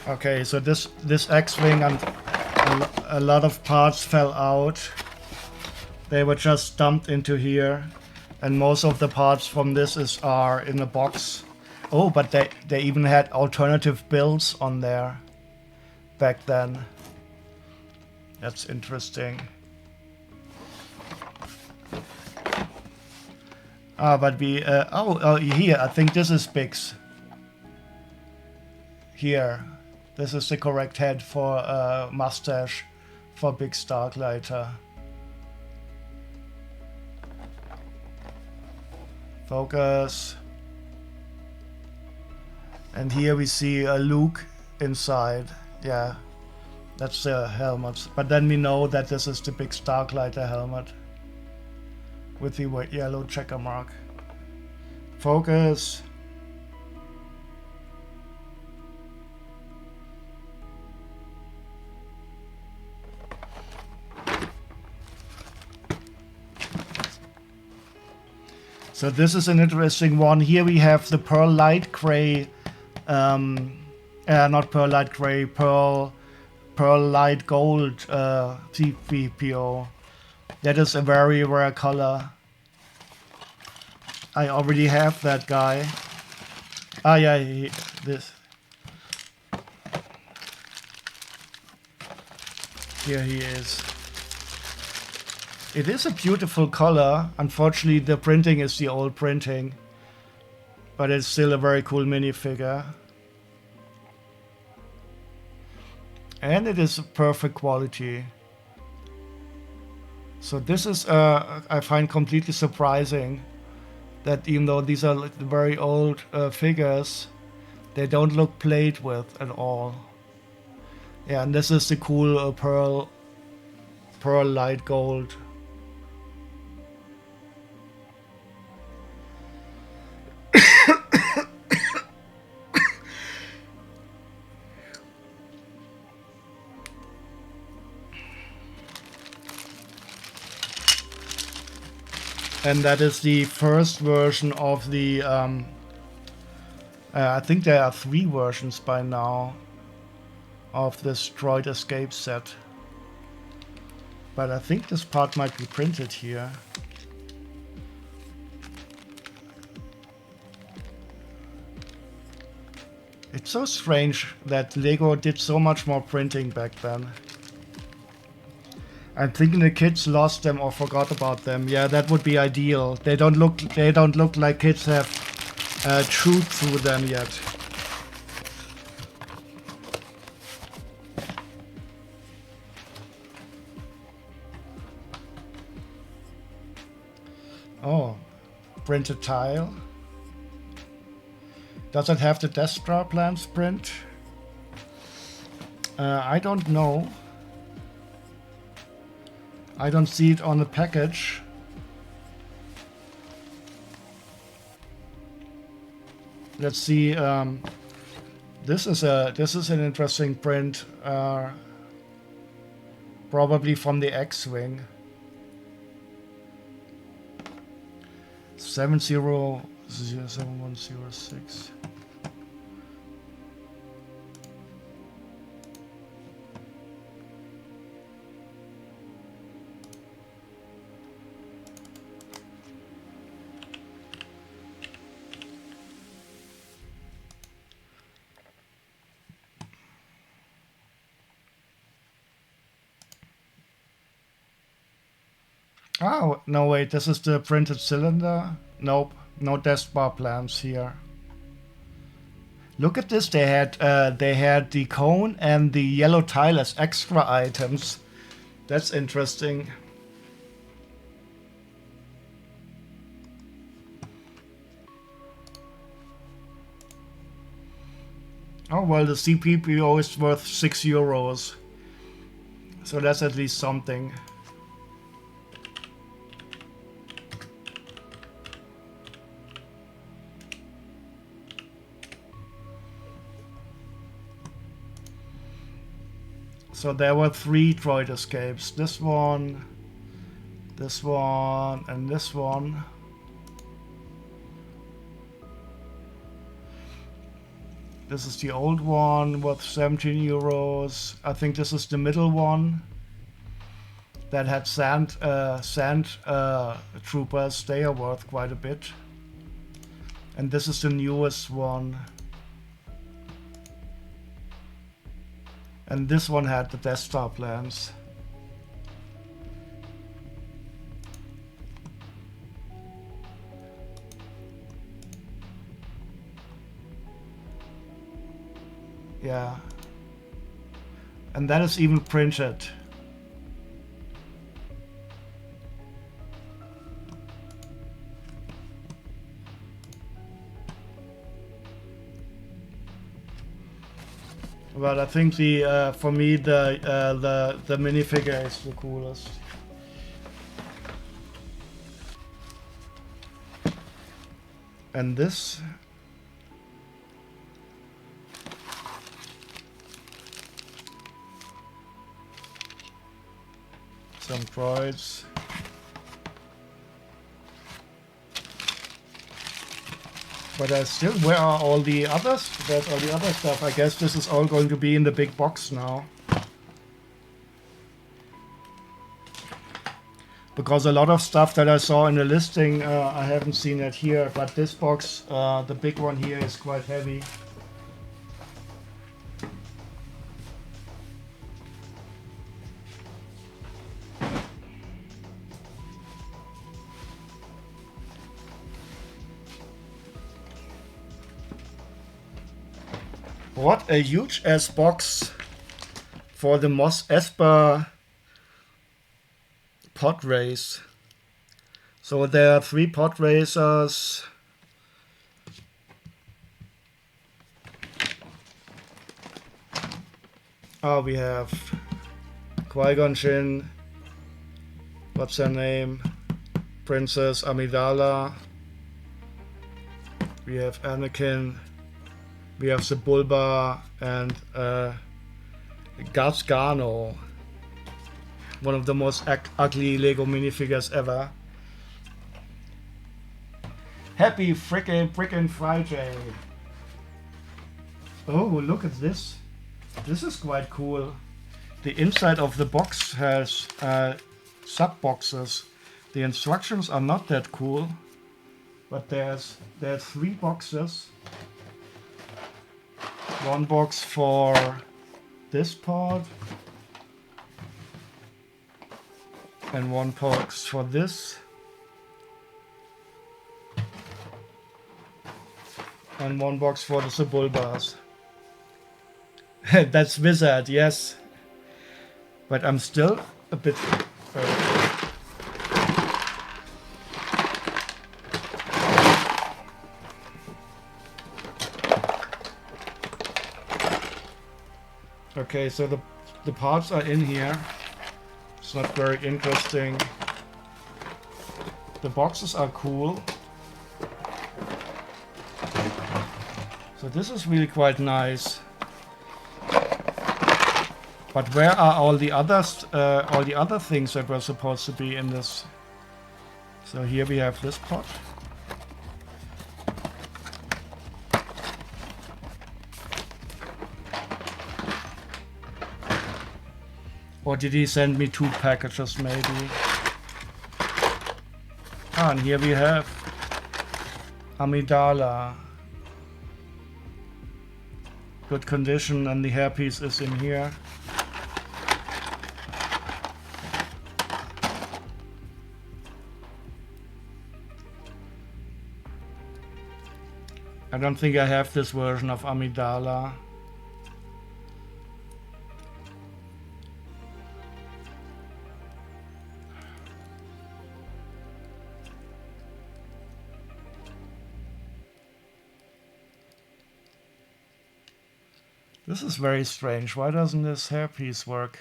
Okay, so this X-Wing and a lot of parts fell out. They were just dumped into here, and most of the parts from this are in a box. Oh, but they even had alternative builds on there back then. That's interesting. Ah, but we here I think this is Biggs. Here. This is the correct head for mustache for Big Starklighter. Focus. And here we see a Luke inside. Yeah, that's the helmet. But then we know that this is the Big Starklighter helmet with the yellow checker mark. Focus. So this is an interesting one. Here we have the pearl light gray, not pearl light gray, pearl light gold C3PO. That is a very rare color. I already have that guy. Ah, yeah, this. Here he is. It is a beautiful color. Unfortunately, the printing is the old printing. But it's still a very cool minifigure. And it is perfect quality. So this is, I find completely surprising that even though these are like very old figures, they don't look played with at all. Yeah, and this is the cool pearl light gold. And that is the first version of the, I think there are 3 versions by now of this Droid Escape set. But I think this part might be printed here. It's so strange that Lego did so much more printing back then. I'm thinking the kids lost them or forgot about them. Yeah, that would be ideal. They don't look like kids have chewed through them yet. Oh, printed tile. Does it have the Death Star plans print? I don't know. I don't see it on the package. Let's see. This is an interesting print. Probably from the X-wing. 707106. Oh, no, wait, this is the printed cylinder? Nope, no Death Bar plans here. Look at this, they had the cone and the yellow tile as extra items. That's interesting. Oh, well, the CPPO is worth €6. So that's at least something. So there were 3 droid escapes. This one, and this one. This is the old one worth €17. I think this is the middle one that had sand troopers. They are worth quite a bit. And this is the newest one. And this one had the Death Star plans. Yeah. And that is even printed. But I think the for me the minifigure is the coolest. And this. Some droids. But still, where are all the others? There's all the other stuff. I guess this is all going to be in the big box now. Because a lot of stuff that I saw in the listing, I haven't seen it here. But this box, the big one here, is quite heavy. What a huge ass box for the Moss Esper pod race. So there are 3 pod racers. Oh, we have Qui-Gon Jinn. What's her name? Princess Amidala. We have Anakin. We have Sebulba and Gargano. One of the most ugly Lego minifigures ever. Happy frickin' Friday! Oh, look at this. This is quite cool. The inside of the box has sub-boxes. The instructions are not that cool, but there's 3 boxes. One box for this part, and one box for this, and one box for the Sebulbas. That's Wizard, yes. But I'm still a bit... Okay, so the parts are in here. It's not very interesting. The boxes are cool. So this is really quite nice. But where are all the others? All the other things that were supposed to be in this? So here we have this pot. Or did he send me 2 packages maybe? Ah, and here we have Amidala. Good condition, and the hairpiece is in here. I don't think I have this version of Amidala. This is very strange. Why doesn't this hairpiece work?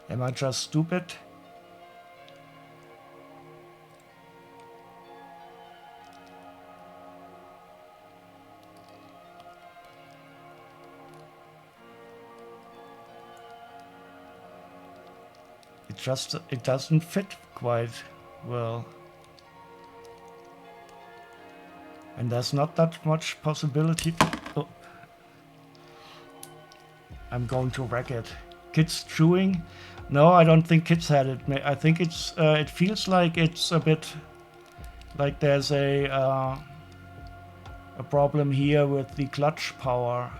Am I just stupid? It doesn't fit quite well. And there's not that much possibility. Oh. I'm going to wreck it. Kids chewing? No, I don't think kids had it. I think it's. It feels like it's a bit like there's a problem here with the clutch power.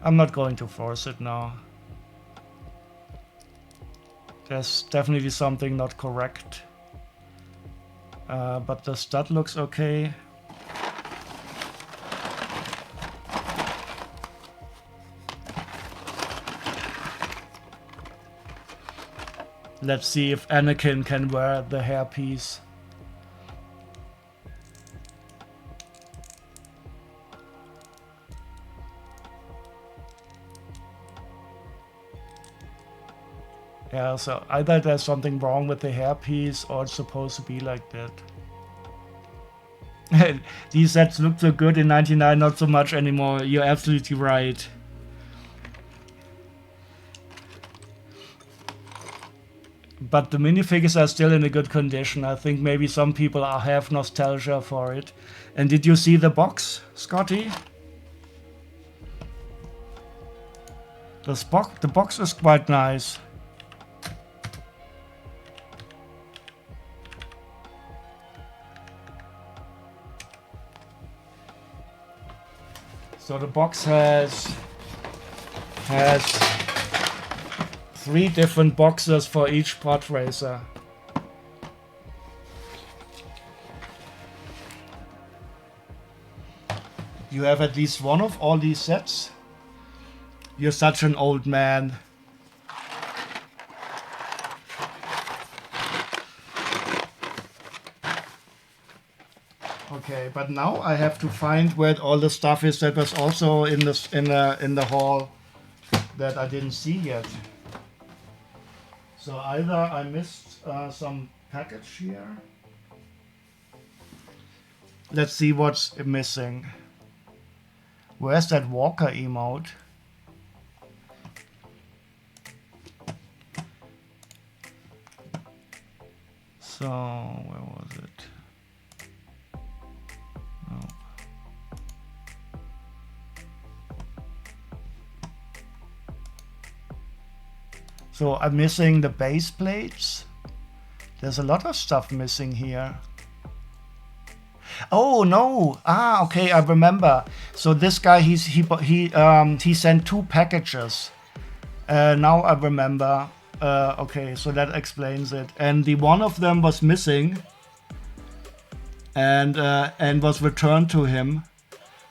I'm not going to force it now. There's definitely something not correct. But the stud looks okay. Let's see if Anakin can wear the hairpiece. Yeah, so either there's something wrong with the hairpiece or it's supposed to be like that. These sets looked so good in '99, not so much anymore. You're absolutely right. But the minifigures are still in a good condition. I think maybe some people have nostalgia for it. And did you see the box, Scotty? The box is quite nice. So the box has 3 different boxes for each pod racer. You have at least one of all these sets? You're such an old man. Okay, but now I have to find where all the stuff is that was also in the hall that I didn't see yet. So either I missed some package here. Let's see what's missing. Where's that Walker emote? So, where was it? Oh. So I'm missing the base plates. There's a lot of stuff missing here. Oh no! Ah, okay, I remember. So this guy, he sent 2 packages. Now I remember. Okay, so that explains it. And the one of them was missing, and was returned to him,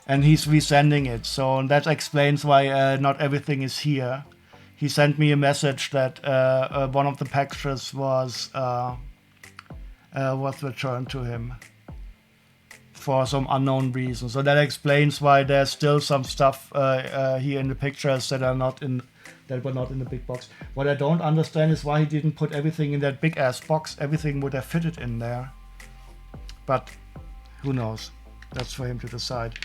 and he's resending it. So that explains why not everything is here. He sent me a message that one of the packages was returned to him for some unknown reason. So that explains why there's still some stuff here in the pictures that were not in the big box. What I don't understand is why he didn't put everything in that big ass box. Everything would have fitted in there. But who knows? That's for him to decide.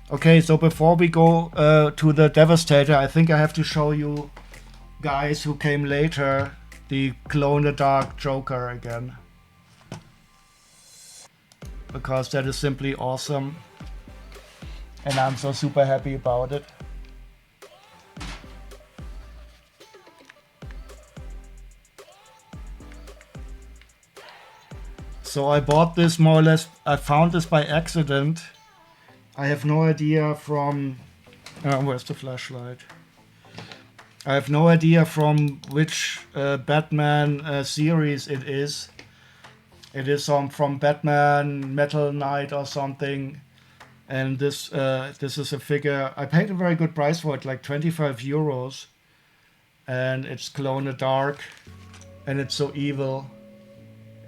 Okay, so before we go to the Devastator, I think I have to show you guys who came later the glow-in-the-dark Joker again. Because that is simply awesome. And I'm so super happy about it. So I bought this more or less, I found this by accident. I have no idea from, where's the flashlight? I have no idea from which Batman series it is. It is from Batman Metal Knight or something. And this is a figure, I paid a very good price for it, like 25 euros. And it's glow in the dark. And it's so evil.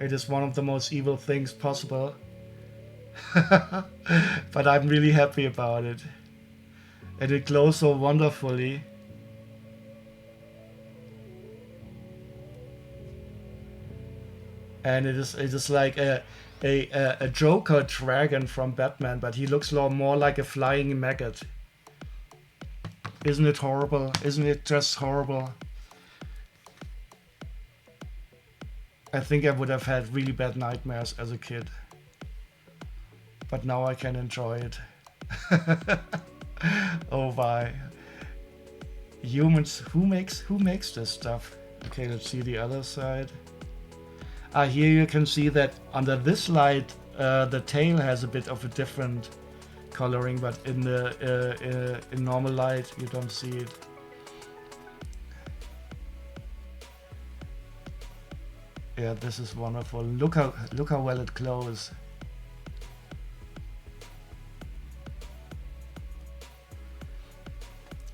It is one of the most evil things possible. But I'm really happy about it. And it glows so wonderfully. And it is like a Joker dragon from Batman, but he looks more like a flying maggot. Isn't it horrible? Isn't it just horrible? I think I would have had really bad nightmares as a kid. But now I can enjoy it. Oh my. Humans, who makes this stuff? Okay, let's see the other side. Here you can see that under this light, the tail has a bit of a different coloring, but in normal light you don't see it. Yeah, this is wonderful. Look how well it glows.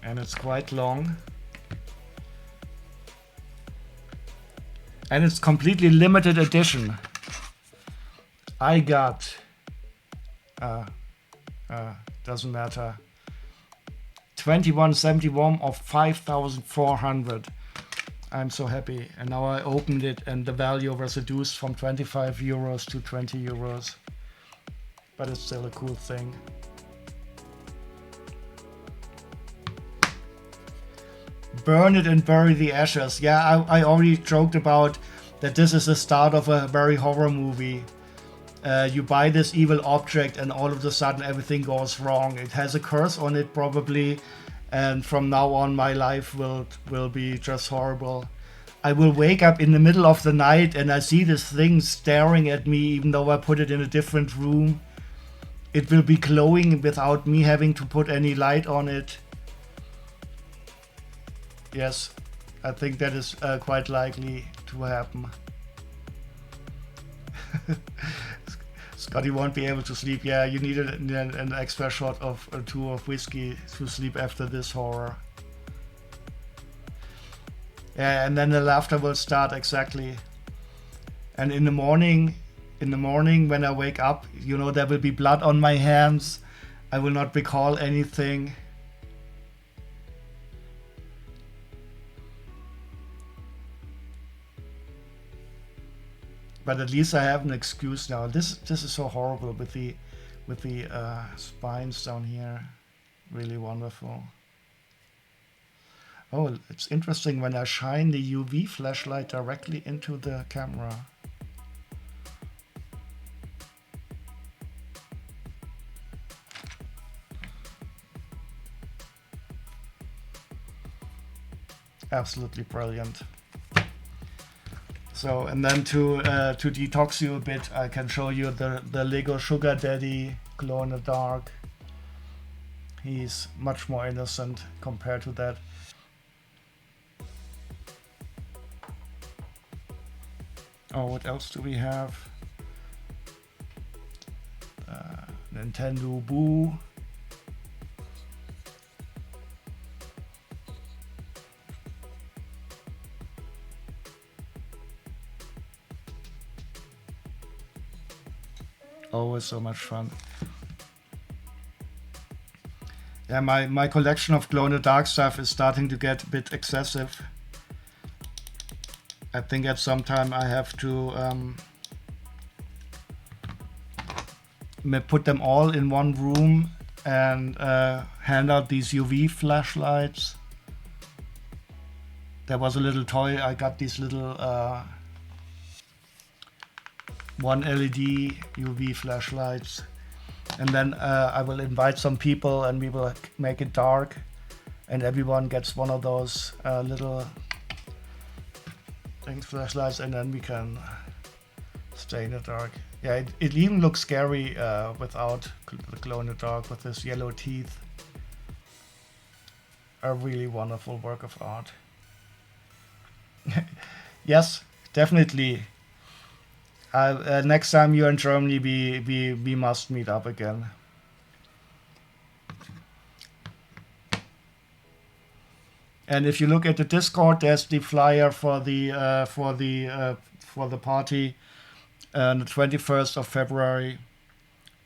And it's quite long. And it's completely limited edition. I got, doesn't matter, 2171 of 5,400. I'm so happy. And now I opened it and the value was reduced from 25 euros to 20 euros. But it's still a cool thing. Burn it and bury the ashes. Yeah, I already joked about that this is the start of a very horror movie. You buy this evil object and all of a sudden everything goes wrong. It has a curse on it probably, and from now on my life will be just horrible. I will wake up in the middle of the night and I see this thing staring at me even though I put it in a different room. It will be glowing without me having to put any light on it. Yes, I think that is quite likely to happen. Scotty won't be able to sleep. Yeah, you needed an extra shot of or two of whiskey to sleep after this horror. Yeah, and then the laughter will start exactly. And in the morning when I wake up, you know, there will be blood on my hands. I will not recall anything. But at least I have an excuse now. This is so horrible with the spines down here. Really wonderful. Oh, it's interesting when I shine the UV flashlight directly into the camera. Absolutely brilliant. So, and then to detox you a bit, I can show you the Lego Sugar Daddy glow in the dark. He's much more innocent compared to that. Oh, what else do we have? Nintendo Boo. Always so much fun. Yeah, my collection of glow-in-the-dark stuff is starting to get a bit excessive. I think at some time I have to put them all in one room and hand out these UV flashlights. There was a little toy, I got these little one LED UV flashlights, and then I will invite some people and we will make it dark, and everyone gets one of those little flashlights, and then we can stay in the dark. Yeah, it even looks scary without the glow in the dark with this yellow teeth. A really wonderful work of art. Yes, definitely. Next time you're in Germany, we must meet up again. And if you look at the Discord, there's the flyer for the party on the 21st of February.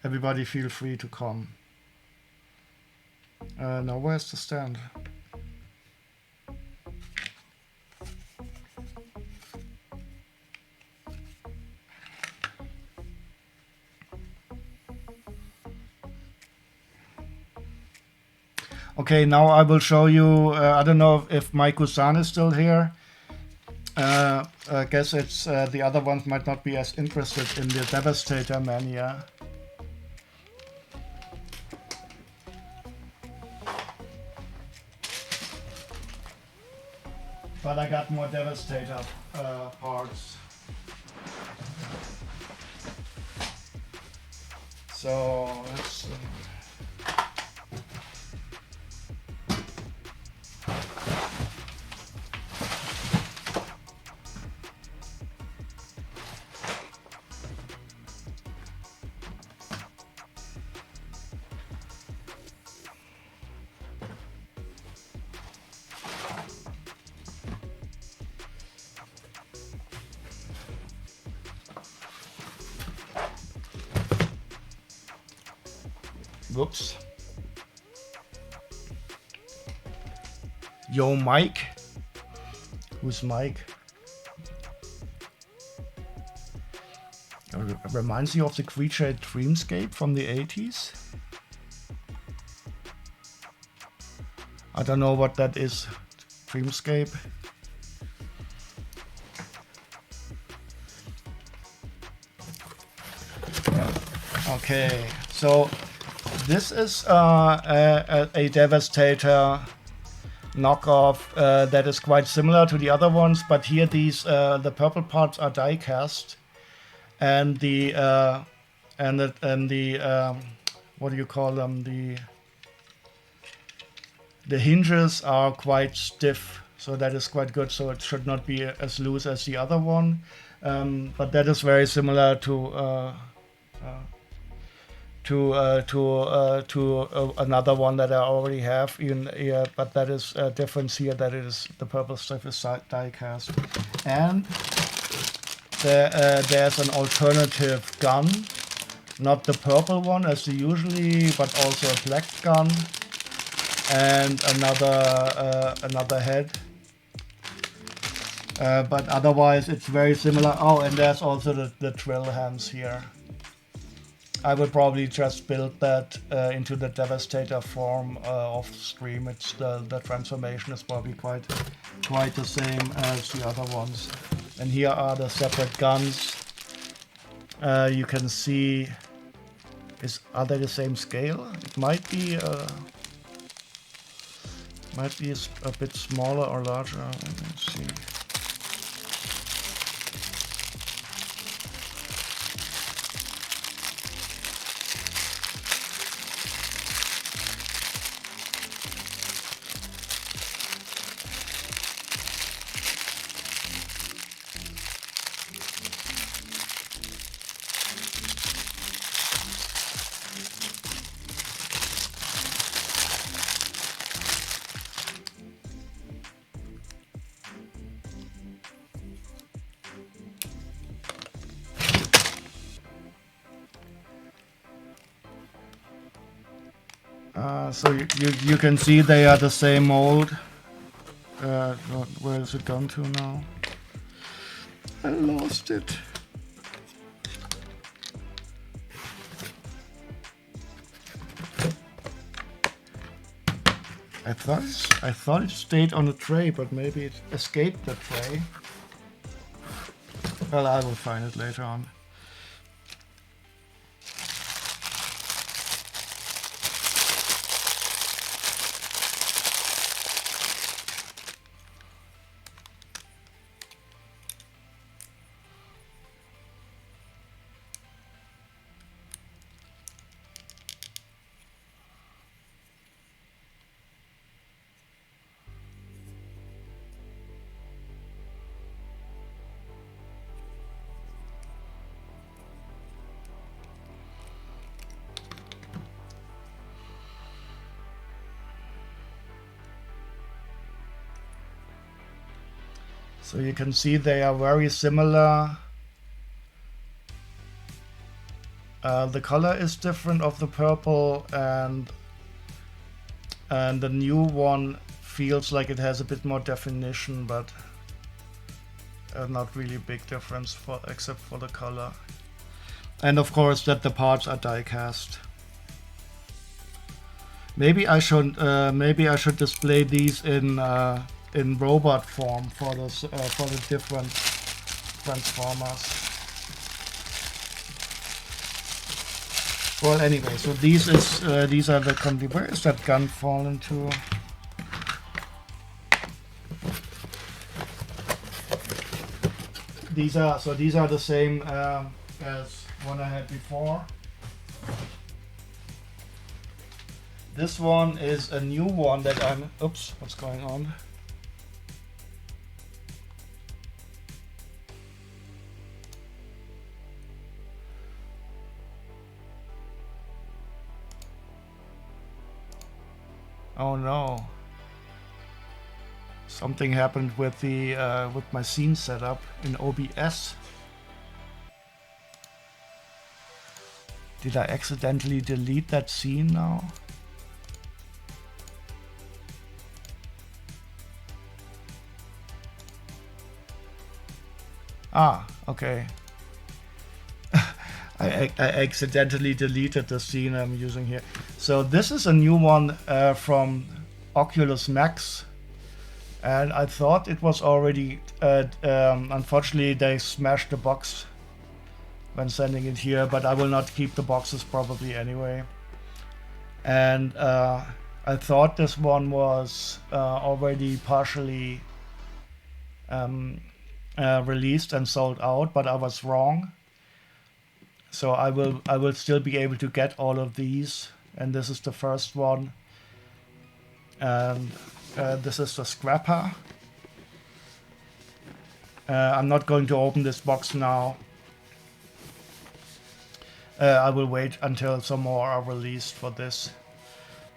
Everybody feel free to come. Now where's the stand? Okay, now I will show you, I don't know if Mike Kusan is still here. I guess it's the other ones might not be as interested in the Devastator mania. But I got more Devastator parts. So let's whoops. Yo, Mike. Who's Mike? Reminds you of the creature at Dreamscape from the 80s? I don't know what that is. Dreamscape. Okay, so this is a Devastator knockoff that is quite similar to the other ones, but here these the purple parts are die cast, and the what do you call them, the hinges are quite stiff, so that is quite good. So it should not be as loose as the other one, but that is very similar to another one that I already have in here, but that is a difference here, that it is the purple stuff is die cast. And there's an alternative gun, not the purple one as usually, but also a black gun, and another head. But otherwise it's very similar. Oh, and there's also the drill hands here. I would probably just build that into the Devastator form off stream. It's the transformation is probably quite the same as the other ones. And here are the separate guns. You can see, are they the same scale? It might be a bit smaller or larger. Let's see. So you can see they are the same mold. Where is it gone to now? I lost it. I thought it stayed on the tray, but maybe it escaped the tray. Well, I will find it later on. So you can see they are very similar. The color is different of the purple, and the new one feels like it has a bit more definition, but not really big difference except for the color. And of course that the parts are die cast. Maybe I should display these in robot form for the different transformers. Well, anyway, so these are the where is that gun fallen to? These are the same as one I had before. This one is a new one that I'm. Oops, what's going on? Oh no. Something happened with the with my scene setup in OBS. Did I accidentally delete that scene now? Ah, okay. I accidentally deleted the scene I'm using here. So this is a new one from Oculus Max, and I thought it was already. Unfortunately, they smashed the box when sending it here, but I will not keep the boxes probably anyway. And I thought this one was already partially released and sold out, but I was wrong. So I will still be able to get all of these, and this is the first one, and this is the scrapper. I'm not going to open this box now. I will wait until some more are released for this.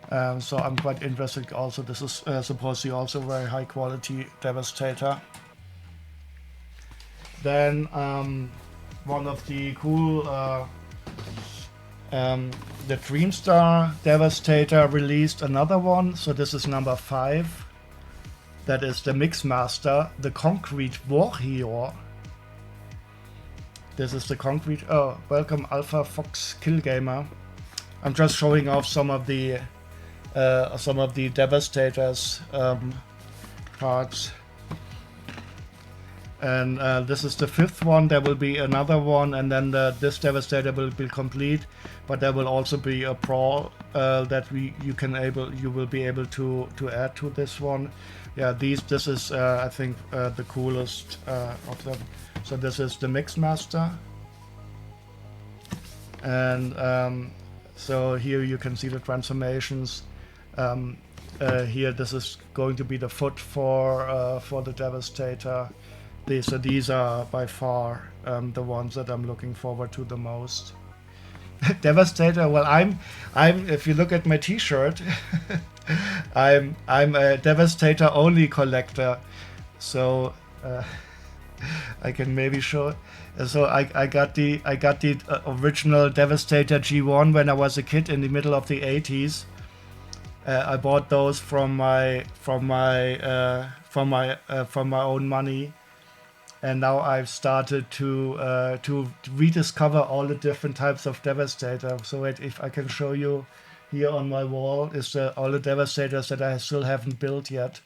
So I'm quite interested. Also, this is supposedly also very high quality Devastator. Then one of the cool the Dreamstar Devastator released another one. So this is number 5. That is the Mixmaster, the Concrete Warrior. This is the Concrete. Oh, welcome Alpha Fox Killgamer. I'm just showing off some of the Devastators parts. And this is the 5th one. There will be another one, and then this Devastator will be complete. But there will also be a Brawl that you will be able to add to this one. Yeah, this is I think the coolest of them. So this is the Mixmaster, and so here you can see the transformations. Here this is going to be the foot for the Devastator. These are by far the ones that I'm looking forward to the most. Devastator. Well, I'm. If you look at my T-shirt, I'm a Devastator only collector. So I can maybe show. So I got the original Devastator G1 when I was a kid in the middle of the 80s. I bought those from my own money. And now I've started to rediscover all the different types of Devastator. So if I can show you here on my wall is all the Devastators that I still haven't built yet.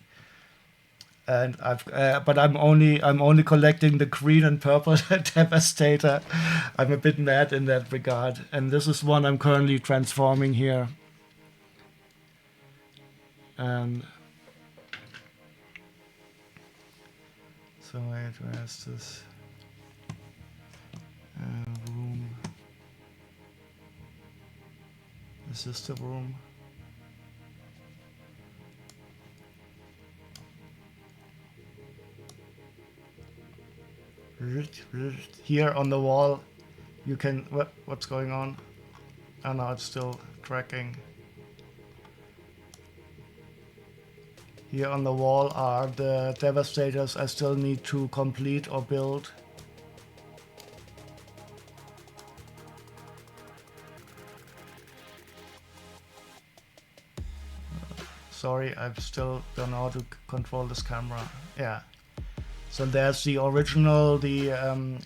And but I'm only collecting the green and purple Devastator. I'm a bit mad in that regard. And this is one I'm currently transforming here. And so wait, where is this room? Is this the room? Here on the wall, you can. What's going on? Oh no, it's still tracking. Here on the wall are the Devastators I still need to complete or build. Sorry, I still don't know how to control this camera. Yeah. So there's the original, the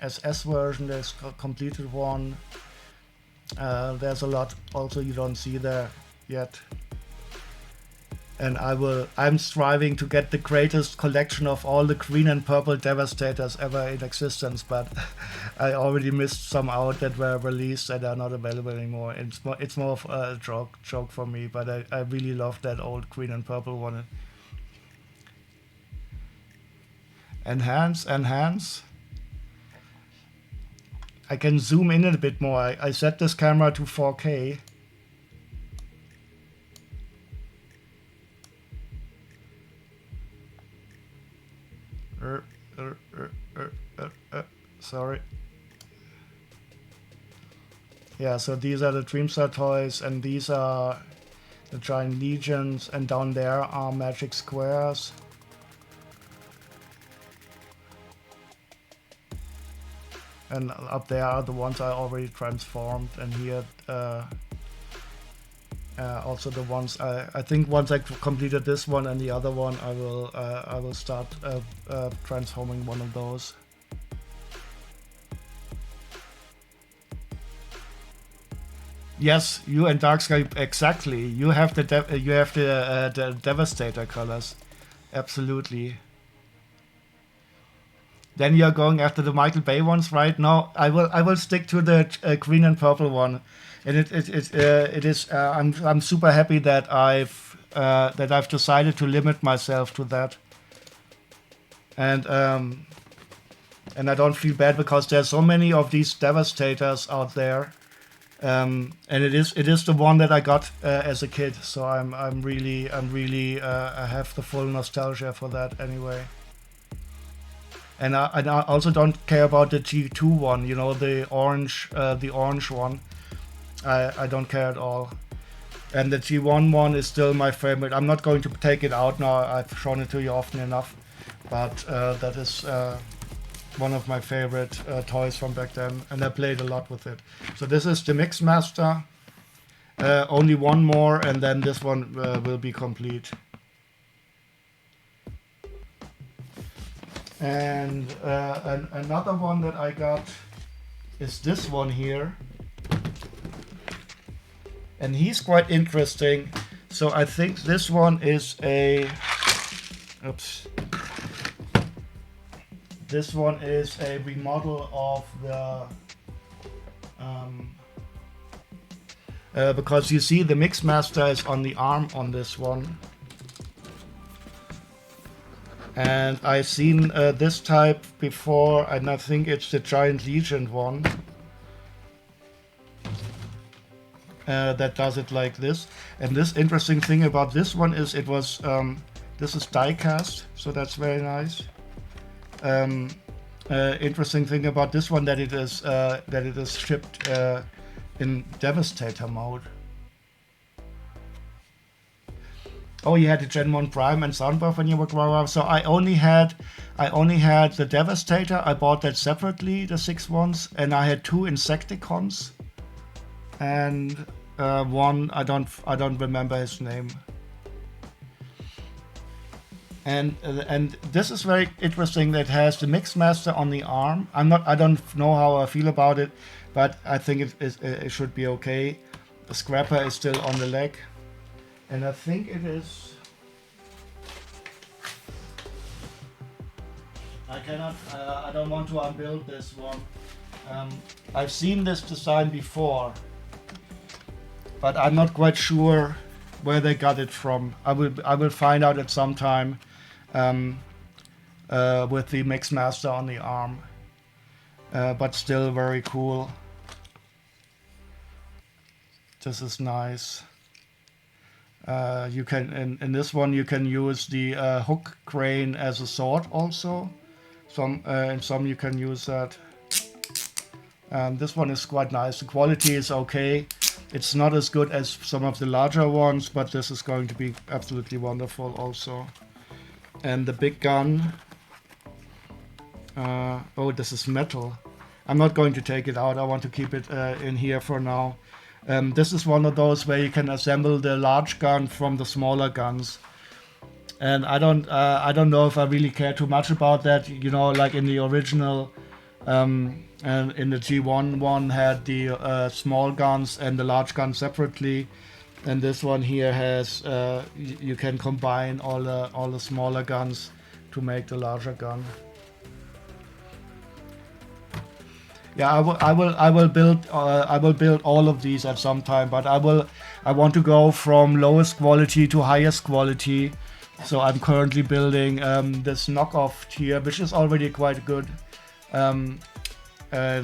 SS version, there's a completed one. There's a lot also you don't see there yet. And I'm striving to get the greatest collection of all the green and purple Devastators ever in existence, but I already missed some out that were released and are not available anymore. It's more of a joke for me, but I really love that old green and purple one. Enhance. I can zoom in a bit more. I set this camera to 4K. Sorry. Yeah, so these are the Dreamstar toys, and these are the giant legions, and down there are magic squares. And up there are the ones I already transformed, and here also the ones I think once I completed this one and the other one, I will start transforming one of those. Yes, you and Darkscape, exactly. You have the Devastator colors, absolutely. Then you're going after the Michael Bay ones, right? No, I will stick to the green and purple one, and it is. I'm super happy that I've decided to limit myself to that, and I don't feel bad because there's so many of these Devastators out there, and it is the one that I got as a kid. So I'm really I have the full nostalgia for that anyway. And I also don't care about the G2 one, you know, the orange one. I don't care at all. And the G1 one is still my favorite. I'm not going to take it out now. I've shown it to you often enough, but that is one of my favorite toys from back then, and I played a lot with it. So this is the Mixmaster. Only one more, and then this one will be complete. And another one that I got is this one here. And he's quite interesting. So I think this one is a... Oops. This one is a remodel of the... because you see the Mixmaster is on the arm on this one. And I've seen this type before, and I think it's the Giant Legion one. That does it like this. And this interesting thing about this one is it was this is die cast, so that's very nice. Interesting thing about this one that it is shipped in Devastator mode. Oh, you had the Gen 1 Prime and Soundbuff when you were growing up. So I only had the Devastator. I bought that separately, the 6 ones, and I had 2 Insecticons. And one I don't remember his name. And this is very interesting. That has the Mixmaster on the arm. I don't know how I feel about it, but I think it should be okay. The Scrapper is still on the leg, and I think it is. I don't want to unbuild this one. I've seen this design before, but I'm not quite sure where they got it from. I will find out at some time with the Mixmaster on the arm, but still very cool. This is nice. You can in this one you can use the hook crane as a sword also. In some you can use that. This one is quite nice. The quality is okay. It's not as good as some of the larger ones, but this is going to be absolutely wonderful also. And the big gun. Oh, this is metal. I'm not going to take it out. I want to keep it in here for now. This is one of those where you can assemble the large gun from the smaller guns. And I don't know if I really care too much about that. You know, like in the original, and in the G1 one had the small guns and the large gun separately, and this one here has you can combine all the smaller guns to make the larger gun. Yeah, I will build all of these at some time, but I want to go from lowest quality to highest quality. So I'm currently building this knockoff tier, which is already quite good. And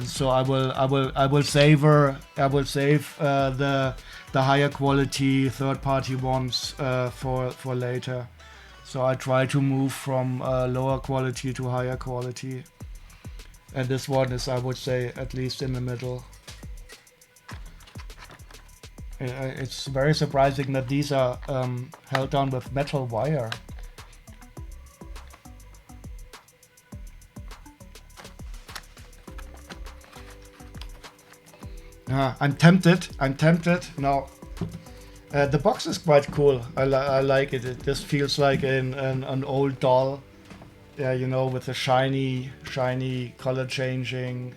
so I will save the higher quality third-party ones for later. So I try to move from lower quality to higher quality. And this one is, I would say, at least in the middle. It's very surprising that these are held down with metal wire. I'm tempted. No. The box is quite cool. I like it. It just feels like an old doll. Yeah, you know, with the shiny color changing.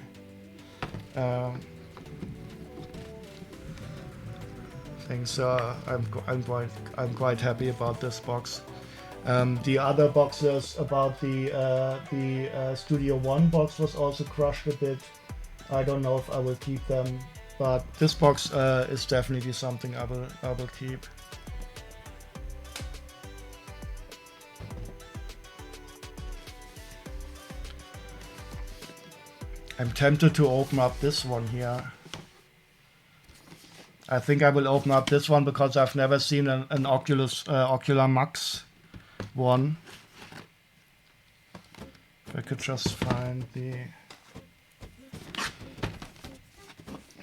Things. I'm quite happy about this box. The other boxes about the Studio One box was also crushed a bit. I don't know if I will keep them, but this box is definitely something I will keep. I'm tempted to open up this one here. I think I will open up this one because I've never seen an Ocular Max one. If I could just find the...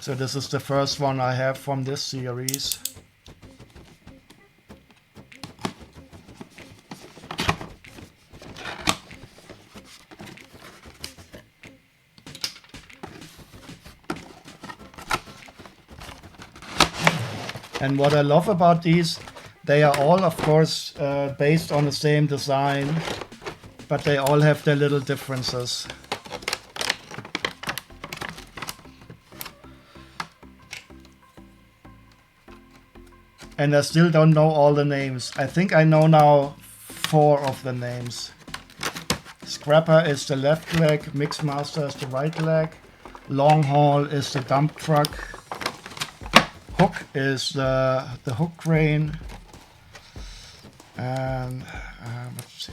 So this is the first one I have from this series. And what I love about these, they are all, of course, based on the same design, but they all have their little differences. And I still don't know all the names. I think I know now 4 of the names. Scrapper is the left leg, Mixmaster is the right leg, Long Haul is the dump truck, Hook is the hook crane, and let's see.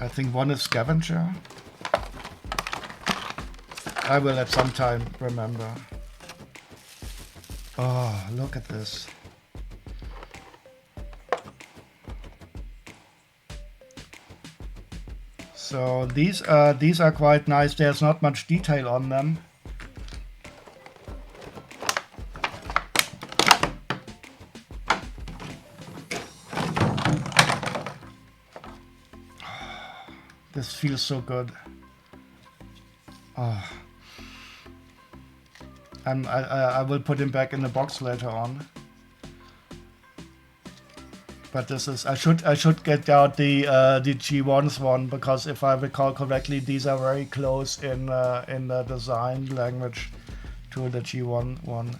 I think one is Scavenger. I will at some time remember. Oh, look at this. So these are quite nice. There's not much detail on them. This feels so good. Oh. And I will put him back in the box later on. But this is I should get out the G1's one, because if I recall correctly, these are very close in the design language to the G1 one.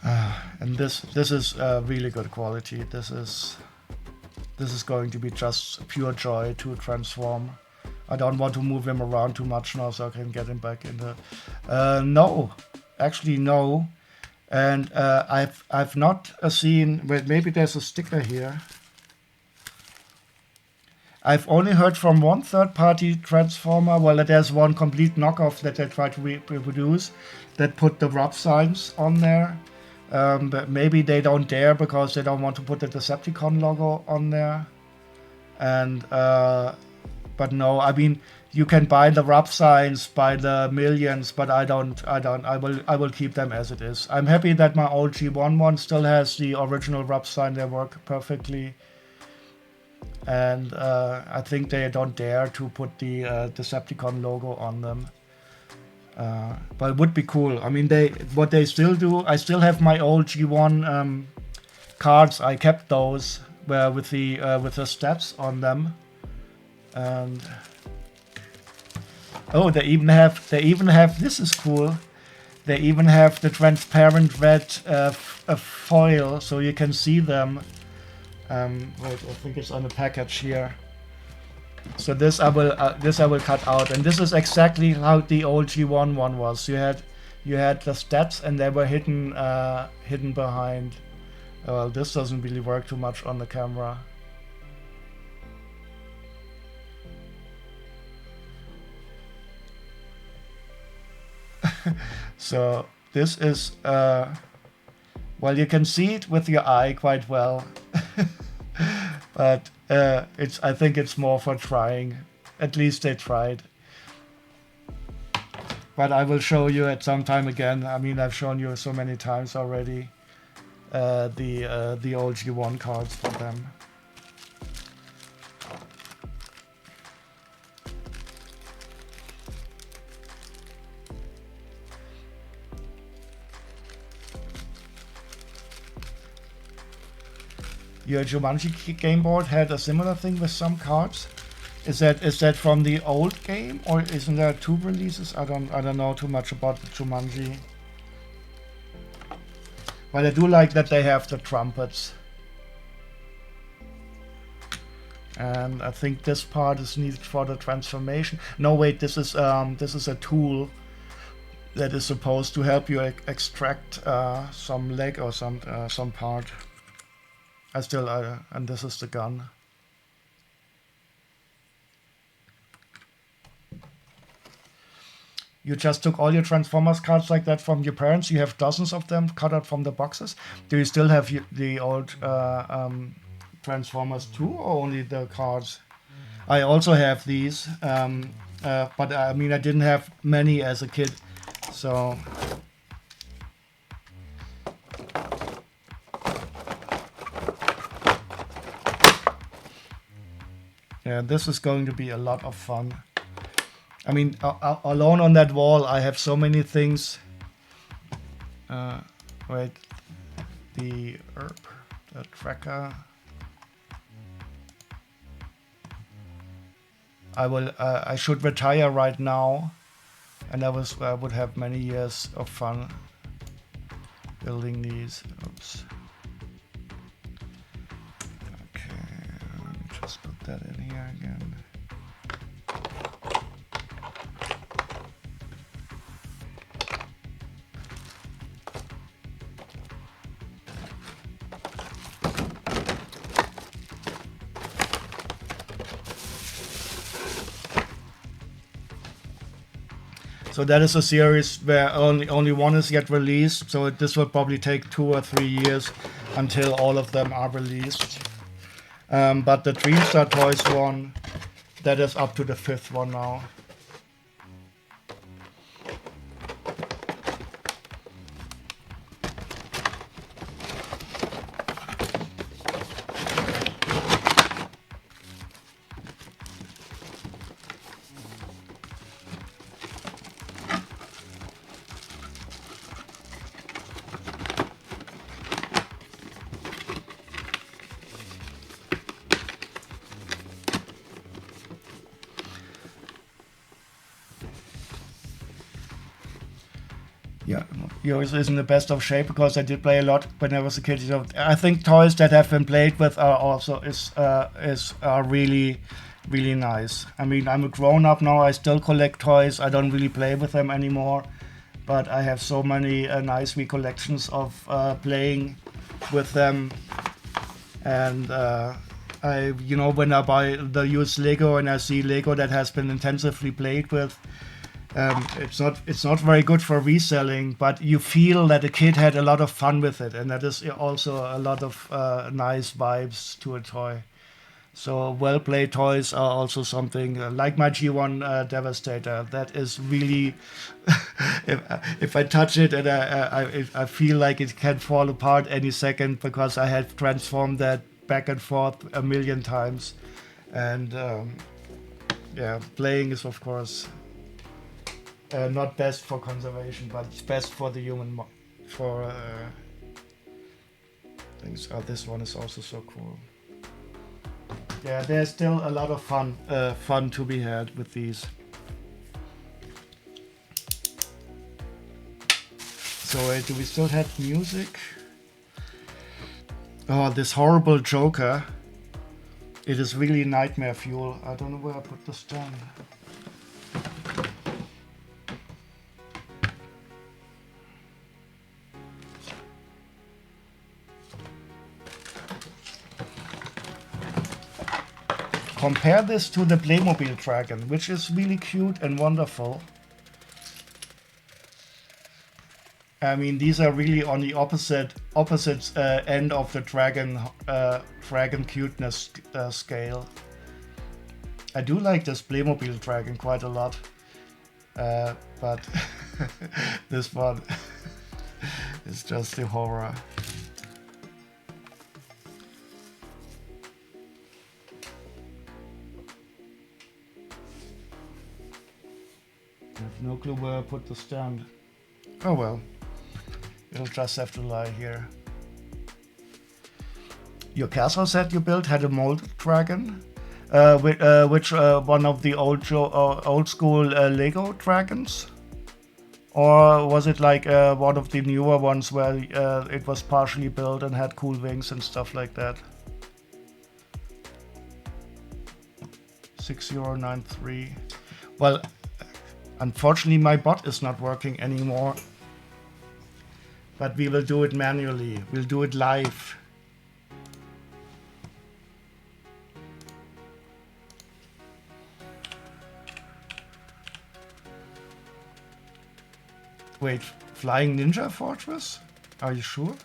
And this is really good quality. This is going to be just pure joy to transform. I don't want to move him around too much now, so I can get him back in the... no, actually no. And I've not seen... Wait, maybe there's a sticker here. I've only heard from one third-party transformer. Well, there's one complete knockoff that they tried to reproduce that put the rub signs on there. But maybe they don't dare because they don't want to put the Decepticon logo on there. And... but no, I mean, you can buy the rub signs by the millions, but I don't. I will keep them as it is. I'm happy that my old G1 one still has the original rub sign. They work perfectly. And I think they don't dare to put the Decepticon logo on them. But it would be cool. I mean, what they still do, I still have my old G1 cards. I kept those with the stats on them. And oh, they even have this is cool. They even have the transparent red foil, so you can see them. Wait, I think it's on the package here. So this I will cut out, and this is exactly how the old G1 one was. You had the stats, and they were hidden behind. Well, this doesn't really work too much on the camera. So this is well, you can see it with your eye quite well. But I think it's more for trying. At least they tried. But I will show you at some time again. I mean, I've shown you so many times already the old G1 cards for them. Your Jumanji game board had a similar thing with some cards. Is that from the old game, or isn't there 2 releases? I don't know too much about the Jumanji. But I do like that they have the trumpets. And I think this part is needed for the transformation. No, wait, this is a tool that is supposed to help you extract some leg or some part. And this is the gun. You just took all your Transformers cards like that from your parents. You have dozens of them cut out from the boxes. Do you still have the old Transformers too, or only the cards? I also have these, but I mean I didn't have many as a kid, so. Yeah, this is going to be a lot of fun. I mean, alone on that wall, I have so many things. Wait, the herb, the tracker. I will. I should retire right now, and I would have many years of fun building these. Oops. Okay, let me just put that in here again. So that is a series where only one is yet released. So this will probably take 2 or 3 years until all of them are released. But the Dreamstar Toys one, that is up to the 5th one now. Yeah, yours is in the best of shape because I did play a lot when I was a kid. I think toys that have been played with are also are really nice. I mean, I'm a grown up now. I still collect toys. I don't really play with them anymore, but I have so many nice recollections of playing with them. And when I buy the used Lego and I see Lego that has been intensively played with. It's not very good for reselling, but you feel that a kid had a lot of fun with it, and that is also a lot of nice vibes to a toy. So well-played toys are also something like my G1 Devastator. That is really, if I touch it and I feel like it can fall apart any second because I have transformed that back and forth a million times, and yeah, playing is of course. Not best for conservation, but it's best for the human things. Oh, this one is also so cool. Yeah, there's still a lot of fun to be had with these. So do we still have music? Oh, this horrible Joker. It is really nightmare fuel. I don't know where I put the stand. Compare this to the Playmobil Dragon, which is really cute and wonderful. I mean, these are really on the opposite end of the dragon cuteness scale. I do like this Playmobil Dragon quite a lot, but this one is just a horror. I have no clue where I put the stand. Oh well, it'll just have to lie here. Your castle set you built had a mold dragon, which one of the old school Lego dragons, or was it like one of the newer ones where it was partially built and had cool wings and stuff like that? 6093. Well. Unfortunately, my bot is not working anymore, but we will do it manually. We'll do it live. Wait, Flying Ninja Fortress? Are you sure?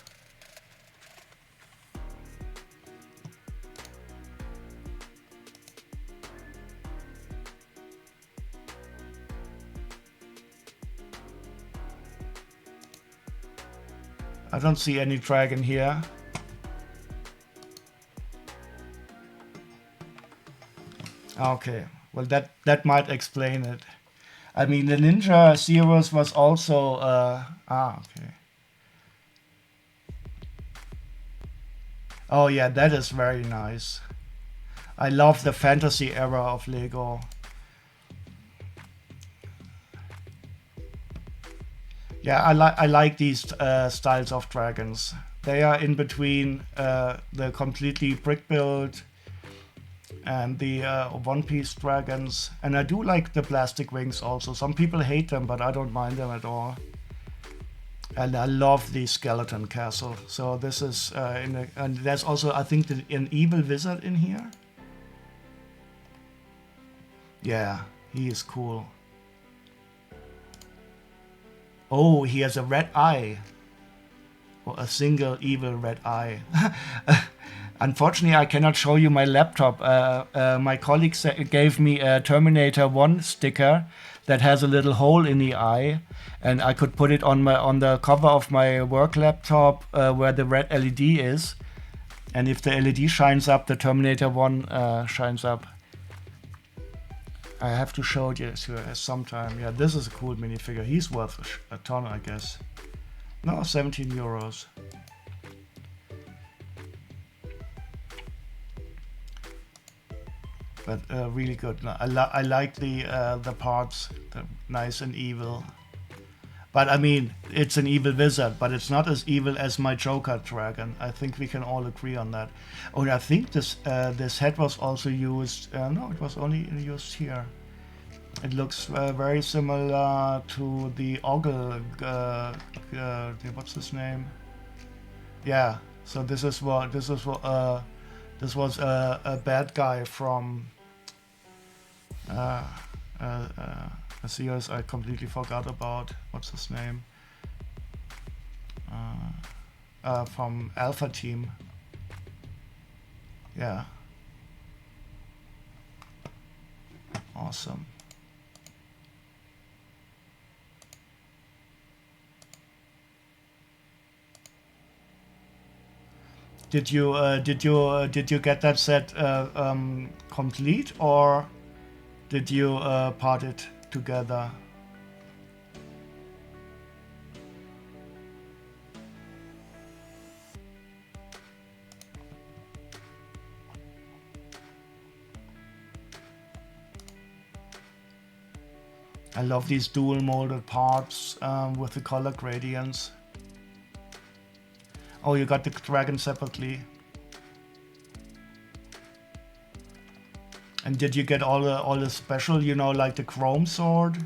I don't see any dragon here. Okay, well that might explain it. I mean, the Ninja series was also okay. Oh yeah, that is very nice. I love the fantasy era of Lego. Yeah, I like these styles of dragons. They are in between the completely brick built and the one-piece dragons. And I do like the plastic wings also. Some people hate them, but I don't mind them at all. And I love the skeleton castle. So this is and there's also, I think, an evil wizard in here. Yeah, he is cool. Oh, he has a red eye. Or a single evil red eye. Unfortunately, I cannot show you my laptop. My colleague gave me a Terminator 1 sticker that has a little hole in the eye, and I could put it on the cover of my work laptop where the red LED is. And if the LED shines up, the Terminator 1 shines up. I have to show it you sometime. Yeah, this is a cool minifigure. He's worth a ton, I guess. No, 17 euros. But really good. I like the parts, the nice and evil. But I mean, it's an evil wizard, but it's not as evil as my Joker dragon. I think we can all agree on that. Oh, and I think this head was also used. No, it was only used here. It looks very similar to the Ogle. What's his name? Yeah. So this was a bad guy from a series I completely forgot about. What's his name? From Alpha Team. Yeah. Awesome. Did you get that set complete, or did you part it together? I love these dual molded parts with the color gradients. Oh, you got the dragon separately. And did you get all the special, like the chrome sword?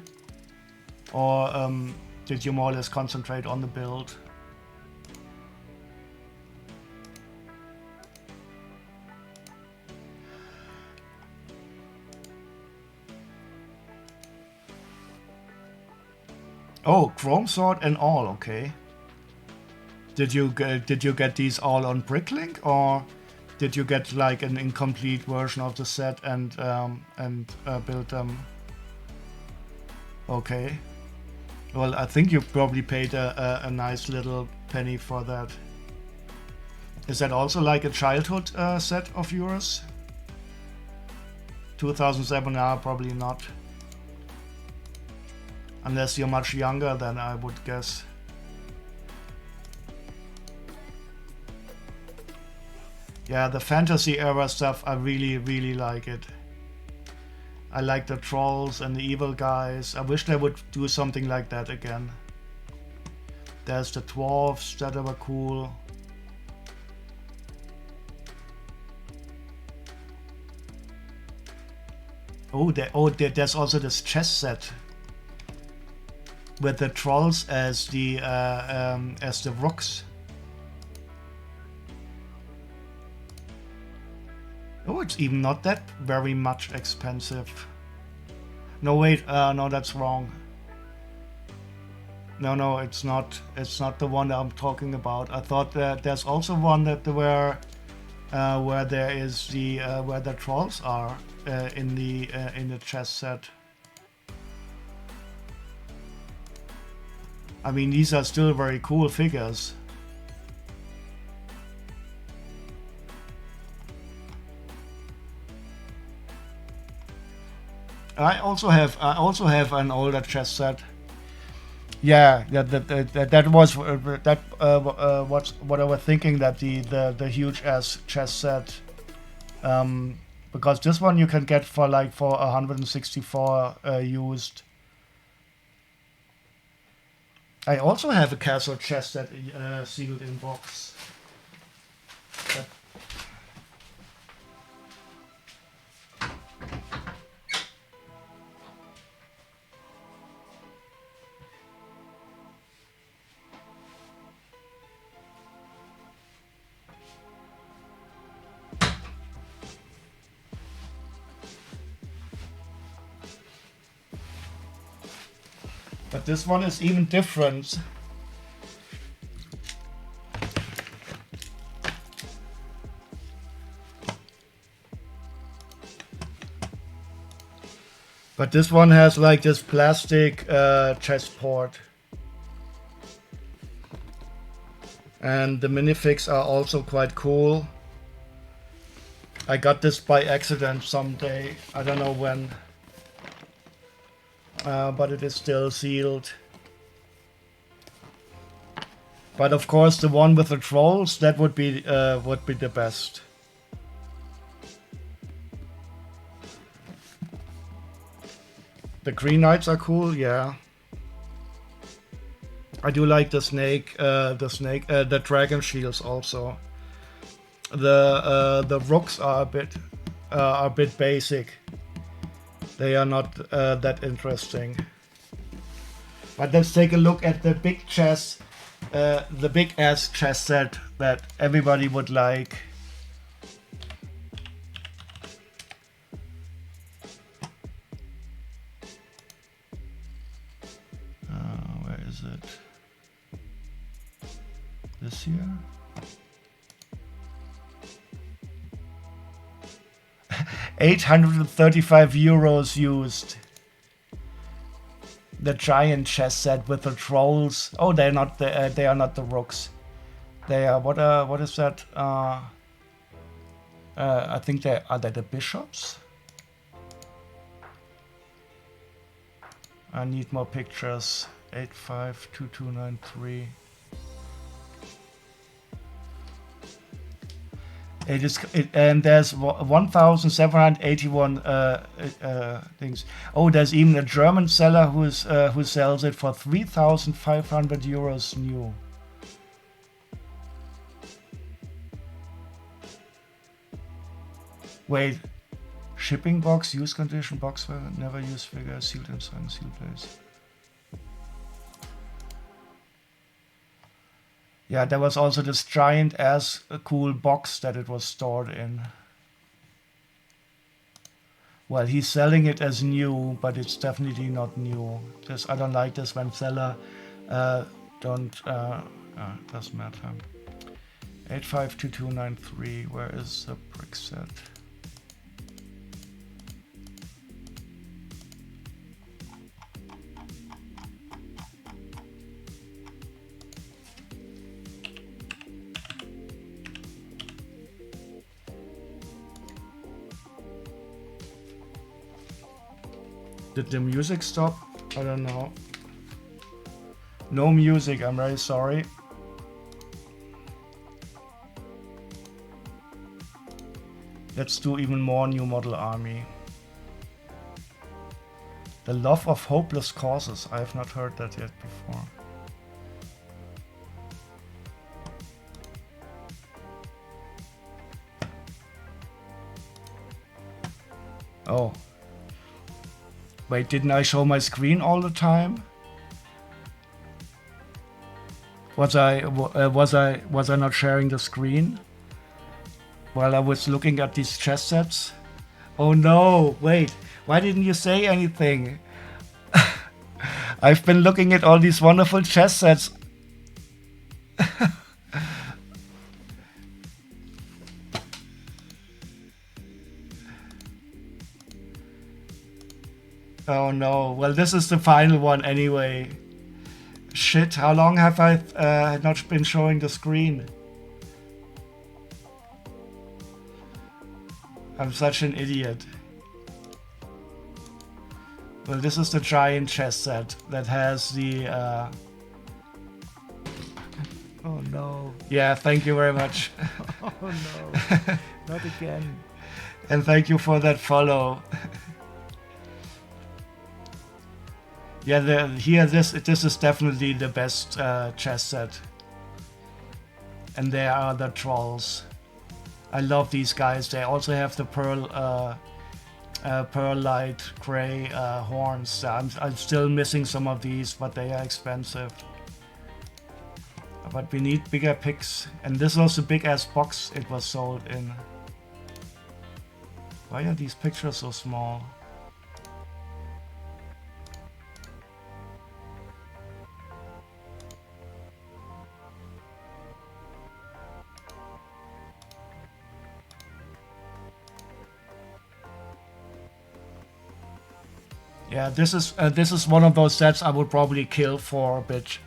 Or did you more or less concentrate on the build? Oh, chrome sword and all, okay. Did you get these all on Bricklink, or did you get like an incomplete version of the set and build them? Okay. Well, I think you probably paid a nice little penny for that. Is that also like a childhood set of yours? 2007? Probably not. Unless you're much younger than I would guess. Yeah, the fantasy era stuff, I really, really like it. I like the trolls and the evil guys. I wish they would do something like that again. There's the dwarves that were cool. There's also this chess set with the trolls as the rooks. Oh, it's even not that very much expensive. No, wait, no, that's wrong. No, it's not. It's not the one that I'm talking about. I thought that there's also one that where there is the where the trolls are in the chess set. I mean, these are still very cool figures. I also have an older chess set. Yeah, that was what I was thinking, that the huge ass chess set, because this one you can get for like for 164 used. I also have a castle chess set sealed in box. But But this one is even different. But this one has like this plastic chessboard. And the minifigs are also quite cool. I got this by accident someday. I don't know when. But it is still sealed. But of course the one with the trolls, that would be the best. The Green Knights are cool, yeah. I do like the the dragon shields also. The rooks are a bit basic. They are not that interesting. But let's take a look at the big chess, the big ass chess set that everybody would like. Where is it? This here? €835 used. The giant chess set with the trolls. Oh, they are not the rooks. They are what is that? I think they are the bishops. I need more pictures. 852293. And there's 1,781 things. Oh, there's even a German seller who sells it for €3,500 new. Wait, shipping box, used condition box, never used figure, sealed inside, sealed place. Yeah, there was also this giant ass cool box that it was stored in. Well, he's selling it as new, but it's definitely not new. I don't like this when seller doesn't matter. 852293, where is the brick set? Did the music stop? I don't know. No music, I'm very sorry. Let's do even more new model army. The love of hopeless causes. I have not heard that yet before. Oh. Wait, didn't I show my screen all the time? Was I not sharing the screen while I was looking at these chess sets? Oh no, wait, why didn't you say anything? I've been looking at all these wonderful chess sets. Oh no, well this is the final one anyway. Shit, how long have I not been showing the screen? I'm such an idiot. Well, this is the giant chess set that has the... Oh no. Yeah, thank you very much. Oh no. Not again. And thank you for that follow. Yeah, this is definitely the best chess set. And there are the trolls. I love these guys. They also have the pearl light gray horns. I'm still missing some of these, but they are expensive. But we need bigger picks. And this was a big ass box it was sold in. Why are these pictures so small? Yeah, this is one of those sets I would probably kill for a bit.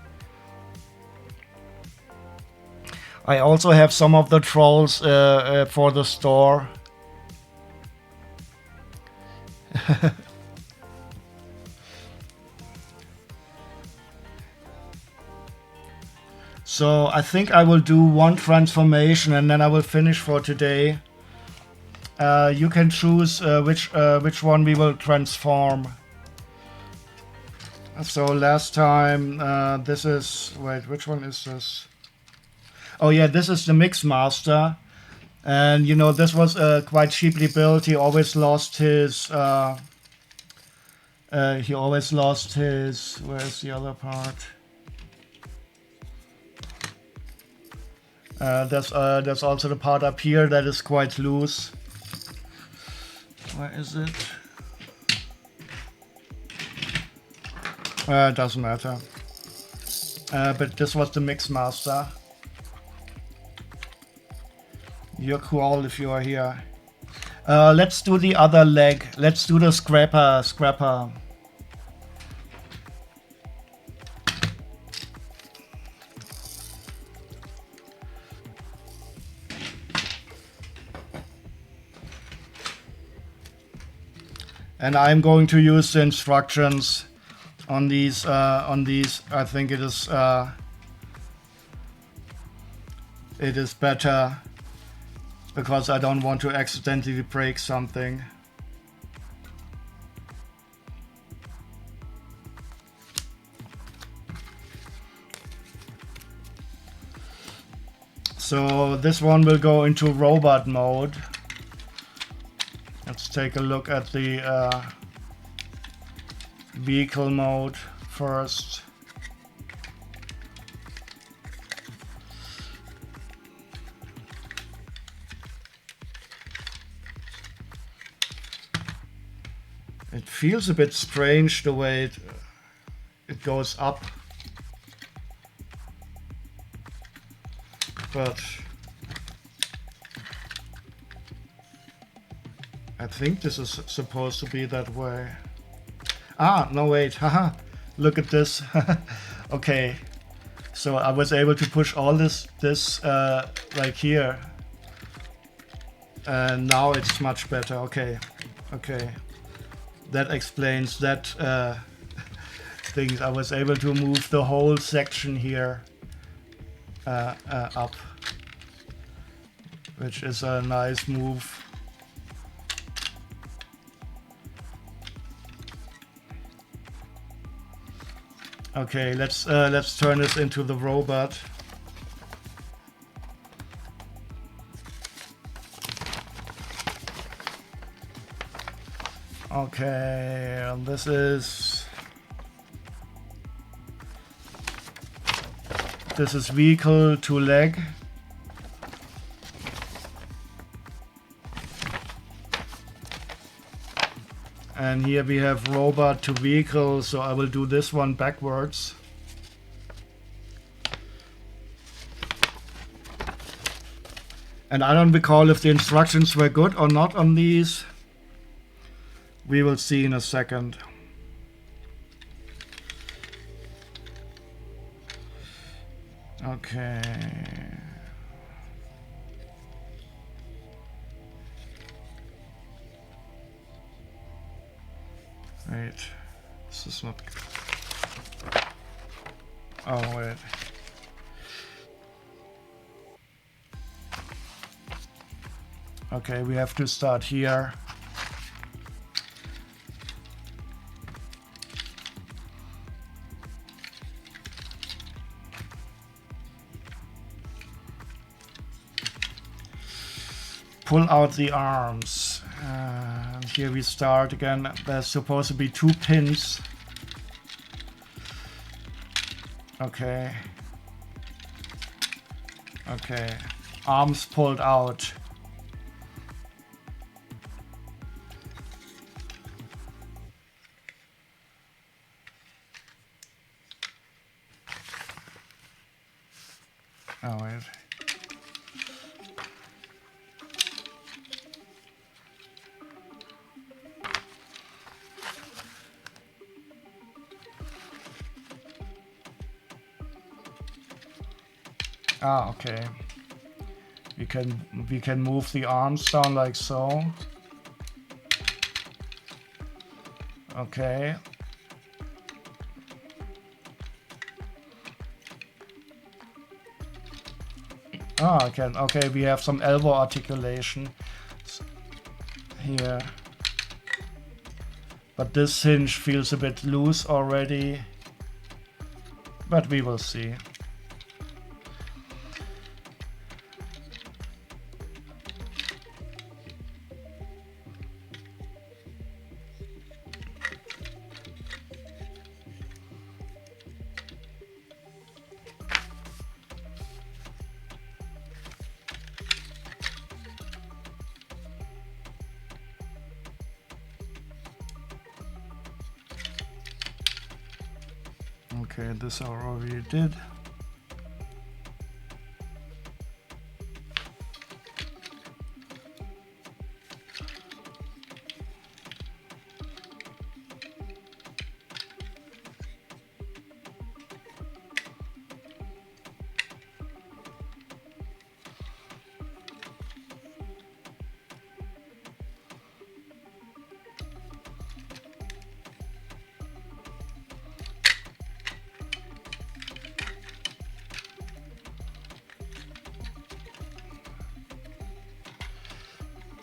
I also have some of the trolls for the store. So I think I will do one transformation and then I will finish for today. You can choose which one we will transform. So last time, this is... Wait, which one is this? Oh yeah, this is the Mix Master. And you know, this was quite cheaply built. He always lost his... Where's the other part? There's also the part up here that is quite loose. Where is it? Doesn't matter. But this was the Mix Master. You're cool if you are here. Let's do the other leg. Let's do the scrapper. And I'm going to use the instructions on these. I think it is better because I don't want to accidentally break something. So this one will go into robot mode. Let's take a look at the vehicle mode first. It feels a bit strange the way it goes up, but I think this is supposed to be that way. Ah, no wait, haha, look at this. Okay, so I was able to push all this like here, and now it's much better. Okay, that explains that thing. I was able to move the whole section here up, which is a nice move. Okay, let's turn this into the robot. Okay, and this is vehicle to leg. And here we have robot to vehicle, so I will do this one backwards. And I don't recall if the instructions were good or not on these. We will see in a second. Okay. Wait. This is not. Oh wait. Okay, we have to start here. Pull out the arms. And here we start again. There's supposed to be 2 pins. Okay. Okay. Arms pulled out. Oh wait. Ah, okay. We can move the arms down like so. Okay. Ah, I can. Okay, we have some elbow articulation here. But this hinge feels a bit loose already. But we will see. Okay, this I already did.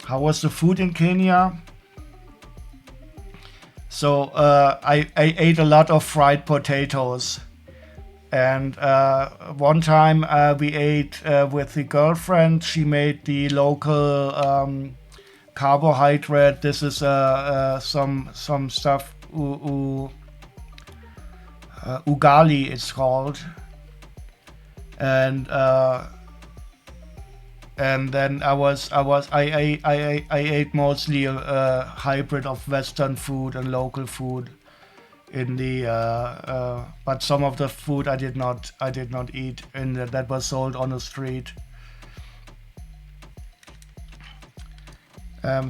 How was the food in Kenya? So I ate a lot of fried potatoes. And one time we ate with the girlfriend. She made the local carbohydrate. This is some stuff. Ugali it's called. And then I ate mostly a hybrid of Western food and local food in the but some of the food I did not eat, and that was sold on the street.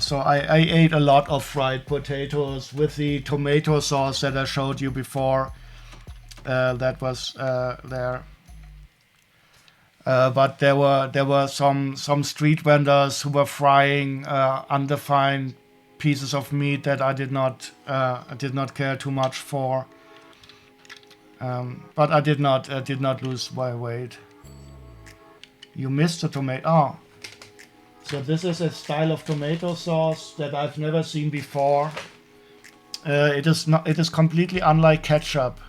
So I ate a lot of fried potatoes with the tomato sauce that I showed you before. That was there. But there were some street vendors who were frying undefined pieces of meat that I did not care too much for. But I did not lose my weight. You missed the tomato. Oh, so this is a style of tomato sauce that I've never seen before. It is completely unlike ketchup.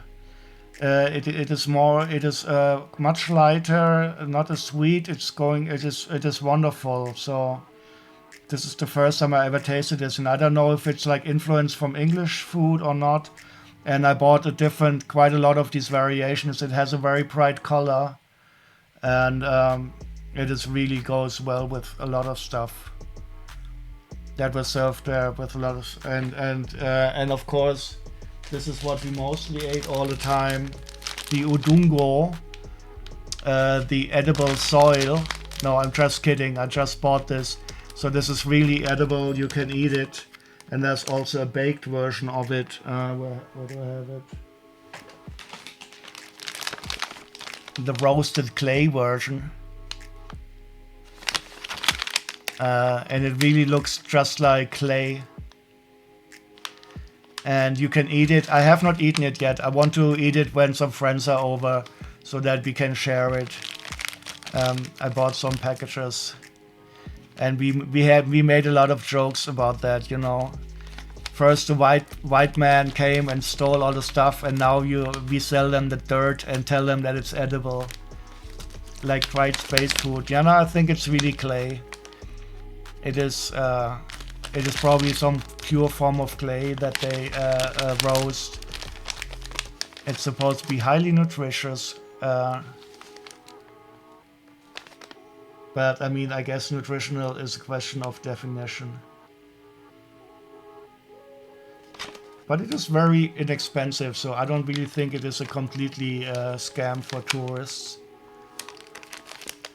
It is much lighter, not as sweet. It is wonderful. So this is the first time I ever tasted this, and I don't know if it's like influence from English food or not. And I bought quite a lot of these variations. It has a very bright color, and it really goes well with a lot of stuff that was served there with a lot of and of course. This is what we mostly ate all the time. The udungo, the edible soil. No, I'm just kidding. I just bought this. So this is really edible. You can eat it. And there's also a baked version of it. Where do I have it? The roasted clay version. And it really looks just like clay. and you can eat it. I have not eaten it yet. I want to eat it when some friends are over so that we can share it. I bought some packages, and we made a lot of jokes about that, you know. First the white man came and stole all the stuff, and now we sell them the dirt and tell them that it's edible, like fried space food. Yeah, no, I think it's really clay. It is probably some pure form of clay that they roast. It's supposed to be highly nutritious, but I mean, I guess nutritional is a question of definition. But it is very inexpensive, so I don't really think it is a completely scam for tourists.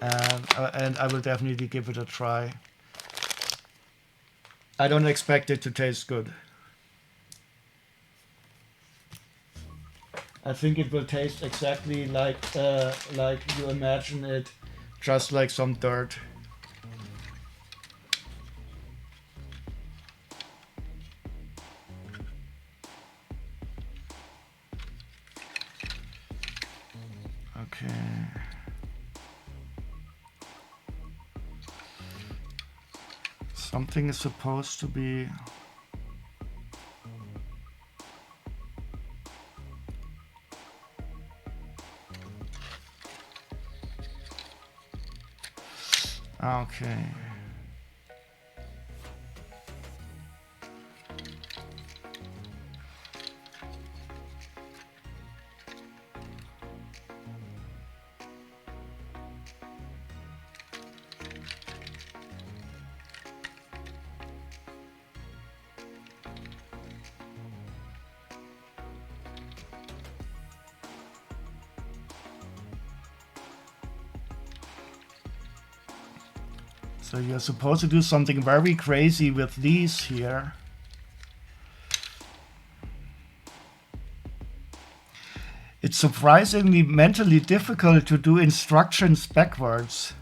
And I will definitely give it a try. I don't expect it to taste good. I think it will taste exactly like you imagine it, just like some dirt. Okay. Something is supposed to be... Okay. So you're supposed to do something very crazy with these here. It's surprisingly mentally difficult to do instructions backwards.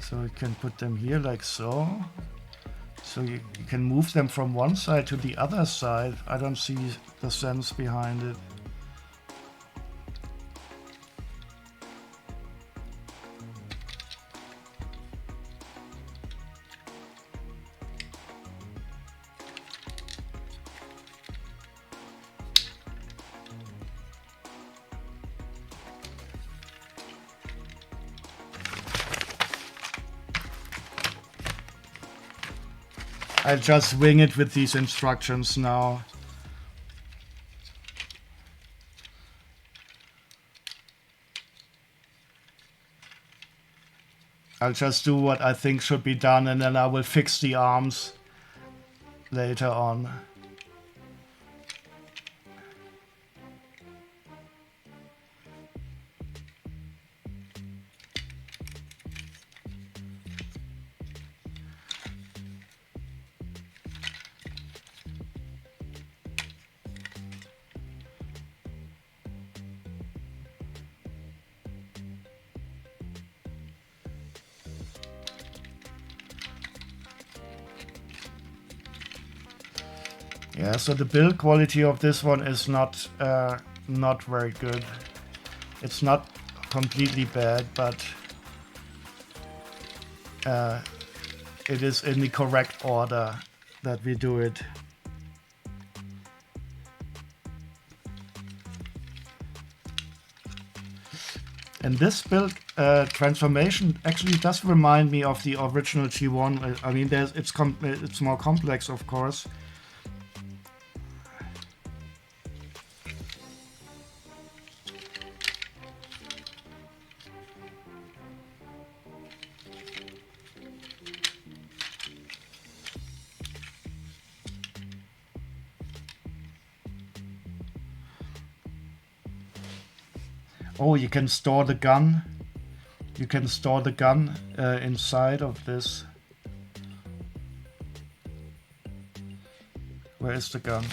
So you can put them here like so. So you can move them from one side to the other side. I don't see the sense behind it. I'll just wing it with these instructions now. I'll just do what I think should be done, and then I will fix the arms later on. Yeah, so the build quality of this one is not very good. It's not completely bad, but it is in the correct order that we do it. And this build transformation actually does remind me of the original G1. I mean, it's more complex, of course. Oh, you can store the gun. You can store the gun inside of this. Where is the gun?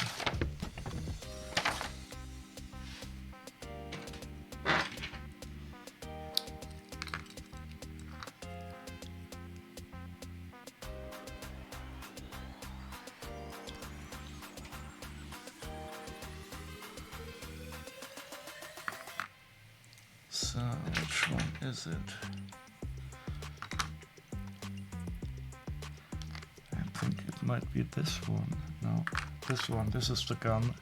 So which one is it? I think it might be this one. No, this one. This is the gun.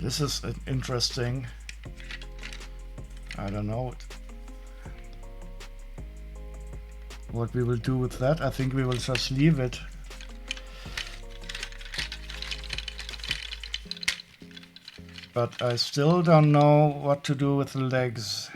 This is interesting. I don't know what we will do with that. I think we will just leave it. But I still don't know what to do with the legs.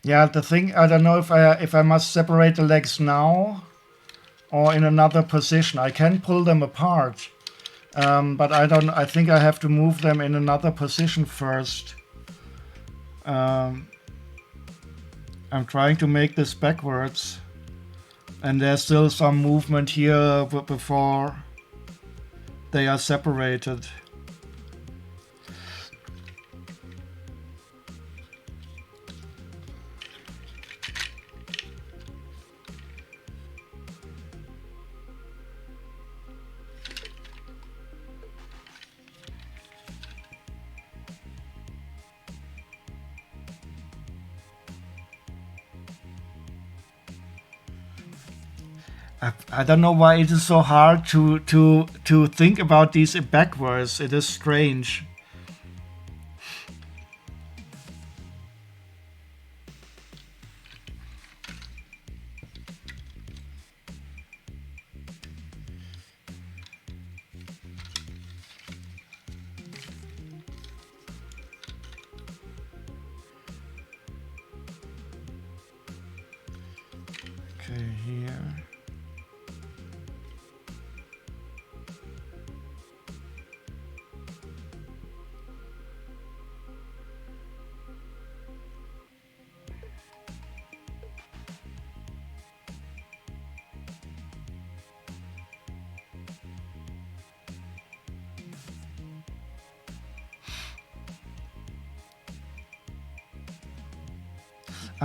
Yeah, the thing, I don't know if I must separate the legs now or in another position. I can pull them apart, but I think I have to move them in another position first. I'm trying to make this backwards, and there's still some movement here before they are separated. I don't know why it is so hard to think about these backwards. It is strange. Okay, here.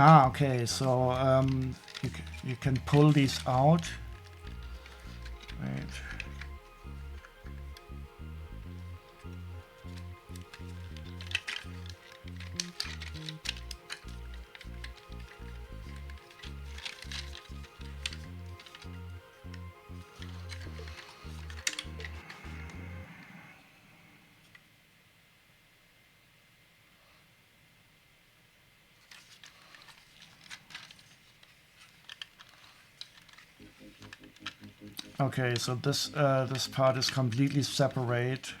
Ah, okay, so you can pull these out. Right. Okay, so this part is completely separate.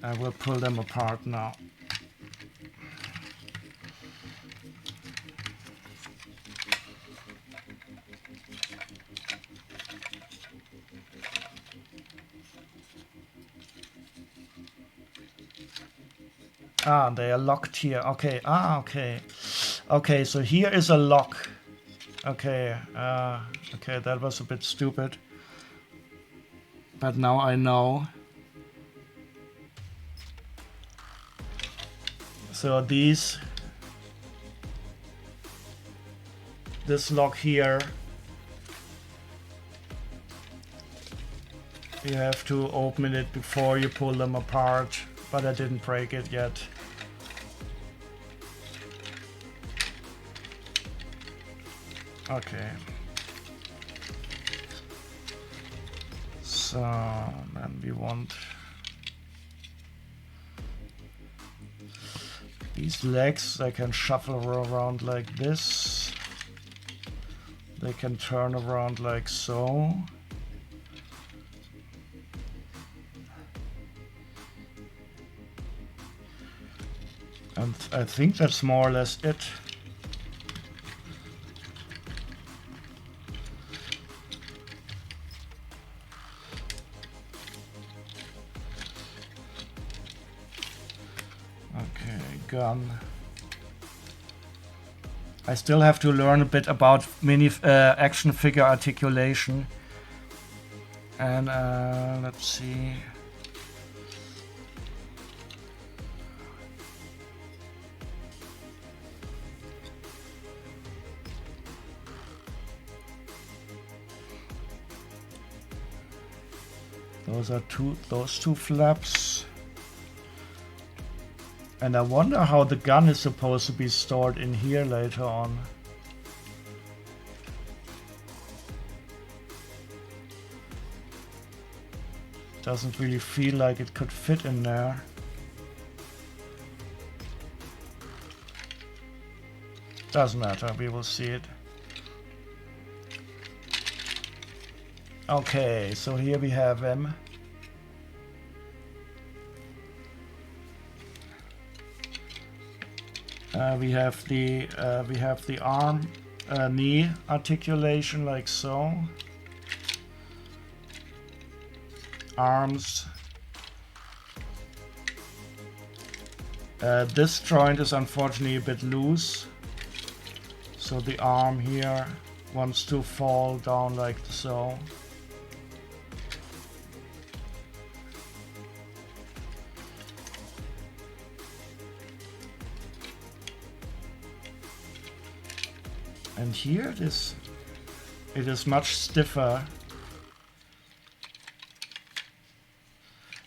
I will pull them apart now. Ah, they are locked here. Okay. Ah, okay. Okay, so here is a lock. Okay. Okay, that was a bit stupid. But now I know. So this lock here, you have to open it before you pull them apart, but I didn't break it yet. Okay. So then we want these legs. They can shuffle around like this. They can turn around like so. And I think that's more or less it. Okay, gun. I still have to learn a bit about mini action figure articulation. And let's see. Those two flaps. And I wonder how the gun is supposed to be stored in here later on. Doesn't really feel like it could fit in there. Doesn't matter, we will see it. Okay, so here we have him. We have the arm, knee articulation like so. Arms. This joint is unfortunately a bit loose, so the arm here wants to fall down like so. And here it is much stiffer.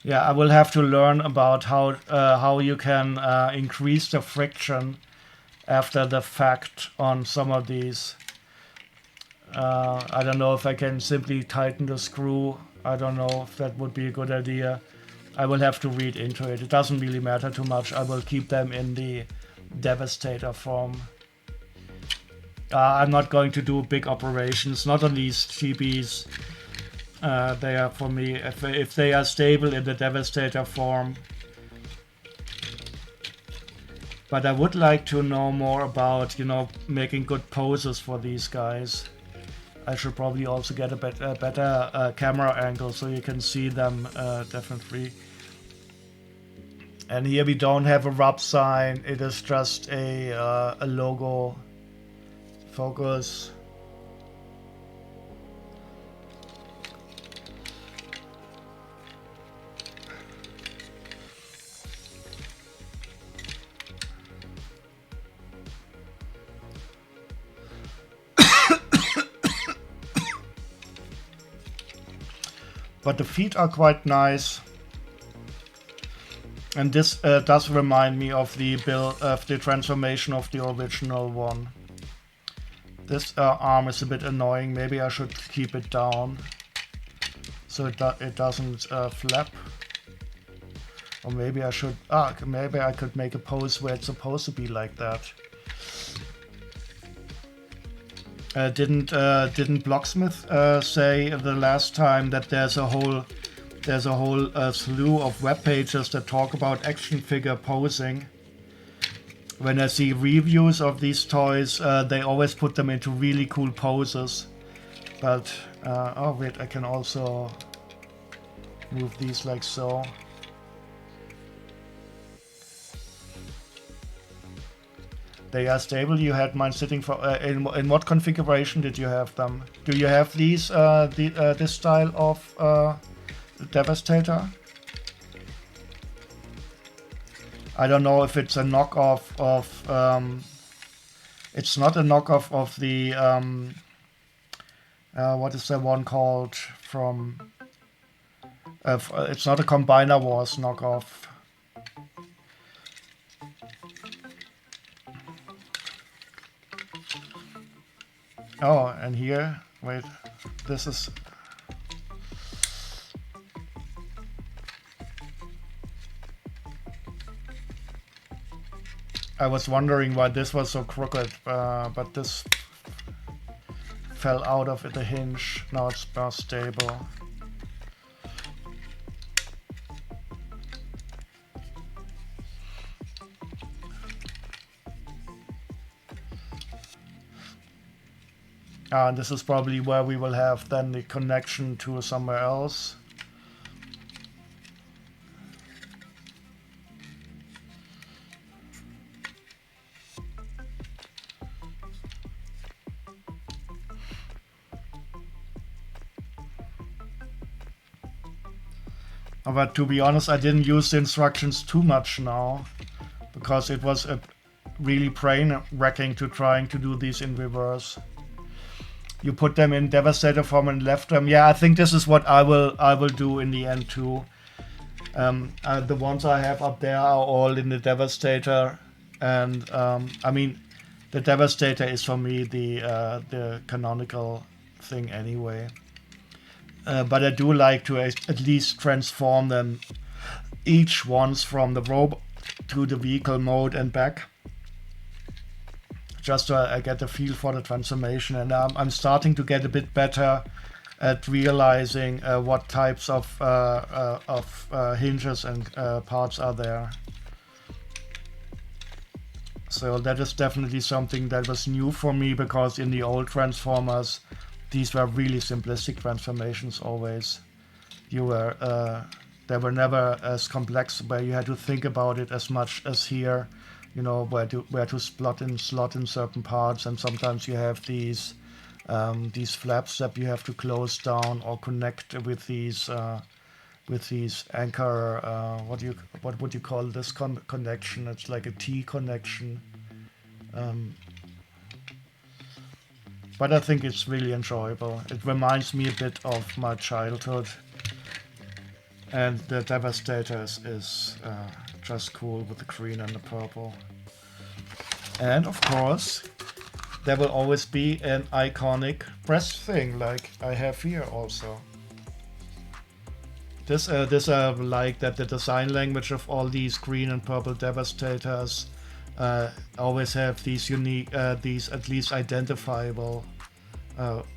Yeah, I will have to learn about how you can increase the friction after the fact on some of these. I don't know if I can simply tighten the screw. I don't know if that would be a good idea. I will have to read into it. It doesn't really matter too much. I will keep them in the Devastator form. I'm not going to do big operations, not on these GBs. They are for me, if they are stable in the Devastator form. But I would like to know more about, making good poses for these guys. I should probably also get a better camera angle so you can see them definitely. And here we don't have a rub sign, it is just a logo. Focus. But the feet are quite nice. And this does remind me of the transformation of the original one. This arm is a bit annoying. Maybe I should keep it down so it doesn't flap. Or maybe I should. Maybe I could make a pose where it's supposed to be like that. Didn't Blocksmith say the last time that there's a whole slew of web pages that talk about action figure posing? When I see reviews of these toys, they always put them into really cool poses. But oh wait, I can also move these like so. They are stable. You had mine sitting for. In what configuration did you have them? Do you have these? This style of Devastator? I don't know if it's a knockoff of. It's not a knockoff of the. What is that one called from? It's not a Combiner Wars knockoff. Oh, and here, wait, this is... I was wondering why this was so crooked, but this fell out of the hinge. Now it's more stable. And this is probably where we will have then the connection to somewhere else. But to be honest, I didn't use the instructions too much now, because it was really brain-wrecking to trying to do these in reverse. You put them in Devastator form and left them. Yeah, I think this is what I will do in the end too. The ones I have up there are all in the Devastator, and I mean, the Devastator is for me the canonical thing anyway. But I do like to at least transform them each once from the robot to the vehicle mode and back. Just so I get a feel for the transformation, and I'm starting to get a bit better at realizing what types of hinges and parts are there. So that is definitely something that was new for me, because in the old Transformers, these were really simplistic transformations always. They were never as complex, where you had to think about it as much as here. You know, where to slot in certain parts, and sometimes you have these flaps that you have to close down or connect with these anchor. What would you call this connection? It's like a T connection. But I think it's really enjoyable. It reminds me a bit of my childhood, and the Devastators is just cool with the green and the purple. And of course, there will always be an iconic press thing like I have here also. This I like, that the design language of all these green and purple Devastators always have these unique, these at least identifiable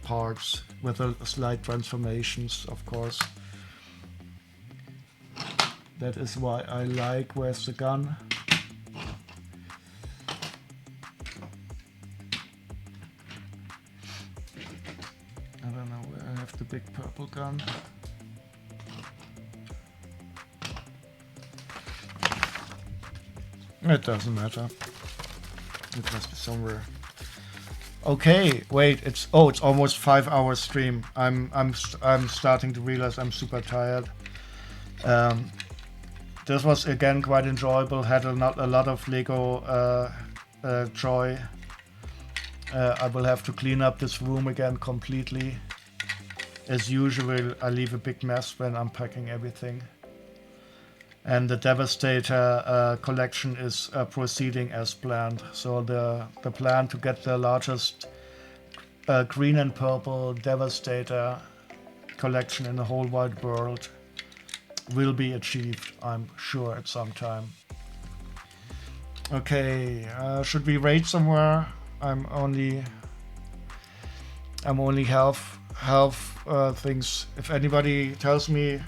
parts with slight transformations, of course. That is why I like Where's the Gun? I don't know where I have the big purple gun. It doesn't matter. It must be somewhere. Okay, wait. It's almost 5 hours stream. I'm starting to realize I'm super tired. This was again quite enjoyable. Had a lot of Lego joy. I will have to clean up this room again completely. As usual, I leave a big mess when unpacking everything. And the Devastator collection is proceeding as planned. So the plan to get the largest green and purple Devastator collection in the whole wide world will be achieved, I'm sure, at some time. Okay, should we raid somewhere? I'm only... I'm only half things. If anybody tells me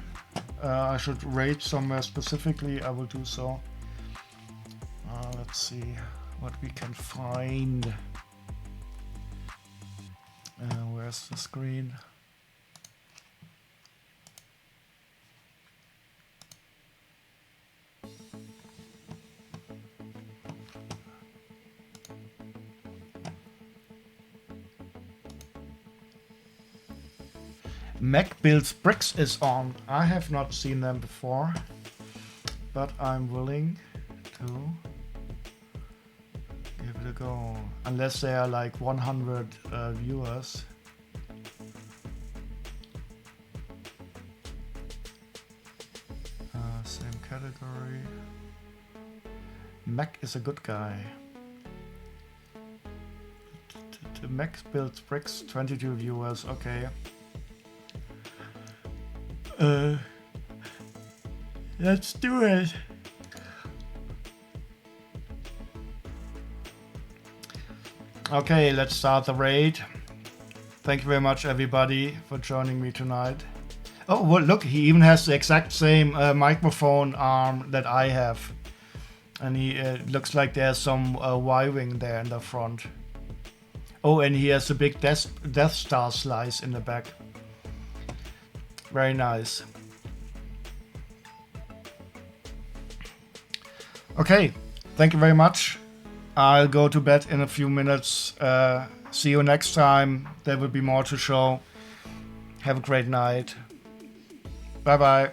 I should rate somewhere specifically, I will do so. Let's see what we can find. Where's the screen? Mac Builds Bricks is on. I have not seen them before, but I'm willing to give it a go. Unless they are like 100 viewers. Same category. Mac is a good guy. Mac Builds Bricks, 22 viewers, okay. Let's do it. Okay, let's start the raid. Thank you very much, everybody, for joining me tonight. Oh, well, look, he even has the exact same microphone arm that I have. And he looks like there's some wiring there in the front. Oh, and he has a big Death Star slice in the back. Very nice. Okay, thank you very much. I'll go to bed in a few minutes. See you next time. There will be more to show. Have a great night. Bye bye.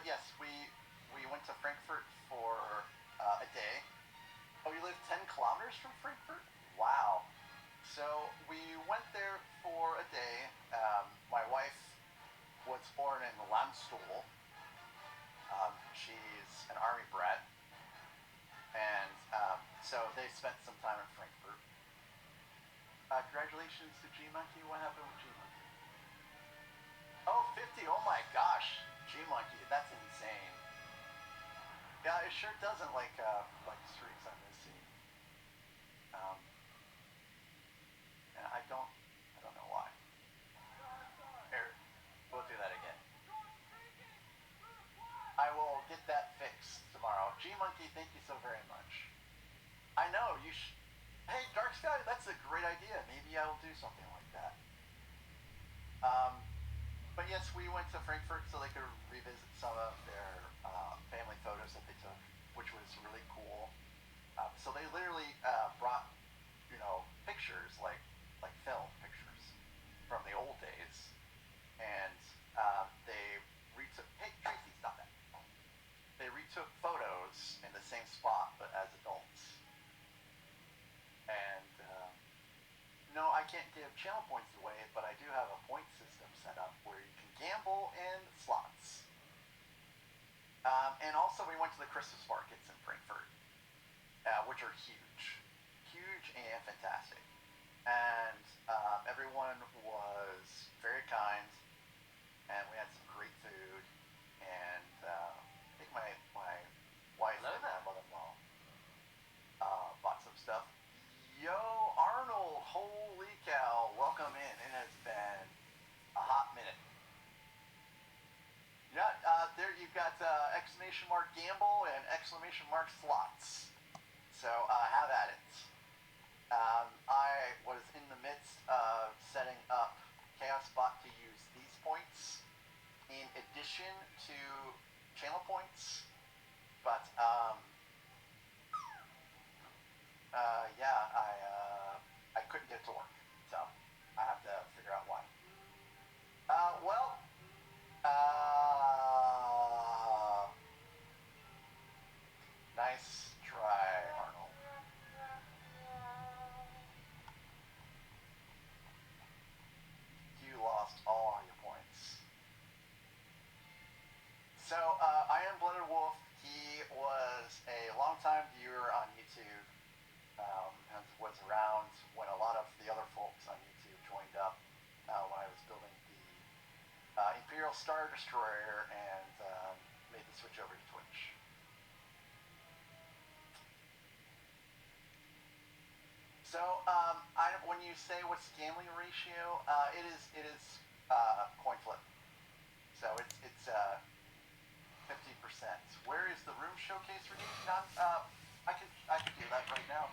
but yes, we went to Frankfurt for a day. Oh, you live 10 kilometers from Frankfurt? Wow. So we went there for a day. My wife was born in Landstuhl. She's an army brat. And so they spent some time in Frankfurt. Congratulations to G-Monkey. What happened with G-Monkey? Oh, 50. Oh my gosh. G-Monkey. That's insane. Yeah, it sure doesn't like streaks I'm missing. And I don't know why. Here, we'll do that again. I will get that fixed tomorrow. G-Monkey, thank you so very much. I know, you should... Hey, Dark Sky, that's a great idea. Maybe I will do something like that. But yes, we went to Frankfurt so they could revisit some of their family photos that they took, which was really cool. So they literally brought, pictures like film pictures from the old days, and they retook. Hey, Tracy, stop that! They retook photos in the same spot but as adults. And no, I can't give channel points away, but I do have a point system set up where you can gamble in slots. And also we went to the Christmas markets in Frankfurt, which are huge and fantastic. And everyone was very kind, and we had some great food, and I think my wife and my mother-in-law bought some stuff. Yo, Arnold, holy cow, welcome in. It has been a hot minute. Yeah, there you've got exclamation mark gamble and exclamation mark slots. So have at it. I was in the midst of setting up ChaosBot to use these points in addition to channel points, but I couldn't get it to work, so I have to figure out why. Nice try, Arnold. You lost all your points. So, I Am Blooded Wolf, he was a longtime viewer on YouTube, and was around when a lot of the other folks on YouTube joined up when I was building the Imperial Star Destroyer and made the switch over to Twitch. So, when you say what's the gambling ratio, it is coin flip. So it's 50%. Where is the room showcase for you? I can do that right now.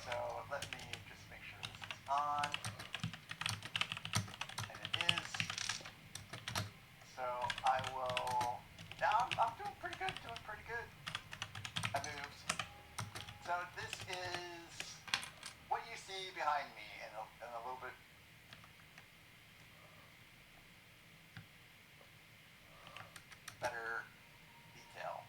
So let me just make sure this is on, and it is. So I will. Yeah, I'm doing pretty good. I moved. So this is what you see behind me in a little bit. Better detail.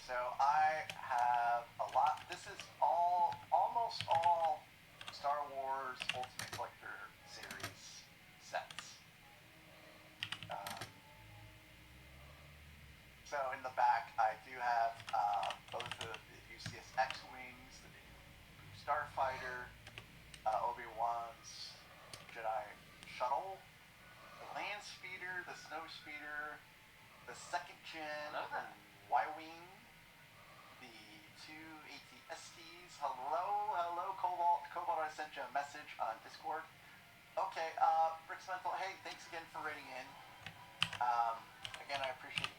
So I have a lot. This is almost all Star Wars Ultimate Collector series sets. So in the back, I do have both of the UCS X-Wings, the new Starfighter, Obi-Wan's Jedi Shuttle, the Land Speeder, the Snow Speeder, the second gen Y-Wing, the two AT-STs. Hello, Cobalt, I sent you a message on Discord. Okay, Bricks Mental, hey, thanks again for rating in. Again, I appreciate it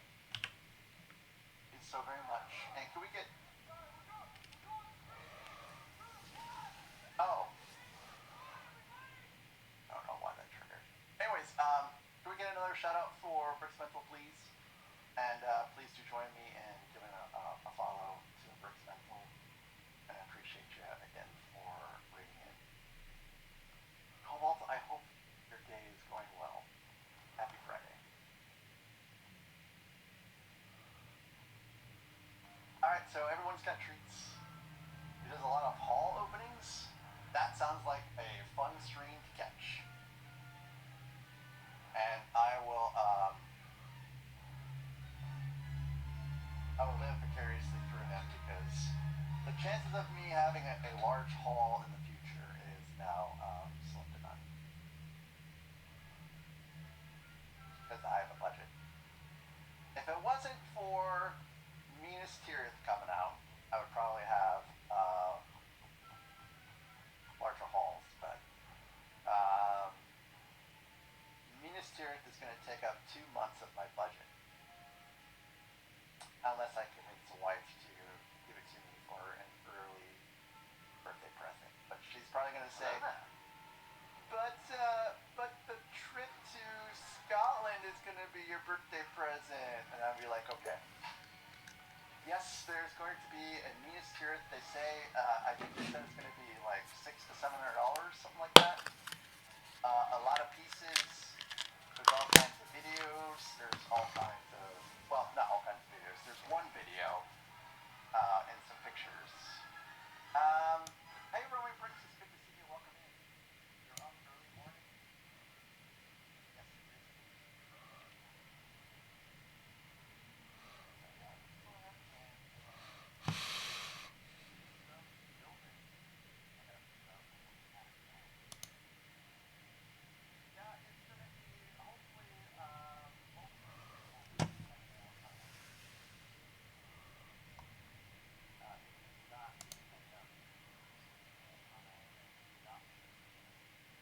so very much. And can we get... Oh. I don't know why that triggered. Anyways, can we get another shout out for Bricks Mental, please? And please do join me in giving a follow to Bricks Mental. And I appreciate you again for rating in. Cobalt Alright, so everyone's got treats. There's a lot of hall openings. That sounds like a fun stream to catch. And I will live vicariously through them because the chances of me having a large haul in the future is now slim to none. Because I have a budget. If it wasn't for Minas Tirith coming out, I would probably have larger hauls, but Minas Tirith is going to take up 2 months of my budget. Unless I convince the wife to give it to me for an early birthday present. But she's probably going to say, but the trip to Scotland is going to be your birthday present. And I'll be like, okay. Yes, there's going to be a Minas Tirith. They say, I think they said it's going to be like $600 to $700, something like that.